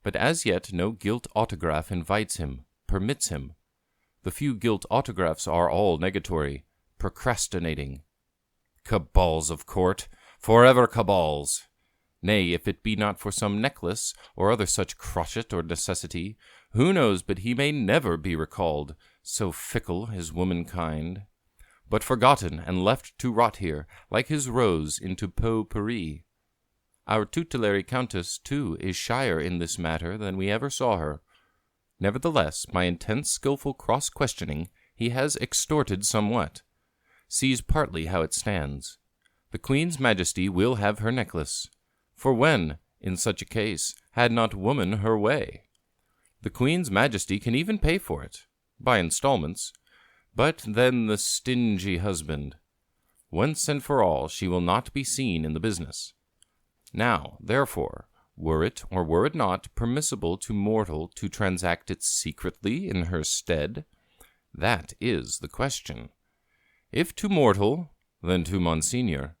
But as yet no gilt autograph invites him, permits him. The few gilt autographs are all negatory, procrastinating. Cabals of court, forever cabals! Nay, if it be not for some necklace, or other such crotchet or necessity, who knows but he may never be recalled, so fickle is womankind, but forgotten and left to rot here, like his rose, into pot-pourri. Our tutelary countess, too, is shyer in this matter than we ever saw her. Nevertheless, by intense skilful cross-questioning, he has extorted somewhat. Sees partly how it stands. The Queen's Majesty will have her necklace. For when, in such a case, had not woman her way? The Queen's Majesty can even pay for it, by installments. But then the stingy husband. Once and for all, she will not be seen in the business. Now, therefore, were it, or were it not, permissible to mortal to transact it secretly in her stead? That is the question. If to mortal, then to Monseigneur.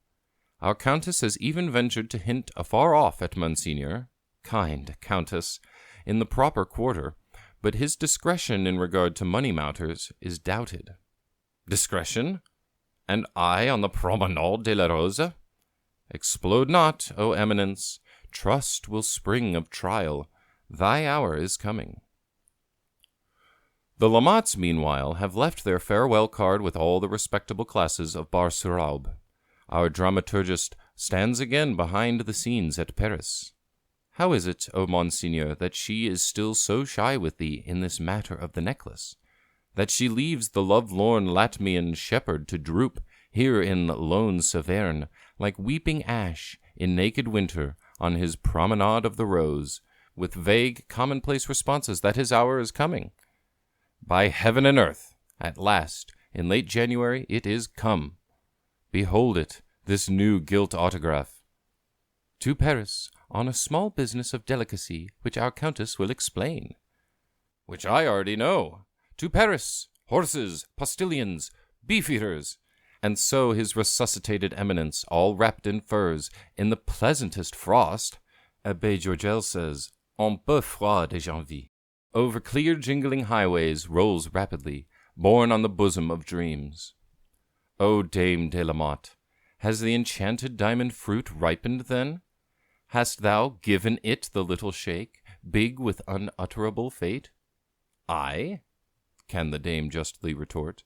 Our Countess has even ventured to hint afar off at Monseigneur, kind Countess, in the proper quarter, but his discretion in regard to money matters is doubted. Discretion? And I on the Promenade de la Rose? Explode not, O Eminence, trust will spring of trial, thy hour is coming. The Lamottes, meanwhile, have left their farewell card with all the respectable classes of Bar-sur-Aube. Our dramaturgist stands again behind the scenes at Paris. How is it, O Monseigneur, that she is still so shy with thee in this matter of the necklace? That she leaves the lovelorn Latmian shepherd to droop here in lone Saverne, like weeping ash in naked winter on his promenade of the rose, with vague, commonplace responses that his hour is coming? By heaven and earth, at last, in late January, it is come. Behold it, this new gilt autograph. To Paris, on a small business of delicacy, which our Countess will explain. Which I already know. To Paris, horses, postilions, beef-eaters. And so his resuscitated eminence, all wrapped in furs, in the pleasantest frost, Abbé Georgel says, un peu froid de janvier, over clear jingling highways rolls rapidly, borne on the bosom of dreams. O Dame de la Motte, has the enchanted diamond fruit ripened then? Hast thou given it the little shake, big with unutterable fate? I? Can the dame justly retort.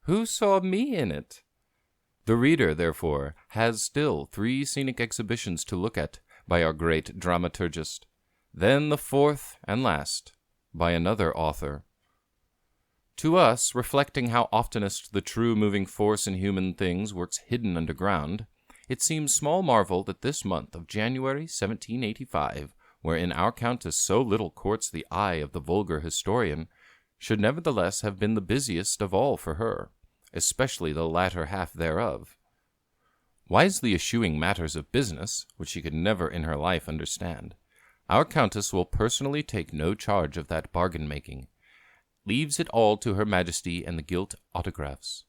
Who saw me in it? The reader, therefore, has still 3 scenic exhibitions to look at by our great dramaturgist, then the 4th and last by another author. To us, reflecting how oftenest the true moving force in human things works hidden underground, it seems small marvel that this month of January 1785, wherein our Countess so little courts the eye of the vulgar historian, should nevertheless have been the busiest of all for her, especially the latter half thereof. Wisely eschewing matters of business, which she could never in her life understand, our Countess will personally take no charge of that bargain-making, leaves it all to Her Majesty and the gilt autographs.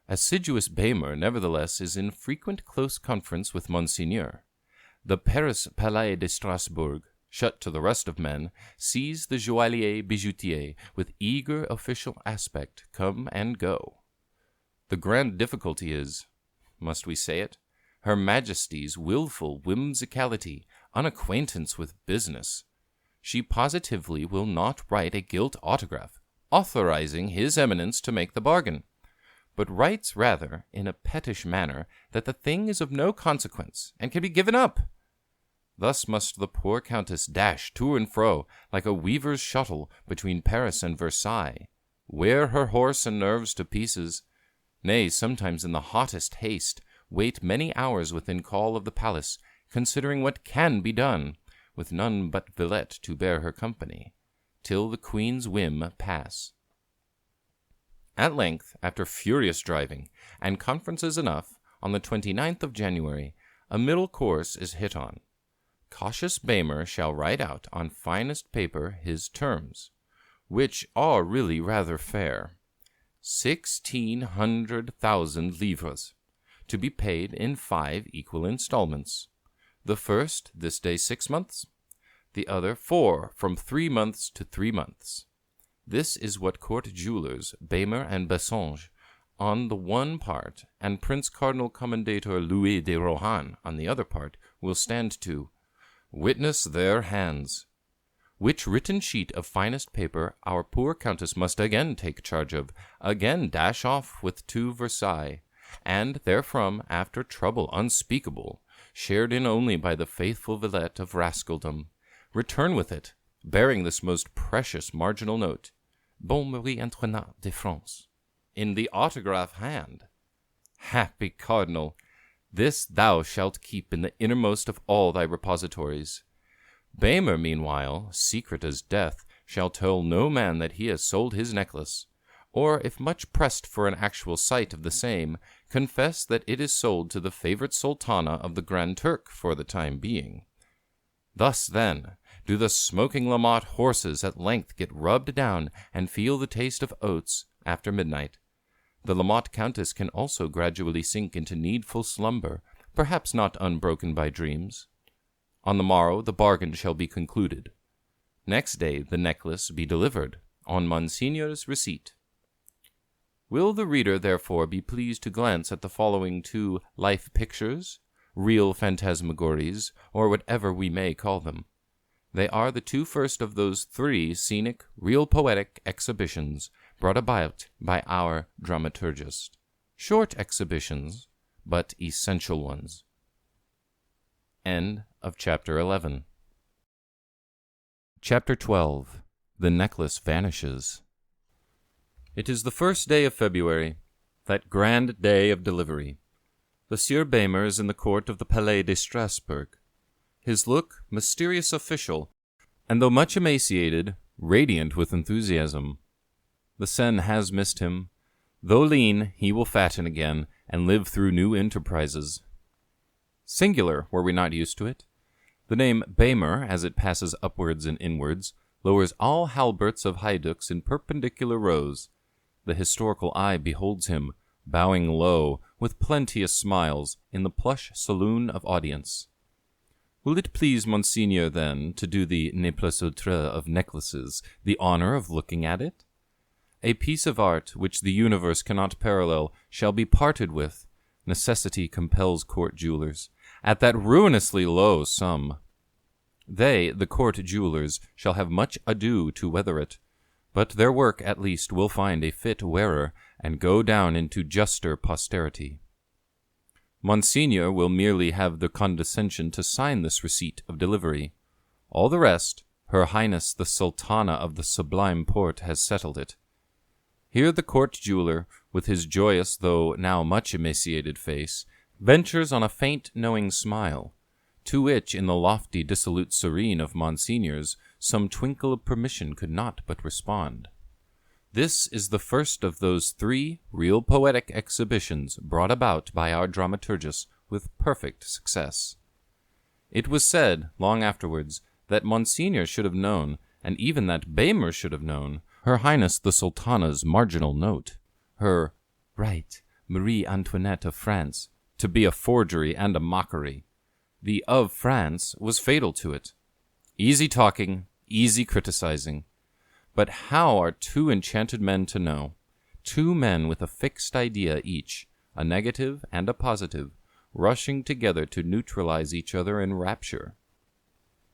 Assiduous Baymer, nevertheless, is in frequent close conference with Monseigneur. The Paris Palais de Strasbourg, shut to the rest of men, sees the joaillier bijoutier with eager official aspect come and go. The grand difficulty is, must we say it, Her Majesty's wilful whimsicality, unacquaintance with business. She positively will not write a gilt autograph, authorizing His Eminence to make the bargain, but writes rather in a pettish manner that the thing is of no consequence and can be given up. Thus must the poor Countess dash to and fro like a weaver's shuttle between Paris and Versailles, wear her horse and nerves to pieces, nay, sometimes in the hottest haste, wait many hours within call of the palace, considering what can be done, with none but Villette to bear her company, till the Queen's whim pass. At length, after furious driving, and conferences enough, on the 29th of January, a middle course is hit on. Cautious Baymer shall write out on finest paper his terms, which are really rather fair. 1,600,000 livres, to be paid in 5 equal installments. The first this day 6 months, the other 4 from 3 months to 3 months. This is what court jewelers, Baymer and Bessange, on the one part, and Prince Cardinal Commendator Louis de Rohan on the other part, will stand to. Witness their hands. Which written sheet of finest paper our poor Countess must again take charge of, again dash off with to Versailles, and therefrom, after trouble unspeakable, shared in only by the faithful Villette of rascaldom, return with it, bearing this most precious marginal note, Bon Marie Antoinette de France, in the autograph hand. Happy Cardinal, this thou shalt keep in the innermost of all thy repositories. Baymer, meanwhile, secret as death, shall tell no man that he has sold his necklace, or, if much pressed for an actual sight of the same, confess that it is sold to the favorite Sultana of the Grand Turk for the time being. Thus, then, do the smoking Lamotte horses at length get rubbed down and feel the taste of oats after midnight. The Lamotte Countess can also gradually sink into needful slumber, perhaps not unbroken by dreams. On the morrow the bargain shall be concluded. Next day the necklace be delivered, on Monseigneur's receipt. Will the reader therefore be pleased to glance at the following 2 life pictures, real phantasmagories, or whatever we may call them. They are the 2 first of those 3 scenic, real poetic exhibitions brought about by our dramaturgist. Short exhibitions, but essential ones. End of Chapter 11. Chapter 12. The necklace vanishes. It is the 1st day of February, that grand day of delivery. The Sieur Baymer is in the court of the Palais de Strasbourg. His look mysterious official, and though much emaciated, radiant with enthusiasm. The Seine has missed him. Though lean, he will fatten again, and live through new enterprises. Singular, were we not used to it. The name Baymer, as it passes upwards and inwards, lowers all halberts of haiducs in perpendicular rows. The historical eye beholds him, bowing low, with plenteous smiles, in the plush saloon of audience. Will it please Monseigneur, then, to do the ne plus ultra of necklaces the honor of looking at it? A piece of art which the universe cannot parallel shall be parted with, necessity compels court jewelers, at that ruinously low sum. They, the court jewelers, shall have much ado to weather it, but their work at least will find a fit wearer, and go down into juster posterity. Monseigneur will merely have the condescension to sign this receipt of delivery. All the rest, Her Highness the Sultana of the Sublime Porte has settled it. Here the court jeweler, with his joyous though now much emaciated face, ventures on a faint knowing smile, to which in the lofty dissolute serene of Monseigneur's some twinkle of permission could not but respond. This is the first of those 3 real poetic exhibitions brought about by our dramaturgus with perfect success. It was said, long afterwards, that Monseigneur should have known, and even that Baymer should have known, Her Highness the Sultana's marginal note, her right, Marie Antoinette of France, to be a forgery and a mockery. The of France was fatal to it. Easy talking, easy criticizing. But how are 2 enchanted men to know? 2 men with a fixed idea each, a negative and a positive, rushing together to neutralize each other in rapture.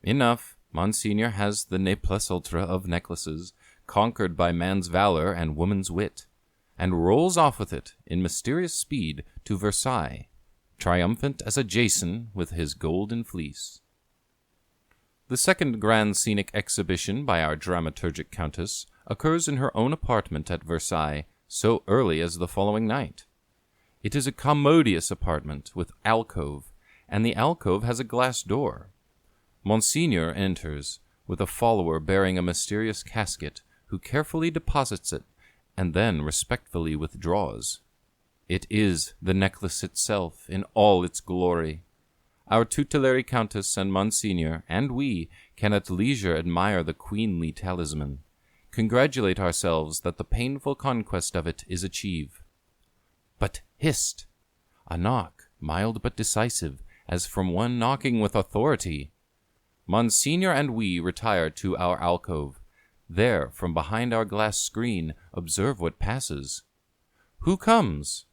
Enough, Monseigneur has the ne plus ultra of necklaces, conquered by man's valor and woman's wit, and rolls off with it in mysterious speed to Versailles, triumphant as a Jason with his golden fleece. The second grand scenic exhibition by our dramaturgic countess occurs in her own apartment at Versailles so early as the following night. It is a commodious apartment with alcove, and the alcove has a glass door. Monseigneur enters, with a follower bearing a mysterious casket, who carefully deposits it, and then respectfully withdraws. It is the necklace itself in all its glory. Our tutelary countess and Monseigneur, and we, can at leisure admire the queenly talisman, congratulate ourselves that the painful conquest of it is achieved. But hist! A knock, mild but decisive, as from one knocking with authority. Monseigneur and we retire to our alcove. There, from behind our glass screen, observe what passes. Who comes?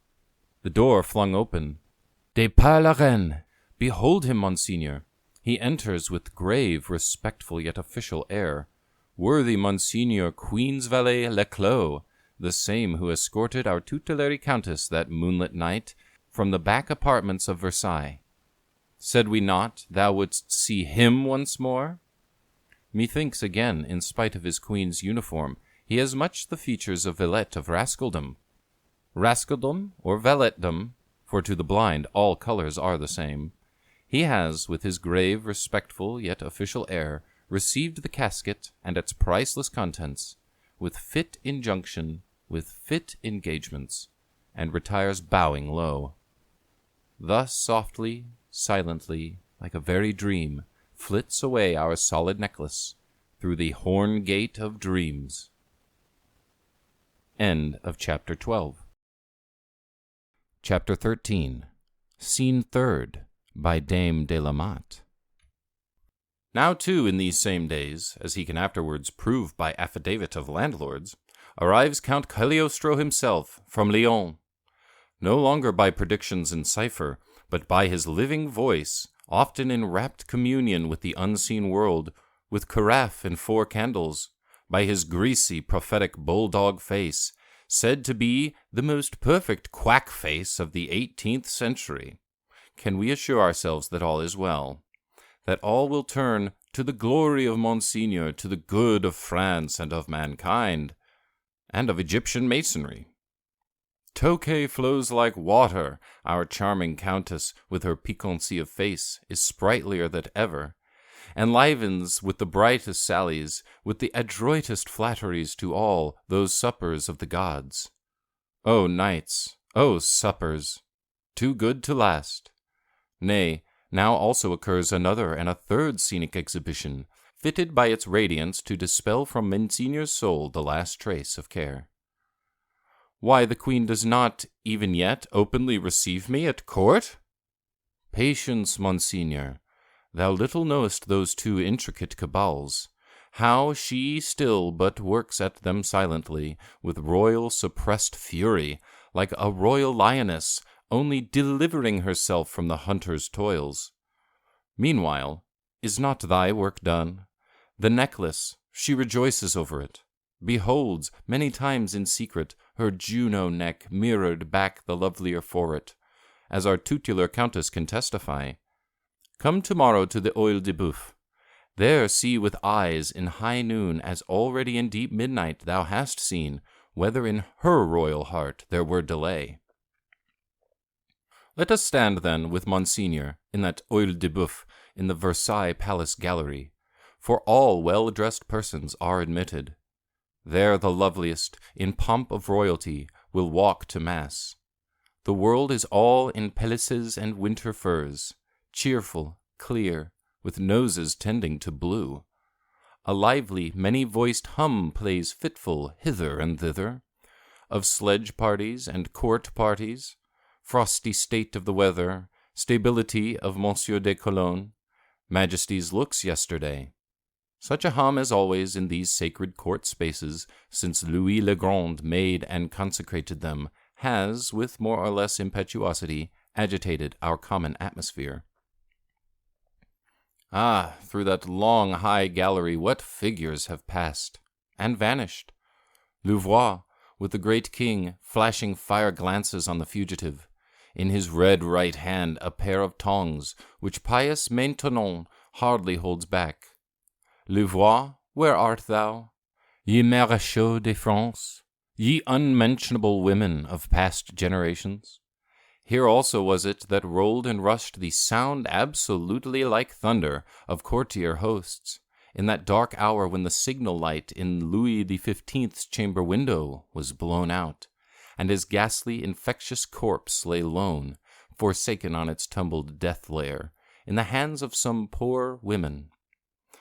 The door flung open. De par la reine! Behold him, Monseigneur. He enters with grave, respectful, yet official air. Worthy Monseigneur Queen's valet Leclos, the same who escorted our tutelary countess that moonlit night from the back apartments of Versailles. Said we not thou wouldst see him once more? Methinks again, in spite of his queen's uniform, he has much the features of valet of rascaldom. Rascaldom or valetdom, for to the blind all colors are the same. He has, with his grave, respectful, yet official air, received the casket and its priceless contents, with fit injunction, with fit engagements, and retires bowing low. Thus softly, silently, like a very dream, flits away our solid necklace through the horn gate of dreams. End of chapter 12. Chapter 13. Scene third, by Dame de la Motte. Now, too, in these same days, as he can afterwards prove by affidavit of landlords, arrives Count Cagliostro himself from Lyons, no longer by predictions in cipher, but by his living voice, often in rapt communion with the unseen world, with carafe and 4 candles, by his greasy, prophetic bulldog face, said to be the most perfect quack face of the 18th century. Can we assure ourselves that all is well, that all will turn to the glory of Monseigneur, to the good of France and of mankind, and of Egyptian masonry? Tokay flows like water. Our charming countess, with her piquancy of face, is sprightlier than ever, enlivens with the brightest sallies, with the adroitest flatteries to all those suppers of the gods. O nights, O suppers, too good to last! Nay, now also occurs another and a third scenic exhibition, fitted by its radiance to dispel from Monsignor's soul the last trace of care. Why, the Queen does not, even yet, openly receive me at court? Patience, Monseigneur. Thou little knowest those 2 intricate cabals, how she still but works at them silently, with royal suppressed fury, like a royal lioness, only delivering herself from the hunter's toils. Meanwhile, is not thy work done? The necklace, she rejoices over it, beholds, many times in secret, her Juno neck mirrored back the lovelier for it, as our tutelar countess can testify. Come tomorrow to the Oeil de Boeuf. There see with eyes in high noon, as already in deep midnight thou hast seen, whether in her royal heart there were delay. Let us stand, then, with Monseigneur in that Oeil de Boeuf in the Versailles Palace gallery, for all well-dressed persons are admitted. There the loveliest, in pomp of royalty, will walk to mass. The world is all in pelisses and winter furs, cheerful, clear, with noses tending to blue. A lively, many-voiced hum plays fitful hither and thither, of sledge parties and court parties, frosty state of the weather, stability of Monsieur de Cologne, Majesty's looks yesterday. Such a hum as always in these sacred court spaces, since Louis le Grand made and consecrated them, has, with more or less impetuosity, agitated our common atmosphere. Ah, through that long, high gallery what figures have passed and vanished! Louvois, with the great king, flashing fire glances on the fugitive, in his red right hand a pair of tongs, which pious Maintenon hardly holds back. Louvois, where art thou? Ye Maréchaux de France, ye unmentionable women of past generations! Here also was it that rolled and rushed the sound absolutely like thunder of courtier hosts, in that dark hour when the signal light in Louis XV's chamber window was blown out, and his ghastly, infectious corpse lay lone, forsaken on its tumbled death lair, in the hands of some poor women.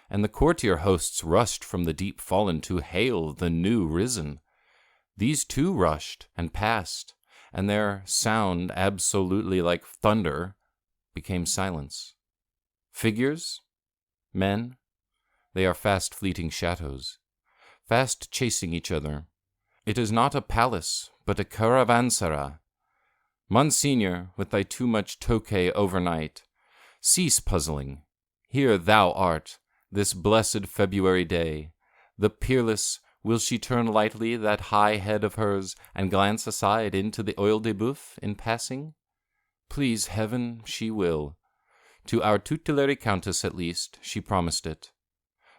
And the courtier hosts rushed from the deep fallen to hail the new risen. These too rushed and passed, and their sound, absolutely like thunder, became silence. Figures? Men? They are fast-fleeting shadows. fast chasing each other. It is not a palace, but a caravanserai. Monsignor, with thy too much tokay overnight, cease puzzling. Here thou art, this blessed February day. The peerless, will she turn lightly that high head of hers and glance aside into the Oeil de Boeuf in passing? Please heaven, she will. To our tutelary countess, at least, she promised it.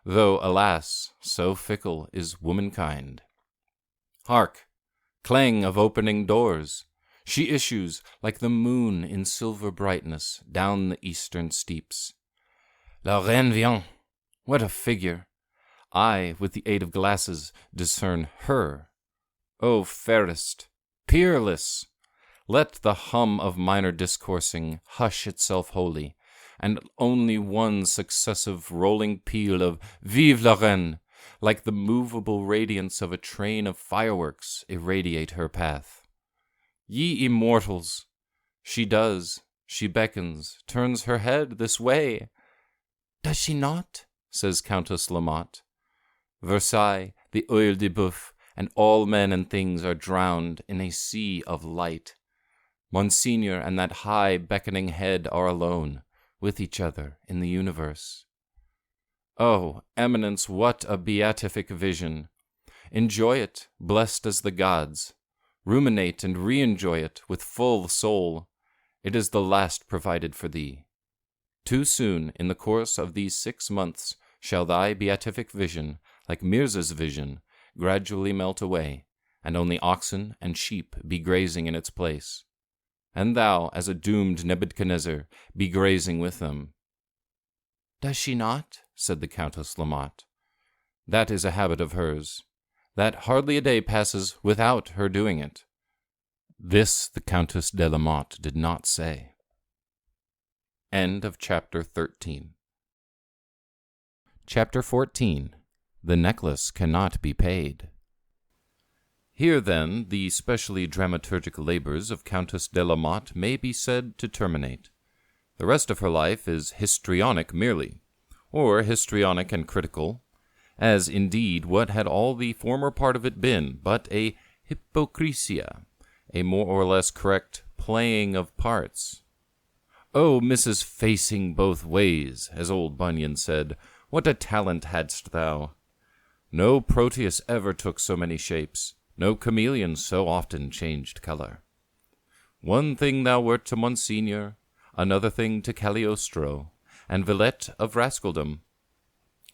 Though, alas, so fickle is womankind. Hark! Clang of opening doors! She issues, like the moon in silver brightness, down the eastern steeps. La reine vient! What a figure! I, with the aid of glasses, discern her. O fairest, peerless! Let the hum of minor discoursing hush itself wholly, and only one successive rolling peal of Vive la reine, like the movable radiance of a train of fireworks, irradiate her path. Ye immortals! She does, she beckons, turns her head this way. Does she not? Says Countess Lamotte. Versailles, the Oeil de Boeuf, and all men and things are drowned in a sea of light. Monsignor and that high beckoning head are alone, with each other in the universe. Oh, Eminence, what a beatific vision! Enjoy it, blessed as the gods. Ruminate and re-enjoy it with full soul. It is the last provided for thee. Too soon, in the course of these 6 months, shall thy beatific vision, like Mirza's vision, gradually melt away, and only oxen and sheep be grazing in its place. And thou, as a doomed Nebuchadnezzar, be grazing with them. Does she not? Said the Countess Lamotte. That is a habit of hers. That hardly a day passes without her doing it. This the Countess de Lamotte did not say. End of chapter 13. Chapter 14. The necklace cannot be paid. Here, then, the specially dramaturgic labors of Countess de Lamotte may be said to terminate. The rest of her life is histrionic merely, or histrionic and critical, as indeed what had all the former part of it been but a hypocrisia, a more or less correct playing of parts. Oh, Mrs. Facing both ways, as old Bunyan said, what a talent hadst thou! No Proteus ever took so many shapes, no chameleon so often changed color. One thing thou wert to Monsignor, another thing to Cagliostro, and Villette of rascaldom,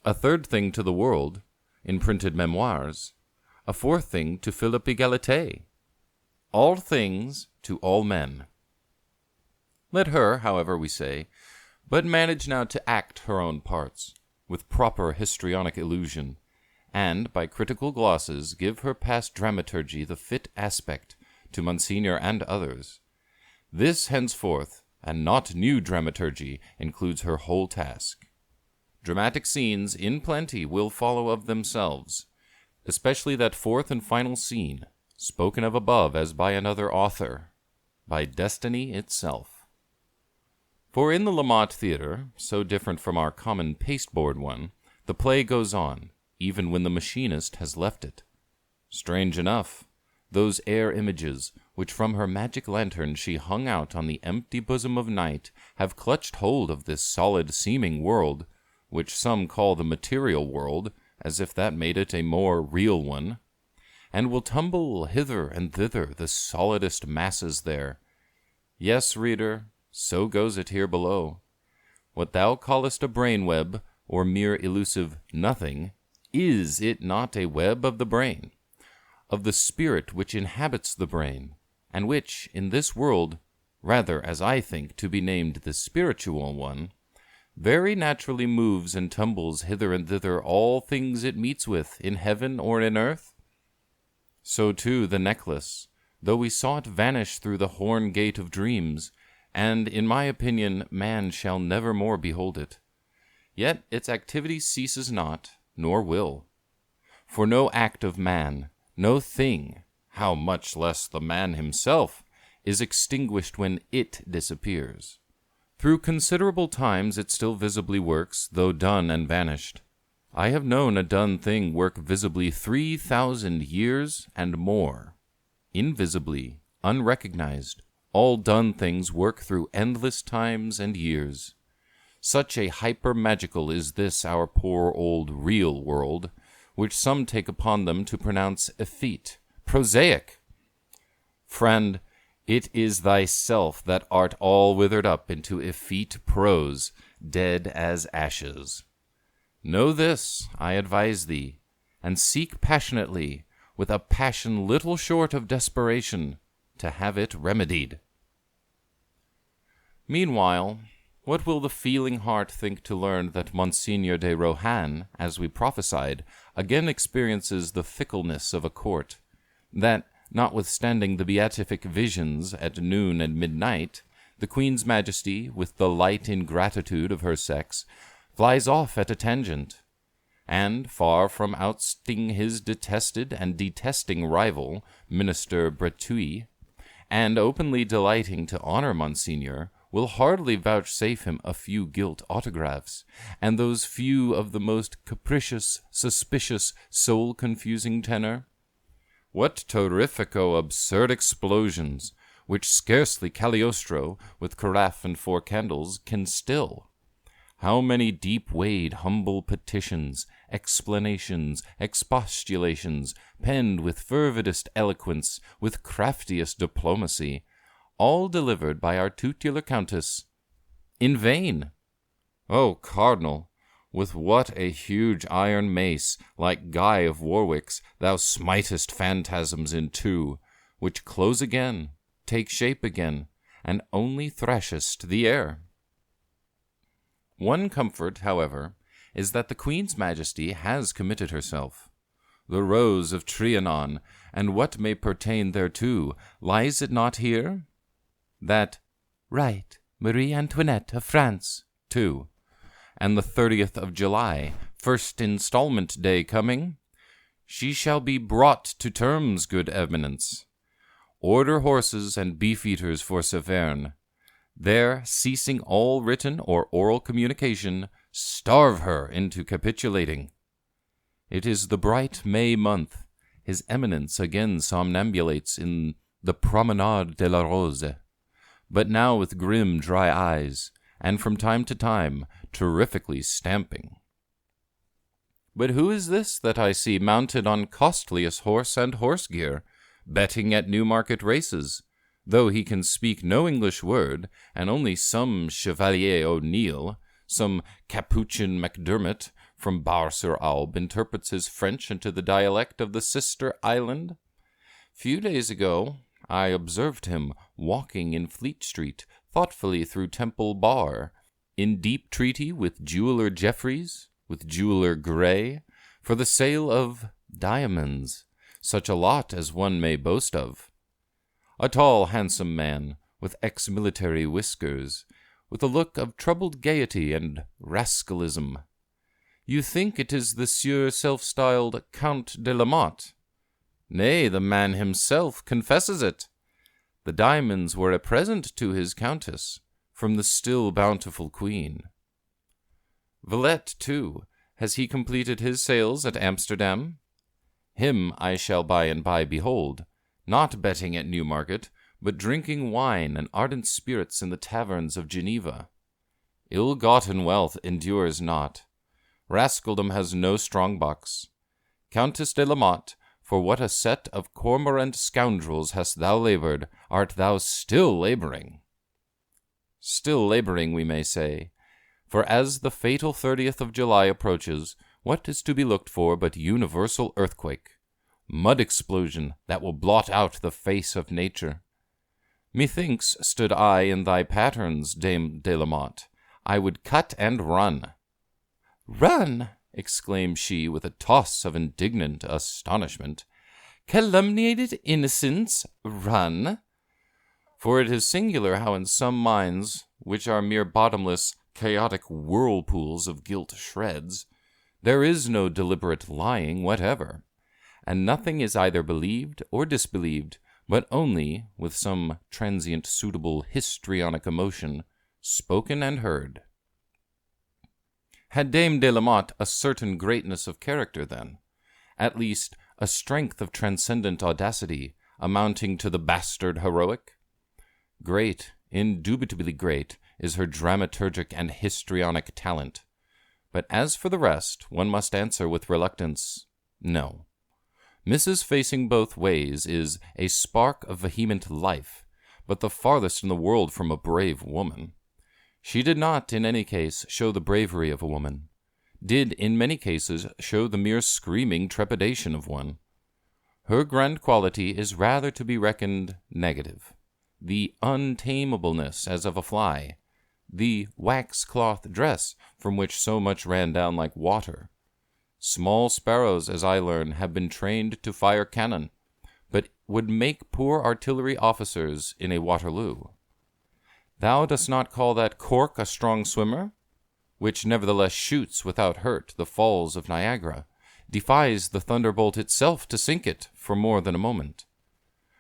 a third thing to the world, in printed memoirs, a fourth thing to Philip Egalite, all things to all men. Let her, however we say, but manage now to act her own parts, with proper histrionic illusion, and, by critical glosses, give her past dramaturgy the fit aspect to Monsignor and others. This henceforth, and not new dramaturgy, includes her whole task. Dramatic scenes, in plenty, will follow of themselves, especially that fourth and final scene, spoken of above as by another author, by destiny itself. For in the Lamotte Theatre, so different from our common pasteboard one, the play goes on, even when the machinist has left it. Strange enough, those air images, which from her magic lantern she hung out on the empty bosom of night, have clutched hold of this solid-seeming world, which some call the material world, as if that made it a more real one, and will tumble hither and thither the solidest masses there. Yes, reader, so goes it here below. What thou callest a brain-web, or mere elusive nothing, is it not a web of the brain, of the spirit which inhabits the brain, and which, in this world, rather, as I think, to be named the spiritual one, very naturally moves and tumbles hither and thither all things it meets with, in heaven or in earth? So, too, the necklace, though we saw it vanish through the horn gate of dreams, and, in my opinion, man shall never more behold it, yet its activity ceases not, nor will. For no act of man, no thing, how much less the man himself, is extinguished when it disappears. Through considerable times it still visibly works, though done and vanished. I have known a done thing work visibly 3,000 years and more. Invisibly, unrecognized, all done things work through endless times and years. Such a hyper-magical is this our poor old real world, which some take upon them to pronounce effete, prosaic. Friend, it is thyself that art all withered up into effete prose, dead as ashes. Know this, I advise thee, and seek passionately, with a passion little short of desperation, to have it remedied. Meanwhile, what will the feeling heart think to learn that Monsignor de Rohan, as we prophesied, again experiences the fickleness of a court, that, notwithstanding the beatific visions at noon and midnight, the Queen's Majesty, with the light ingratitude of her sex, flies off at a tangent, and, far from ousting his detested and detesting rival, Minister Breteuil, and openly delighting to honor Monsignor, will hardly vouchsafe him a few gilt autographs, and those few of the most capricious, suspicious, soul-confusing tenor. What terrifico absurd explosions, which scarcely Cagliostro, with carafe and 4 candles, can still. How many deep-weighed, humble petitions, explanations, expostulations, penned with fervidest eloquence, with craftiest diplomacy, all delivered by our tutelar countess, in vain. O Cardinal, with what a huge iron mace, like Guy of Warwick's, thou smitest phantasms in two, which close again, take shape again, and only thrashest the air. One comfort, however, is that the Queen's Majesty has committed herself. The Rose of Trianon, and what may pertain thereto, lies it not here? That right, Marie Antoinette of France, too, and the 30th of July, first installment day coming, she shall be brought to terms, good eminence. Order horses and beef-eaters for Saverne. There, ceasing all written or oral communication, starve her into capitulating. It is the bright May month. His Eminence again somnambulates in the Promenade de la Rose, but now with grim, dry eyes, and from time to time terrifically stamping. But who is this that I see mounted on costliest horse and horse gear, betting at Newmarket races, though he can speak no English word, and only some Chevalier O'Neill, some Capuchin Macdermot from Bar-sur-Aube interprets his French into the dialect of the sister island? Few days ago I observed him walking in Fleet Street, thoughtfully through Temple Bar, in deep treaty with jeweller Jeffreys, with jeweller Gray, for the sale of diamonds, such a lot as one may boast of. A tall, handsome man, with ex-military whiskers, with a look of troubled gaiety and rascalism. You think it is the sieur self-styled Count de la Motte. Nay, the man himself confesses it. The diamonds were a present to his countess, from the still bountiful queen. Villette, too, has he completed his sales at Amsterdam? Him I shall by and by behold, not betting at Newmarket, but drinking wine and ardent spirits in the taverns of Geneva. Ill-gotten wealth endures not. Rascaldom has no strong box. Countess de la Motte, for what a set of cormorant scoundrels hast thou labored, art thou still laboring? Still laboring, we may say, for as the fatal 30th of July approaches, what is to be looked for but universal earthquake, mud explosion that will blot out the face of nature? Methinks, stood I in thy patterns, Dame de la Motte, I would cut and run. Run! Exclaimed she with a toss of indignant astonishment. Calumniated innocents run? For it is singular how in some minds, which are mere bottomless, chaotic whirlpools of gilt shreds, there is no deliberate lying whatever, and nothing is either believed or disbelieved, but only, with some transient suitable histrionic emotion, spoken and heard. Had Dame de la Motte a certain greatness of character, then? At least, a strength of transcendent audacity, amounting to the bastard heroic? Great, indubitably great, is her dramaturgic and histrionic talent. But as for the rest, one must answer with reluctance, no. Mrs. Facing Both Ways is a spark of vehement life, but the farthest in the world from a brave woman. She did not, in any case, show the bravery of a woman, did, in many cases, show the mere screaming trepidation of one. Her grand quality is rather to be reckoned negative, the untamableness as of a fly, the wax-cloth dress from which so much ran down like water. Small sparrows, as I learn, have been trained to fire cannon, but would make poor artillery officers in a Waterloo. Thou dost not call that cork a strong swimmer, which nevertheless shoots without hurt the falls of Niagara, defies the thunderbolt itself to sink it for more than a moment.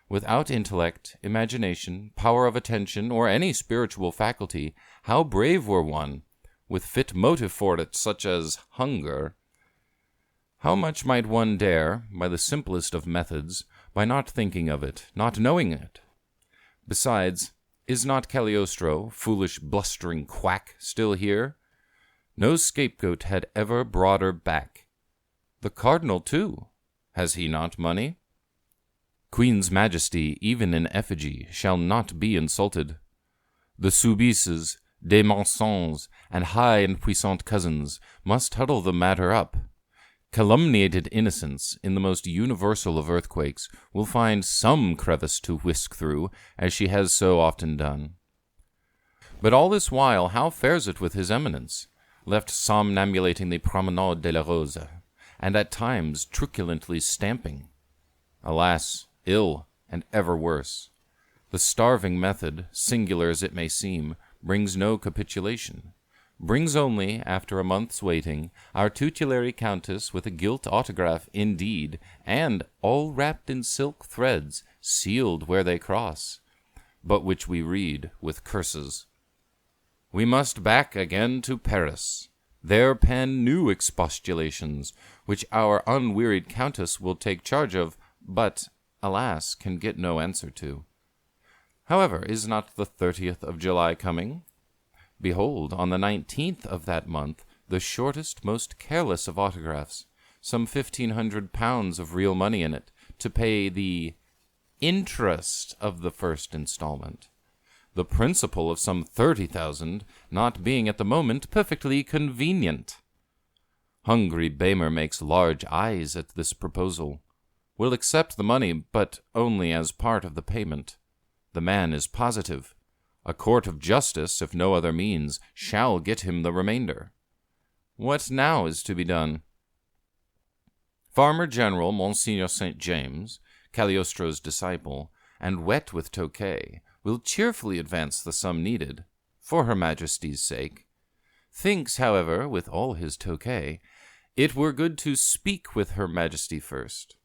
Without intellect, imagination, power of attention, or any spiritual faculty, how brave were one, with fit motive for it, such as hunger. How much might one dare, by the simplest of methods, by not thinking of it, not knowing it? Besides, is not Cagliostro, foolish blustering quack, still here? No scapegoat had ever broader back. The Cardinal, too, has he not money? Queen's Majesty, even in effigy, shall not be insulted. The Soubisses, des Mensonges, and high and puissant cousins must huddle the matter up. Calumniated innocence, in the most universal of earthquakes, will find some crevice to whisk through, as she has so often done. But all this while, how fares it with His Eminence, left somnambulating the Promenade de la Rose, and at times truculently stamping? Alas, ill, and ever worse. The starving method, singular as it may seem, brings no capitulation. Brings only, after a month's waiting, our tutelary countess with a gilt autograph indeed, and all wrapped in silk threads, sealed where they cross, but which we read with curses. We must back again to Paris, there pen new expostulations, which our unwearied countess will take charge of, but, alas, can get no answer to. However, is not the 30th of July coming? Behold, on the 19th of that month, the shortest, most careless of autographs, some £1,500 of real money in it, to pay the interest of the first installment, the principal of some 30,000 not being at the moment perfectly convenient. Hungry Bamer makes large eyes at this proposal, will accept the money, but only as part of the payment. The man is positive. A court of justice, if no other means, shall get him the remainder. What now is to be done? Farmer General Monsignor St. James, Cagliostro's disciple, and wet with Tokay, will cheerfully advance the sum needed, for Her Majesty's sake. Thinks, however, with all his Tokay, it were good to speak with Her Majesty first.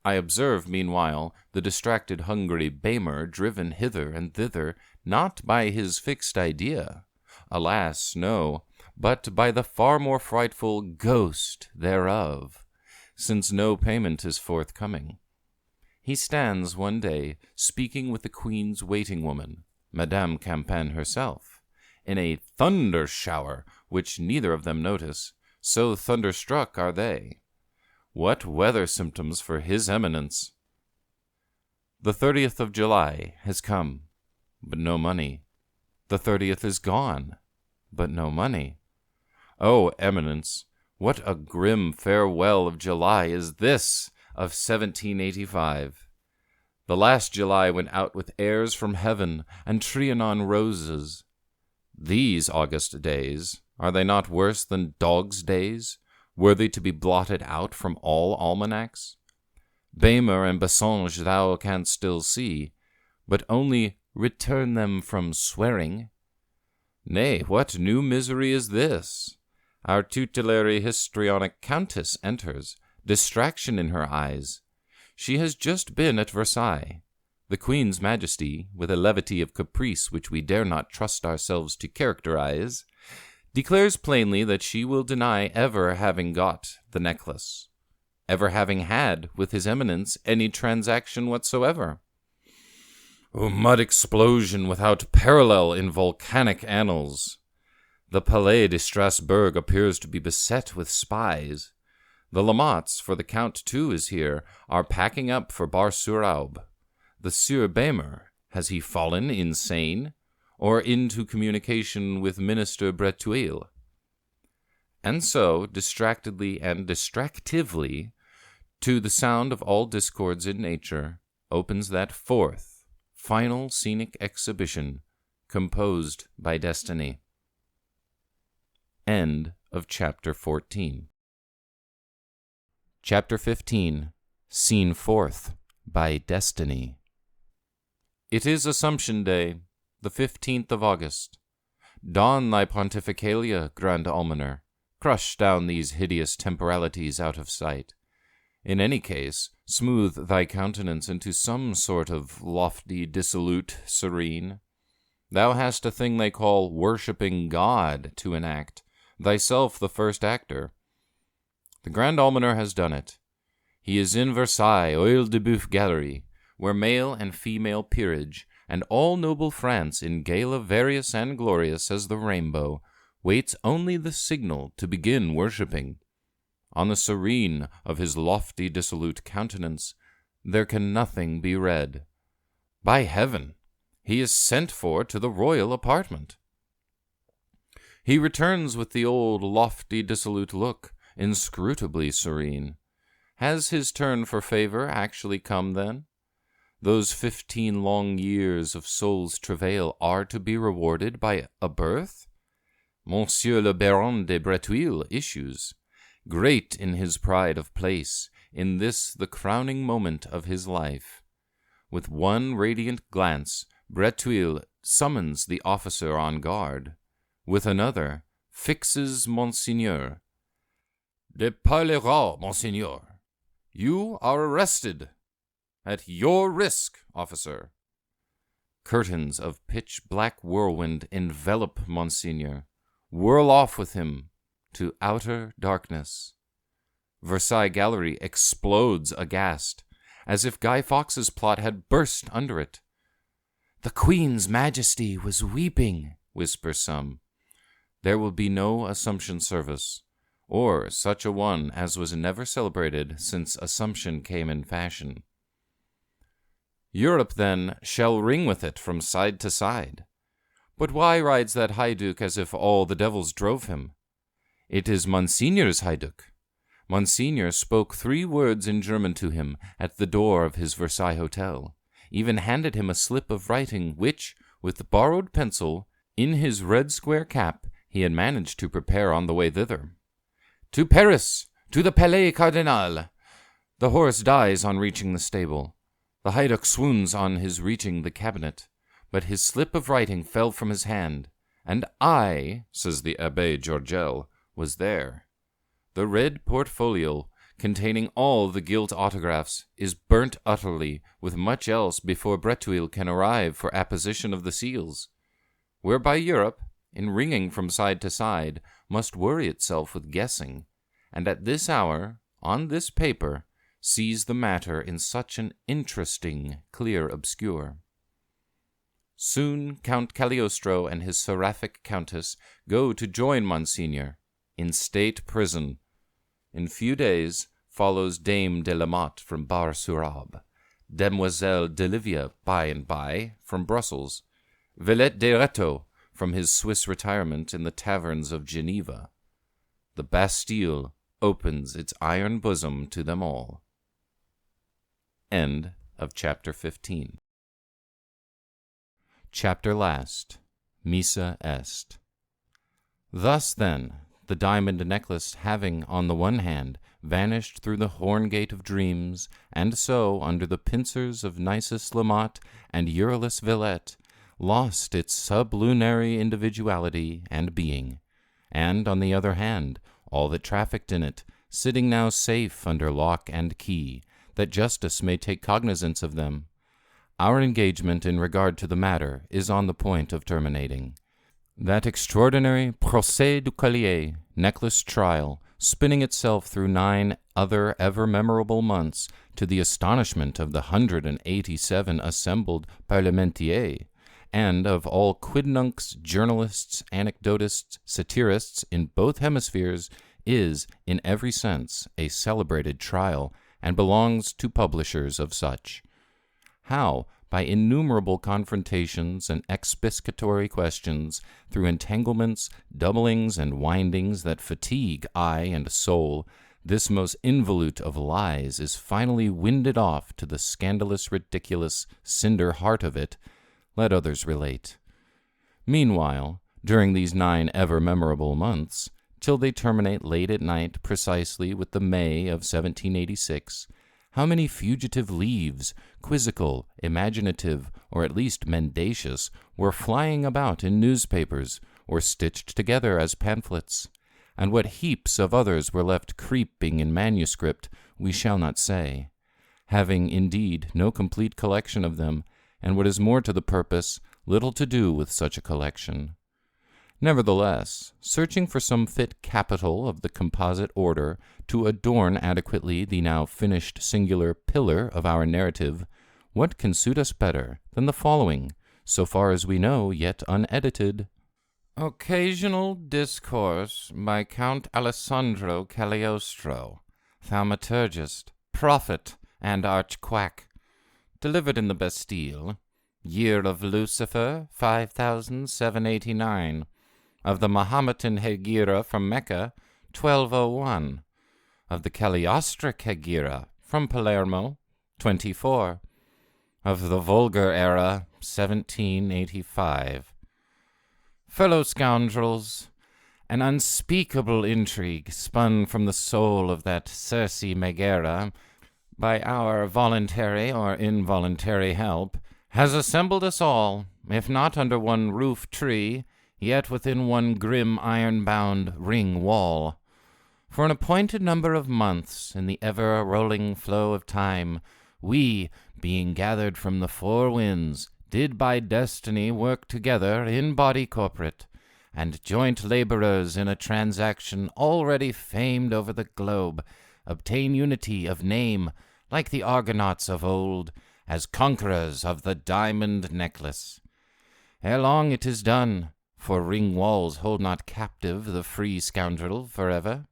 I observe, meanwhile, the distracted hungry Bamer driven hither and thither, not by his fixed idea, alas, no, but by the far more frightful ghost thereof, since no payment is forthcoming. He stands one day speaking with the Queen's waiting woman, Madame Campan herself, in a thunder shower which neither of them notice, so thunderstruck are they. What weather symptoms for His Eminence! The 30th of July has come, but no money. The 30th is gone, but no money. Oh, Eminence, what a grim farewell of July is this of 1785! The last July went out with airs from heaven and Trianon roses. These August days, are they not worse than dogs' days, worthy to be blotted out from all almanacs? Bamer and Bassange thou canst still see, but only return them from swearing. Nay, what new misery is this? Our tutelary histrionic countess enters, distraction in her eyes. She has just been at Versailles. The Queen's Majesty, with a levity of caprice which we dare not trust ourselves to characterize, declares plainly that she will deny ever having got the necklace, ever having had with His Eminence any transaction whatsoever. A mud explosion without parallel in volcanic annals. The Palais de Strasbourg appears to be beset with spies. The Lamottes, for the Count too is here, are packing up for Bar-sur-Aube. The Sieur Bemer, has he fallen insane, or into communication with Minister Bretuil? And so, distractedly and distractively, to the sound of all discords in nature, opens that fourth, final scenic exhibition, composed by destiny. End of Chapter 14. Chapter 15, Scene 4th, by Destiny. It is Assumption Day, the 15th of August. Don thy pontificalia, Grand Almoner. Crush down these hideous temporalities out of sight. In any case, smooth thy countenance into some sort of lofty, dissolute, serene. Thou hast a thing they call worshipping God to enact, thyself the first actor. The Grand Almoner has done it. He is in Versailles, Oeil de Boeuf Gallery, where male and female peerage, and all noble France in gala various and glorious as the rainbow, waits only the signal to begin worshipping. On the serene of his lofty dissolute countenance there can nothing be read. By heaven, he is sent for to the royal apartment. He returns with the old lofty dissolute look, inscrutably serene. Has his turn for favor actually come, then? Those 15 long years of soul's travail are to be rewarded by a birth? Monsieur le Baron de Bretuil issues, great in his pride of place, in this the crowning moment of his life. With one radiant glance, Bretuil summons the officer on guard. With another, fixes Monseigneur. De par les rats, Monseigneur. You are arrested. At your risk, officer. Curtains of pitch-black whirlwind envelop Monseigneur, whirl off with him to outer darkness. Versailles Gallery explodes aghast, as if Guy Fawkes's plot had burst under it. The Queen's Majesty was weeping, whisper some. There will be no Assumption service, or such a one as was never celebrated since Assumption came in fashion. Europe, then, shall ring with it from side to side. But why rides that Haiduk as if all the devils drove him? It is Monseigneur's Haiduk. Monseigneur spoke 3 words in German to him at the door of his Versailles hotel, even handed him a slip of writing which, with borrowed pencil, in his red square cap, he had managed to prepare on the way thither. To Paris! To the Palais Cardinal! The horse dies on reaching the stable. The Haiduk swoons on his reaching the cabinet, but his slip of writing fell from his hand, and I, says the Abbé Georgel, was there. The red portfolio, containing all the gilt autographs, is burnt utterly, with much else, before Bretuil can arrive for apposition of the seals, whereby Europe, in ringing from side to side, must worry itself with guessing, and at this hour, on this paper, sees the matter in such an interesting clear obscure. Soon Count Cagliostro and his seraphic countess go to join Monseigneur in state prison. In few days follows Dame de Lamotte from Bar-sur-Aube, Demoiselle d'Olivia by and by from Brussels, Villette de Retto from his Swiss retirement in the taverns of Geneva. The Bastille opens its iron bosom to them all. End of Chapter 15. Chapter last. Missa est. Thus, then, the diamond necklace having, on the one hand, vanished through the horn gate of dreams, and so, under the pincers of Nisus Lamotte and Euryalus Villette, lost its sublunary individuality and being, and, on the other hand, all that trafficked in it, sitting now safe under lock and key, that justice may take cognizance of them. Our engagement in regard to the matter is on the point of terminating. That extraordinary procès du collier, necklace trial, spinning itself through 9 other ever-memorable months, to the astonishment of the 187 assembled parlementiers, and of all quidnuncs, journalists, anecdotists, satirists in both hemispheres, is, in every sense, a celebrated trial, and belongs to publishers of such. How, by innumerable confrontations and expiscatory questions, through entanglements, doublings, and windings that fatigue eye and soul, this most involute of lies is finally winded off to the scandalous, ridiculous cinder heart of it, let others relate. Meanwhile, during these 9 ever-memorable months, till they terminate late at night precisely with the May of 1786, how many fugitive leaves, quizzical, imaginative, or at least mendacious, were flying about in newspapers, or stitched together as pamphlets, and what heaps of others were left creeping in manuscript, we shall not say, having, indeed, no complete collection of them, and what is more to the purpose, little to do with such a collection. Nevertheless, searching for some fit capital of the composite order to adorn adequately the now finished singular pillar of our narrative, what can suit us better than the following, so far as we know, yet unedited? Occasional Discourse by Count Alessandro Cagliostro, thaumaturgist, prophet, and arch-quack, delivered in the Bastille, year of Lucifer, 5789, of the Mahometan Hegira from Mecca, 1201, of the Cagliostric Hegira from Palermo, 24, of the Vulgar Era, 1785. Fellow scoundrels, an unspeakable intrigue spun from the soul of that Circe Megara, by our voluntary or involuntary help, has assembled us all, if not under one roof-tree, yet within one grim iron-bound ring-wall. For an appointed number of months, in the ever-rolling flow of time, we, being gathered from the 4 winds, did by destiny work together in body corporate, and joint laborers in a transaction already famed over the globe, obtain unity of name, like the Argonauts of old, as conquerors of the diamond necklace. Ere long it is done, for ring walls hold not captive the free scoundrel forever,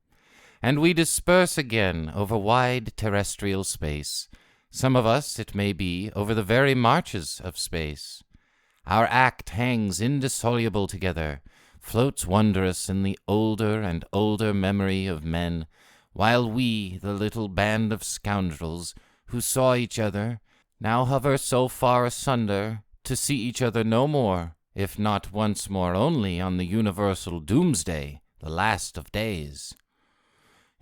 and we disperse again over wide terrestrial space, some of us, it may be, over the very marches of space. Our act hangs indissoluble together, floats wondrous in the older and older memory of men, while we, the little band of scoundrels, who saw each other, now hover so far asunder, to see each other no more, if not once more only on the universal doomsday, the last of days.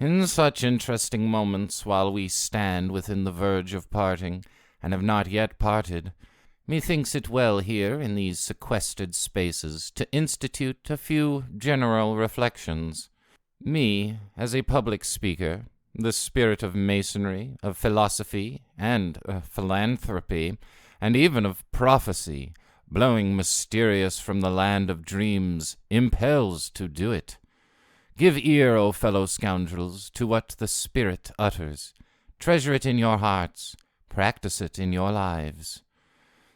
In such interesting moments, while we stand within the verge of parting, and have not yet parted, methinks it well here in these sequestered spaces to institute a few general reflections. Me, as a public speaker, the spirit of masonry, of philosophy, and philanthropy, and even of prophecy, blowing mysterious from the land of dreams, impels to do it. Give ear, O fellow scoundrels, to what the Spirit utters. Treasure it in your hearts. Practice it in your lives.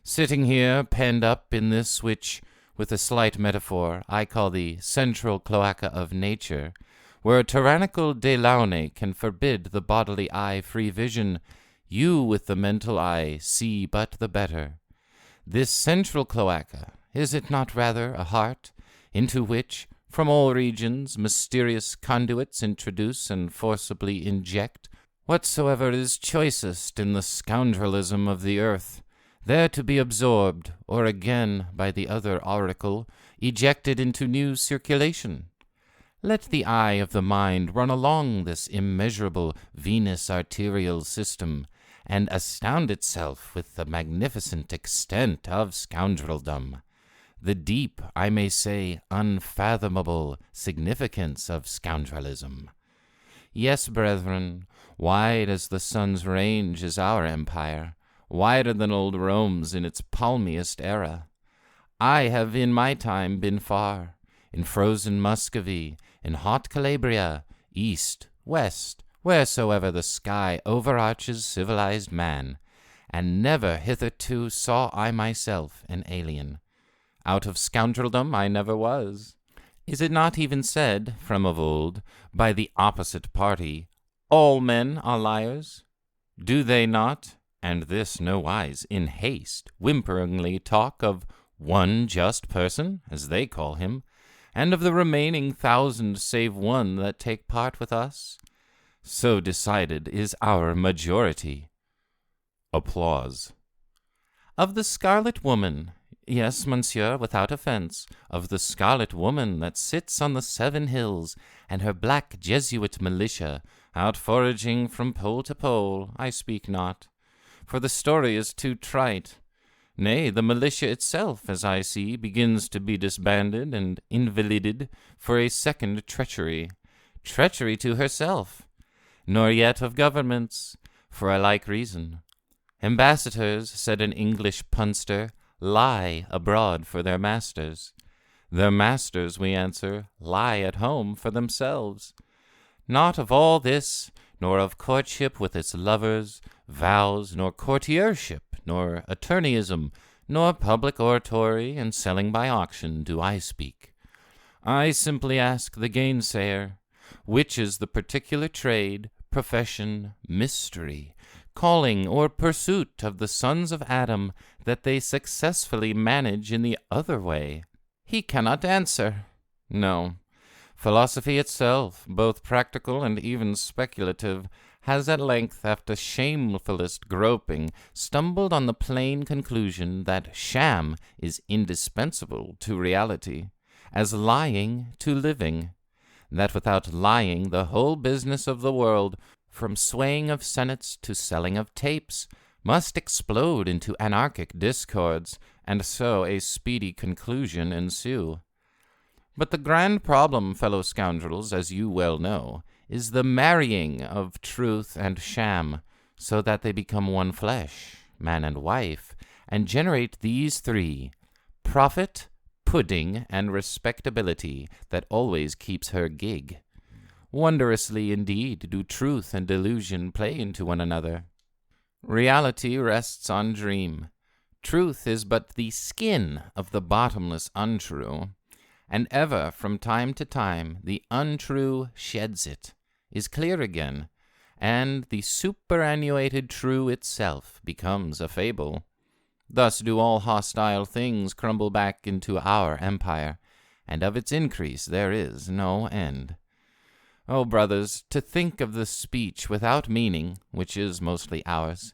Sitting here, penned up in this which, with a slight metaphor, I call the central cloaca of nature, where a tyrannical Delaunay can forbid the bodily eye free vision, you with the mental eye see but the better. This central cloaca, is it not rather a heart, into which, from all regions, mysterious conduits introduce and forcibly inject whatsoever is choicest in the scoundrelism of the earth, there to be absorbed, or again, by the other auricle, ejected into new circulation? Let the eye of the mind run along this immeasurable venous arterial system, and astound itself with the magnificent extent of scoundreldom, the deep, I may say, unfathomable significance of scoundrelism. Yes, brethren, wide as the sun's range is our empire, wider than old Rome's in its palmiest era. I have in my time been far, in frozen Muscovy, in hot Calabria, east, west, wheresoever the sky overarches civilized man, and never hitherto saw I myself an alien. Out of scoundreldom I never was. Is it not even said, from of old, by the opposite party, all men are liars? Do they not, and this nowise in haste, whimperingly talk of one just person, as they call him, and of the remaining 1,000 save one that take part with us? So decided is our majority. Applause. Of the Scarlet Woman, yes, monsieur, without offense, of the Scarlet Woman that sits on the 7 hills, and her black Jesuit militia, out foraging from pole to pole, I speak not, for the story is too trite. Nay, the militia itself, as I see, begins to be disbanded and invalided for a second treachery to herself, nor yet of governments, for a like reason. Ambassadors, said an English punster, lie abroad for their masters. Their masters, we answer, lie at home for themselves. Not of all this, nor of courtship with its lovers, vows, nor courtiership, nor attorneyism, nor public oratory and selling by auction do I speak. I simply ask the gainsayer, which is the particular trade, profession, mystery, calling, or pursuit of the sons of Adam that they successfully manage in the other way? He cannot answer. No. Philosophy itself, both practical and even speculative, has at length, after shamefullest groping, stumbled on the plain conclusion that sham is indispensable to reality, as lying to living, that without lying the whole business of the world, from swaying of senates to selling of tapes, must explode into anarchic discords, and so a speedy conclusion ensue. But the grand problem, fellow scoundrels, as you well know, is the marrying of truth and sham, so that they become one flesh, man and wife, and generate these 3, profit, pudding, and respectability, that always keeps her gig. Wondrously indeed do truth and delusion play into one another. Reality rests on dream. Truth is but the skin of the bottomless untrue, and ever from time to time the untrue sheds it, is clear again, and the superannuated true itself becomes a fable. Thus do all hostile things crumble back into our empire, and of its increase there is no end. Oh, brothers, to think of the speech without meaning, which is mostly ours,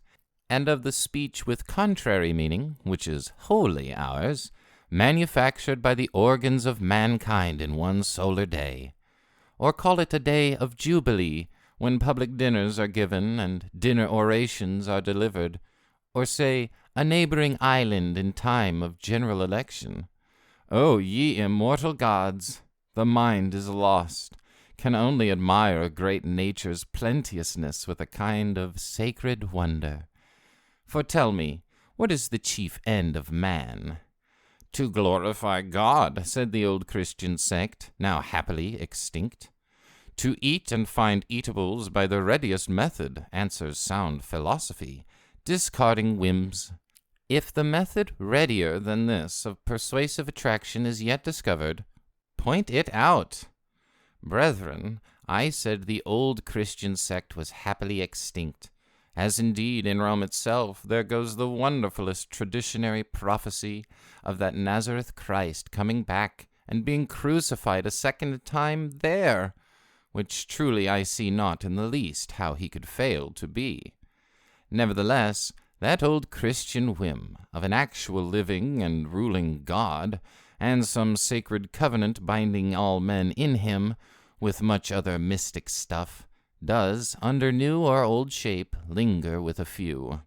and of the speech with contrary meaning, which is wholly ours, manufactured by the organs of mankind in one solar day. Or call it a day of jubilee, when public dinners are given and dinner orations are delivered, or say, a neighboring island in time of general election. O ye immortal gods, the mind is lost, can only admire great nature's plenteousness with a kind of sacred wonder. For tell me, what is the chief end of man? To glorify God, said the old Christian sect, now happily extinct. To eat and find eatables by the readiest method, answers sound philosophy, discarding whims. If the method readier than this of persuasive attraction is yet discovered, point it out. Brethren, I said the old Christian sect was happily extinct, as indeed in Rome itself there goes the wonderfulest traditionary prophecy of that Nazareth Christ coming back and being crucified a second time there, which truly I see not in the least how he could fail to be. Nevertheless, that old Christian whim of an actual living and ruling God, and some sacred covenant binding all men in him, with much other mystic stuff, does, under new or old shape, linger with a few.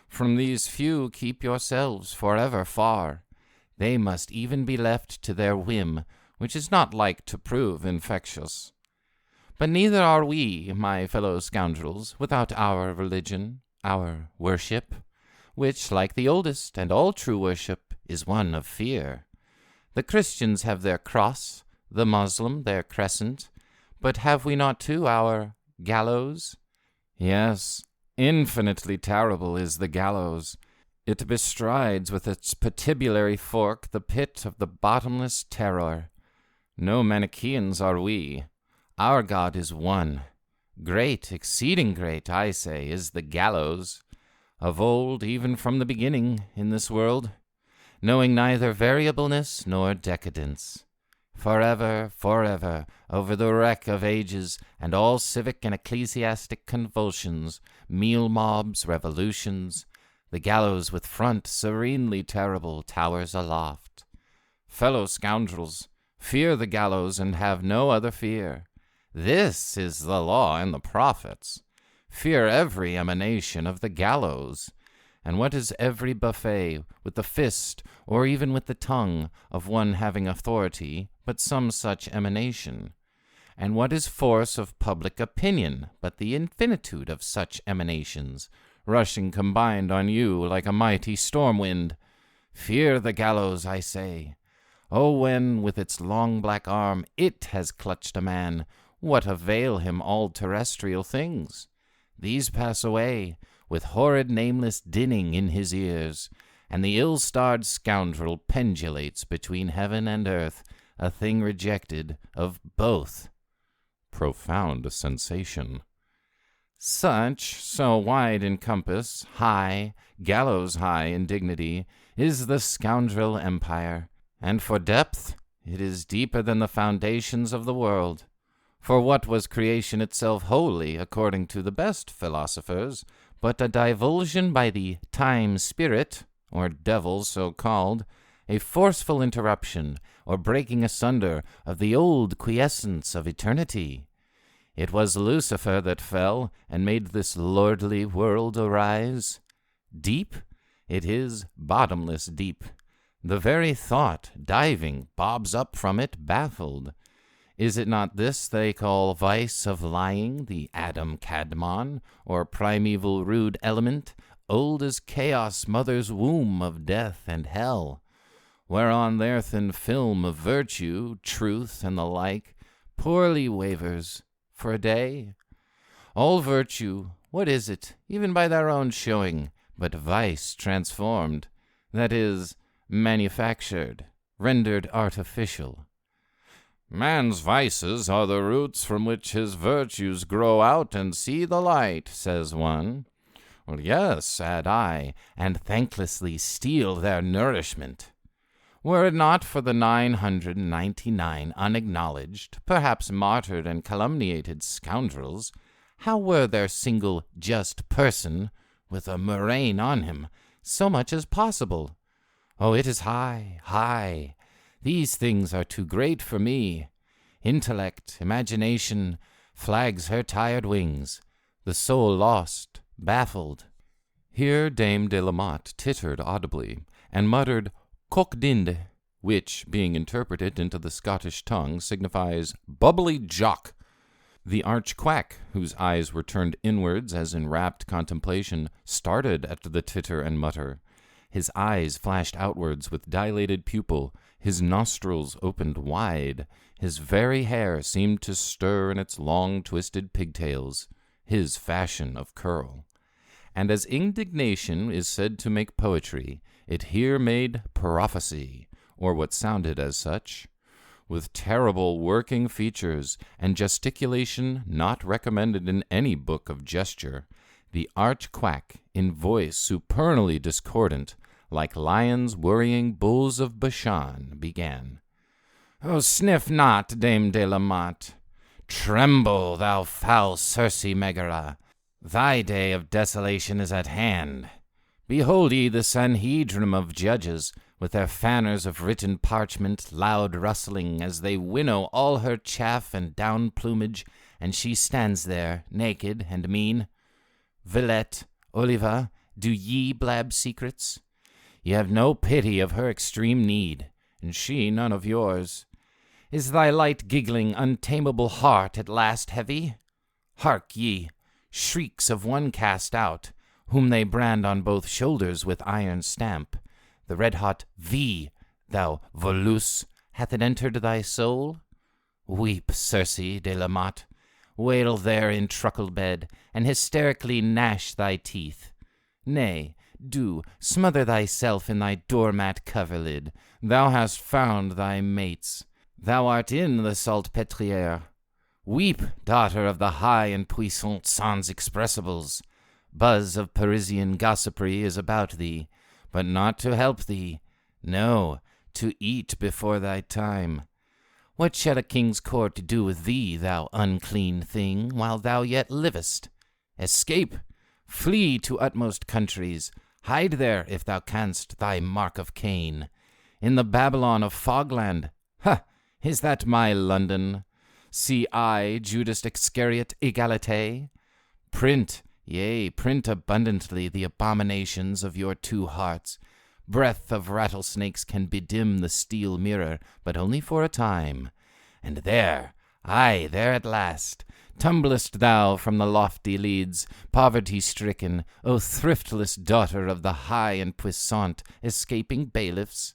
From these few keep yourselves forever far. They must even be left to their whim, which is not like to prove infectious. But neither are we, my fellow scoundrels, without our religion, our worship, which, like the oldest and all true worship, is one of fear. The Christians have their cross, the Moslem their crescent, but have we not too our gallows? Yes, infinitely terrible is the gallows. It bestrides with its patibulary fork the pit of the bottomless terror. No Manichaeans are we. Our God is one. Great, exceeding great, I say, is the gallows. Of old, even from the beginning, in this world, knowing neither variableness nor decadence. Forever, forever, over the wreck of ages and all civic and ecclesiastic convulsions, meal mobs, revolutions, the gallows with front serenely terrible towers aloft. Fellow scoundrels, fear the gallows and have no other fear. This is the law and the prophets. Fear every emanation of the gallows. And what is every buffet with the fist, or even with the tongue, of one having authority, but some such emanation? And what is force of public opinion, but the infinitude of such emanations, rushing combined on you like a mighty storm-wind? Fear the gallows, I say. Oh, when, with its long black arm, it has clutched a man, what avail him all terrestrial things? These pass away, with horrid nameless dinning in his ears, and the ill-starred scoundrel pendulates between heaven and earth, a thing rejected of both. Profound sensation. Such, so wide in compass, high, gallows high in dignity, is the scoundrel empire, and for depth it is deeper than the foundations of the world. For what was creation itself wholly, according to the best philosophers, but a divulsion by the time-spirit, or devil so called, a forceful interruption, or breaking asunder of the old quiescence of eternity? It was Lucifer that fell, and made this lordly world arise. Deep? It is bottomless deep. The very thought, diving, bobs up from it baffled. Is it not this they call vice of lying, the Adam Kadmon, or primeval rude element, old as chaos mother's womb of death and hell, whereon their thin film of virtue, truth, and the like, poorly wavers, for a day? All virtue, what is it, even by their own showing, but vice transformed, that is, manufactured, rendered artificial? Man's vices are the roots from which his virtues grow out and see the light, says one. Well, yes, add I, and thanklessly steal their nourishment. Were it not for the 999 unacknowledged, perhaps martyred and calumniated scoundrels, how were their single just person, with a murrain on him, so much as possible? Oh, it is high, high. These things are too great for me. Intellect, imagination, flags her tired wings, the soul lost, baffled. Here Dame de la Motte tittered audibly, and muttered coq d'Inde, which, being interpreted into the Scottish tongue, signifies bubbly jock. The arch-quack, whose eyes were turned inwards as in rapt contemplation, started at the titter and mutter. His eyes flashed outwards with dilated pupil, his nostrils opened wide, his very hair seemed to stir in its long twisted pigtails, his fashion of curl. And as indignation is said to make poetry, it here made prophecy, or what sounded as such. With terrible working features and gesticulation not recommended in any book of gesture, the arch-quack, in voice supernally discordant, like lions worrying bulls of Bashan, began. Oh, sniff not, Dame de la Motte. Tremble, thou foul Circe Megara. Thy day of desolation is at hand. Behold ye the Sanhedrim of judges, with their fanners of written parchment loud rustling as they winnow all her chaff and down plumage, and she stands there, naked and mean. Villette, Oliva, do ye blab secrets? Ye have no pity of her extreme need, and she none of yours. Is thy light giggling, untamable heart at last heavy? Hark ye, shrieks of one cast out, whom they brand on both shoulders with iron stamp. the red-hot V, thou Volus, hath it entered thy soul? Weep, Circe de la Motte, wail there in truckle bed, and hysterically gnash thy teeth. Nay, do smother thyself in thy doormat coverlid. Thou hast found thy mates. Thou art in the saltpetriere. Weep, daughter of the high and puissant sans expressibles. Buzz of Parisian gossipry is about thee, but not to help thee. No, to eat before thy time. What shall a king's court do with thee, thou unclean thing, while thou yet livest? Escape! Flee to utmost countries. Hide there, if thou canst, thy mark of Cain. In the Babylon of Fogland. Ha! Is that my London? See I, Judas Iscariot Egalite? Print, yea, print abundantly the abominations of your two hearts. Breath of rattlesnakes can bedim the steel mirror, but only for a time. And there, aye, there at last, tumblest thou from the lofty leads, poverty-stricken, O thriftless daughter of the high and puissant, escaping bailiffs?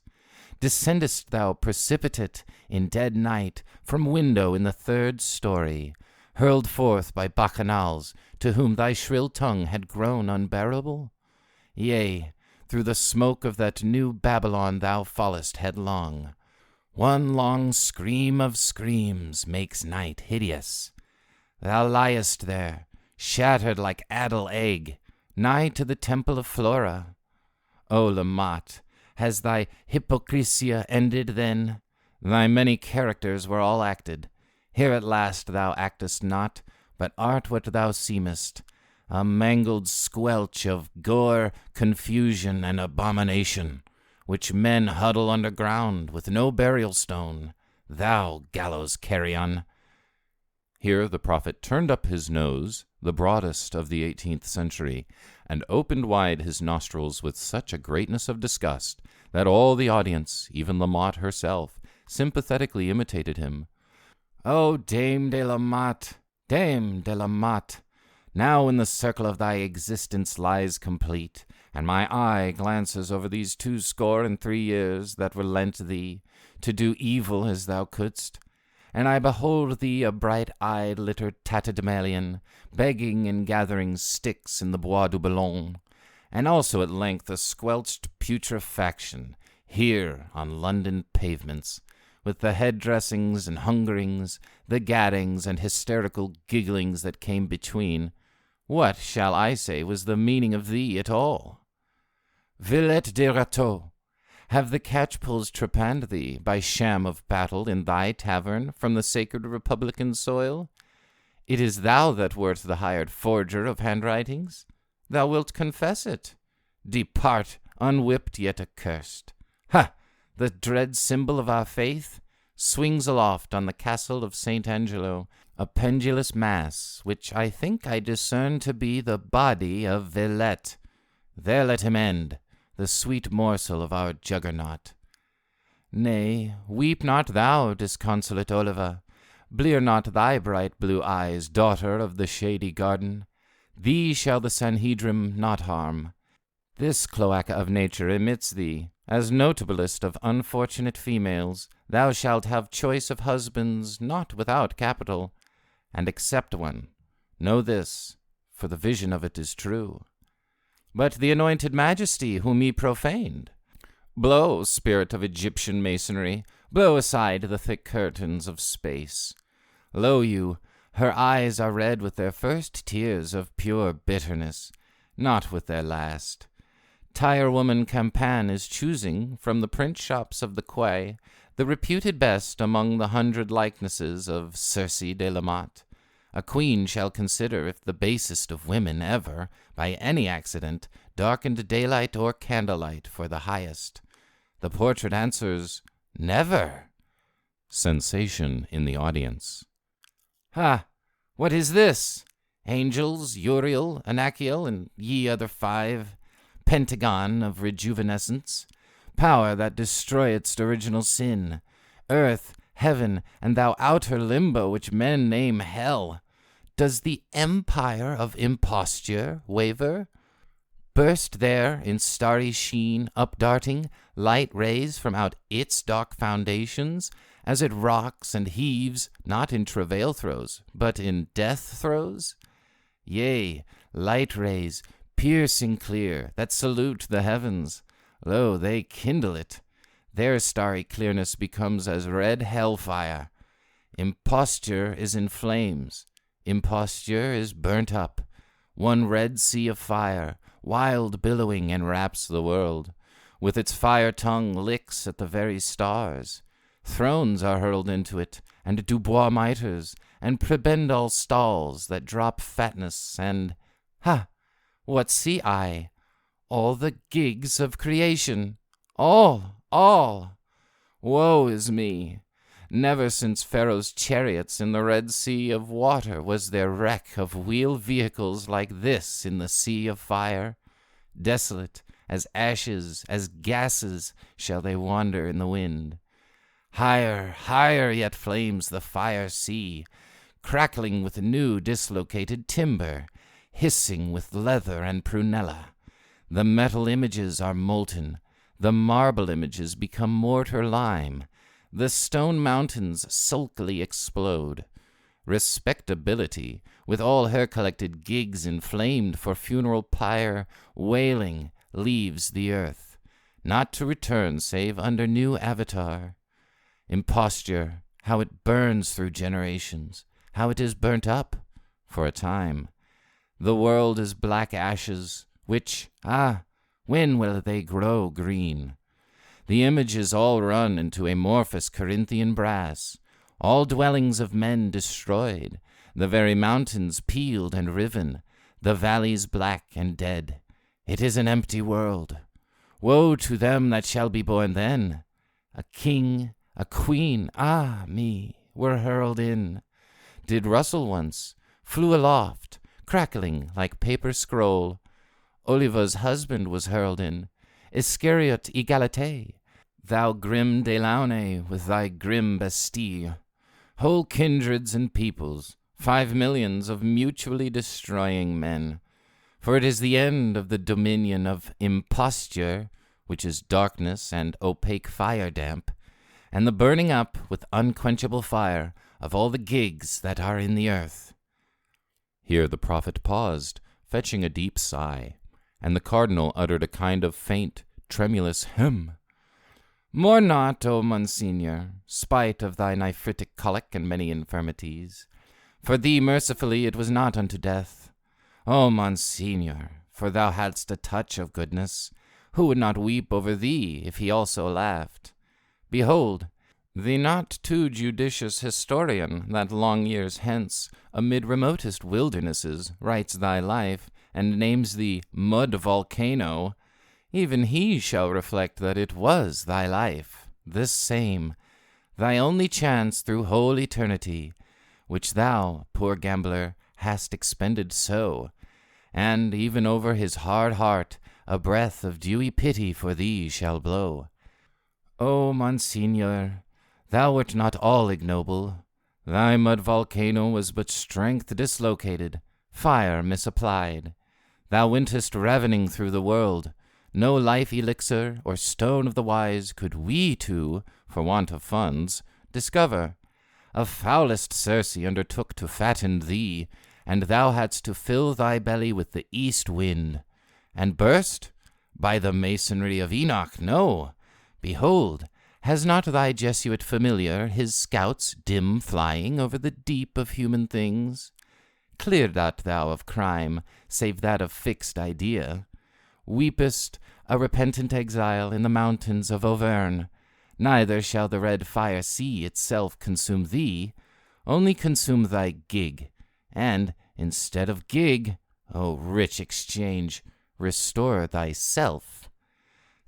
Descendest thou precipitate in dead night from window in the 3rd story, hurled forth by bacchanals to whom thy shrill tongue had grown unbearable? Yea, through the smoke of that new Babylon thou fallest headlong. One long scream of screams makes night hideous. Thou liest there, shattered like addle egg, nigh to the temple of Flora. O La Motte, has thy hypocrisia ended then? Thy many characters were all acted. Here at last thou actest not, but art what thou seemest, a mangled squelch of gore, confusion, and abomination, which men huddle underground with no burial stone, thou gallows carrion. Here the prophet turned up his nose, the broadest of the 18th century, and opened wide his nostrils with such a greatness of disgust that all the audience, even La Motte herself, sympathetically imitated him. O Dame de la Motte, Dame de la Motte, now when the circle of thy existence lies complete, and my eye glances over these 23 years that were lent thee, to do evil as thou couldst, and I behold thee a bright-eyed little tatterdemalion, begging and gathering sticks in the Bois du Boulogne, and also at length a squelched putrefaction, here on London pavements, with the head-dressings and hungerings, the gaddings and hysterical gigglings that came between. What, shall I say, was the meaning of thee at all? Villette de Rateau, have the catchpolls trepanned thee by sham of battle in thy tavern from the sacred republican soil? It is thou that wert the hired forger of handwritings. Thou wilt confess it. Depart, unwhipped yet accursed. Ha! The dread symbol of our faith swings aloft on the castle of St. Angelo, a pendulous mass, which I think I discern to be the body of Villette. There let him end, the sweet morsel of our juggernaut. Nay, weep not thou, disconsolate Oliva. Blear not thy bright blue eyes, daughter of the shady garden. Thee shall the Sanhedrim not harm. This cloaca of nature emits thee. As notablest of unfortunate females, thou shalt have choice of husbands not without capital, and accept one. Know this, for the vision of it is true. But the anointed majesty whom ye profaned? Blow, spirit of Egyptian masonry, blow aside the thick curtains of space. Lo you, her eyes are red with their first tears of pure bitterness, not with their last. Tirewoman Campan is choosing, from the print shops of the quay, the reputed best among the 100 likenesses of Circe de la Motte. A queen shall consider if the basest of women ever, by any accident, darkened daylight or candlelight for the highest. The portrait answers, never. Sensation in the audience. Ha! What is this? Angels, Uriel, Anakiel, and ye other 5, pentagon of rejuvenescence, power that destroyedst original sin, earth, heaven, and thou outer limbo which men name hell. Does the empire of imposture waver? burst there in starry sheen, updarting light rays from out its dark foundations, as it rocks and heaves, not in travail throes, but in death throes? Yea, light rays, piercing clear, that salute the heavens. Lo, they kindle it. Their starry clearness becomes as red hellfire. Imposture is in flames. Imposture is burnt up. One red sea of fire, wild billowing, enwraps the world. With its fire tongue licks at the very stars. Thrones are hurled into it, and Dubois mitres, and prebendal stalls that drop fatness, and, ha! What see I? All the gigs of creation. All! Woe is me! Never since Pharaoh's chariots in the Red Sea of water was there wreck of wheeled vehicles like this in the sea of fire. Desolate as ashes, as gases, shall they wander in the wind. Higher, higher yet flames the fire sea, crackling with new dislocated timber, hissing with leather and prunella. The metal images are molten, the marble images become mortar lime, the stone mountains sulkily explode. Respectability, with all her collected gigs inflamed for funeral pyre, wailing, leaves the earth, not to return save under new avatar. Imposture, how it burns through generations, how it is burnt up for a time. The world is black ashes, which, when will they grow green? The images all run into amorphous Corinthian brass, all dwellings of men destroyed, the very mountains peeled and riven, the valleys black and dead. It is an empty world. Woe to them that shall be born then! A king, a queen, me, were hurled in. Did rustle once, flew aloft, crackling like paper scroll. Oliva's husband was hurled in, Iscariot Egalite, thou grim Delaunay with thy grim Bastille. Whole kindreds and peoples, 5 millions of mutually destroying men. For it is the end of the dominion of imposture, which is darkness and opaque fire damp, and the burning up with unquenchable fire of all the gigs that are in the earth. Here the prophet paused, fetching a deep sigh, and the cardinal uttered a kind of faint, tremulous hem. Mourn not, O Monsignor, spite of thy nephritic colic and many infirmities. For thee mercifully it was not unto death. O Monsignor, for thou hadst a touch of goodness. Who would not weep over thee if he also laughed? Behold, the not too judicious historian that long years hence, amid remotest wildernesses, writes thy life, and names thee mud volcano, even he shall reflect that it was thy life, this same, thy only chance through whole eternity, which thou, poor gambler, hast expended so, and even over his hard heart a breath of dewy pity for thee shall blow. O Monsignor, thou wert not all ignoble. Thy mud volcano was but strength dislocated, fire misapplied. Thou wentest ravening through the world. No life elixir or stone of the wise could we two, for want of funds, discover. A foulest Circe undertook to fatten thee, and thou hadst to fill thy belly with the east wind. And burst? By the masonry of Enoch, no. Behold, has not thy Jesuit familiar his scouts dim flying over the deep of human things? Cleared art thou of crime, save that of fixed idea. Weepest, a repentant exile in the mountains of Auvergne. Neither shall the red fire sea itself consume thee, only consume thy gig, and, instead of gig, O rich exchange, restore thyself.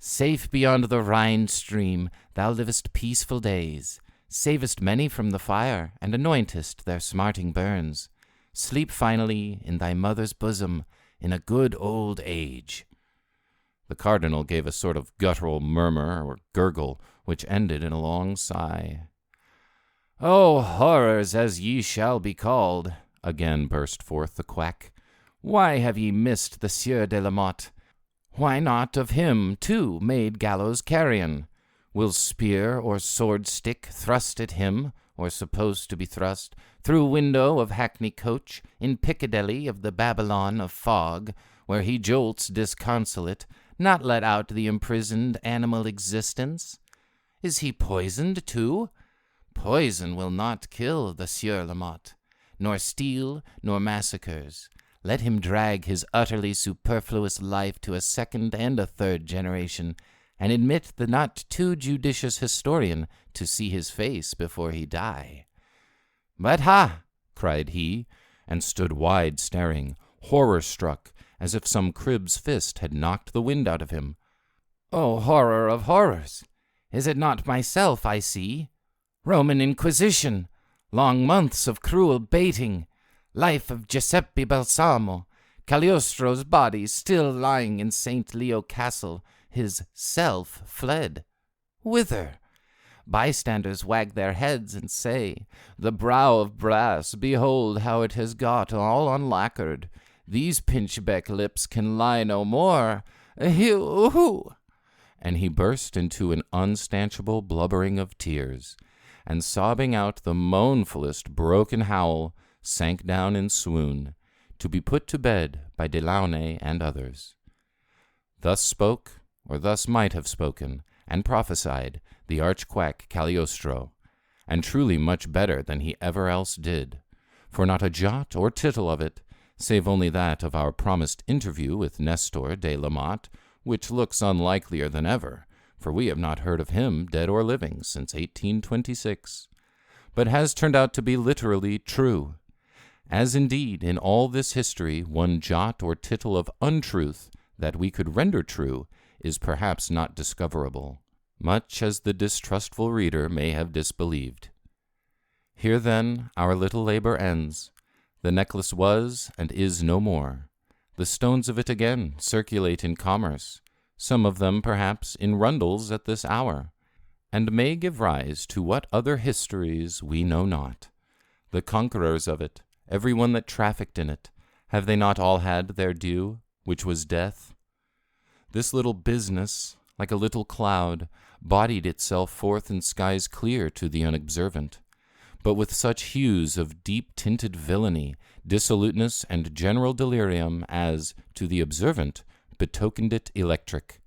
Safe beyond the Rhine stream, thou livest peaceful days, savest many from the fire, and anointest their smarting burns. Sleep finally in thy mother's bosom, in a good old age. The cardinal gave a sort of guttural murmur or gurgle, which ended in a long sigh. "O horrors, as ye shall be called!" again burst forth the quack. "Why have ye missed the Sieur de la Motte? Why not of him, too, made gallows carrion? Will spear or sword stick thrust at him, or supposed to be thrust, through window of hackney coach, in Piccadilly of the Babylon of fog, where he jolts disconsolate, not let out the imprisoned animal existence? Is he poisoned, too? Poison will not kill the Sieur Lamotte, nor steel, nor massacres. Let him drag his utterly superfluous life to a second and a third generation, and admit the not too judicious historian to see his face before he die. But ha! cried he, and stood wide staring, horror-struck, as if some crib's fist had knocked the wind out of him. Oh, horror of horrors! Is it not myself I see? Roman Inquisition! Long months of cruel baiting! Life of Giuseppe Balsamo! Cagliostro's body still lying in St. Leo Castle, his self fled. Whither? Bystanders wag their heads and say, The brow of brass, behold how it has got all unlacquered. These pinchbeck lips can lie no more. Hoo! And he burst into an unstanchable blubbering of tears, and sobbing out the moanfullest broken howl, sank down in swoon, to be put to bed by Delaunay and others. Thus spoke, or thus might have spoken, and prophesied, the arch-quack Cagliostro, and truly much better than he ever else did, for not a jot or tittle of it, save only that of our promised interview with Nestor de Lamotte, which looks unlikelier than ever, for we have not heard of him, dead or living, since 1826, but has turned out to be literally true, as indeed in all this history one jot or tittle of untruth that we could render true is perhaps not discoverable, much as the distrustful reader may have disbelieved. Here, then, our little labor ends. The necklace was and is no more. The stones of it again circulate in commerce, some of them perhaps in rundles at this hour, and may give rise to what other histories we know not. The conquerors of it, every one that trafficked in it, have they not all had their due, which was death? This little business, like a little cloud, bodied itself forth in skies clear to the unobservant, but with such hues of deep-tinted villainy, dissoluteness, and general delirium as, to the observant, betokened it electric.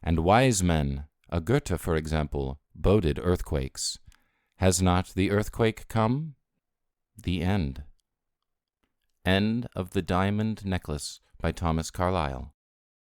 And wise men, a Goethe, for example, boded earthquakes. Has not the earthquake come? The end. End of The Diamond Necklace by Thomas Carlyle.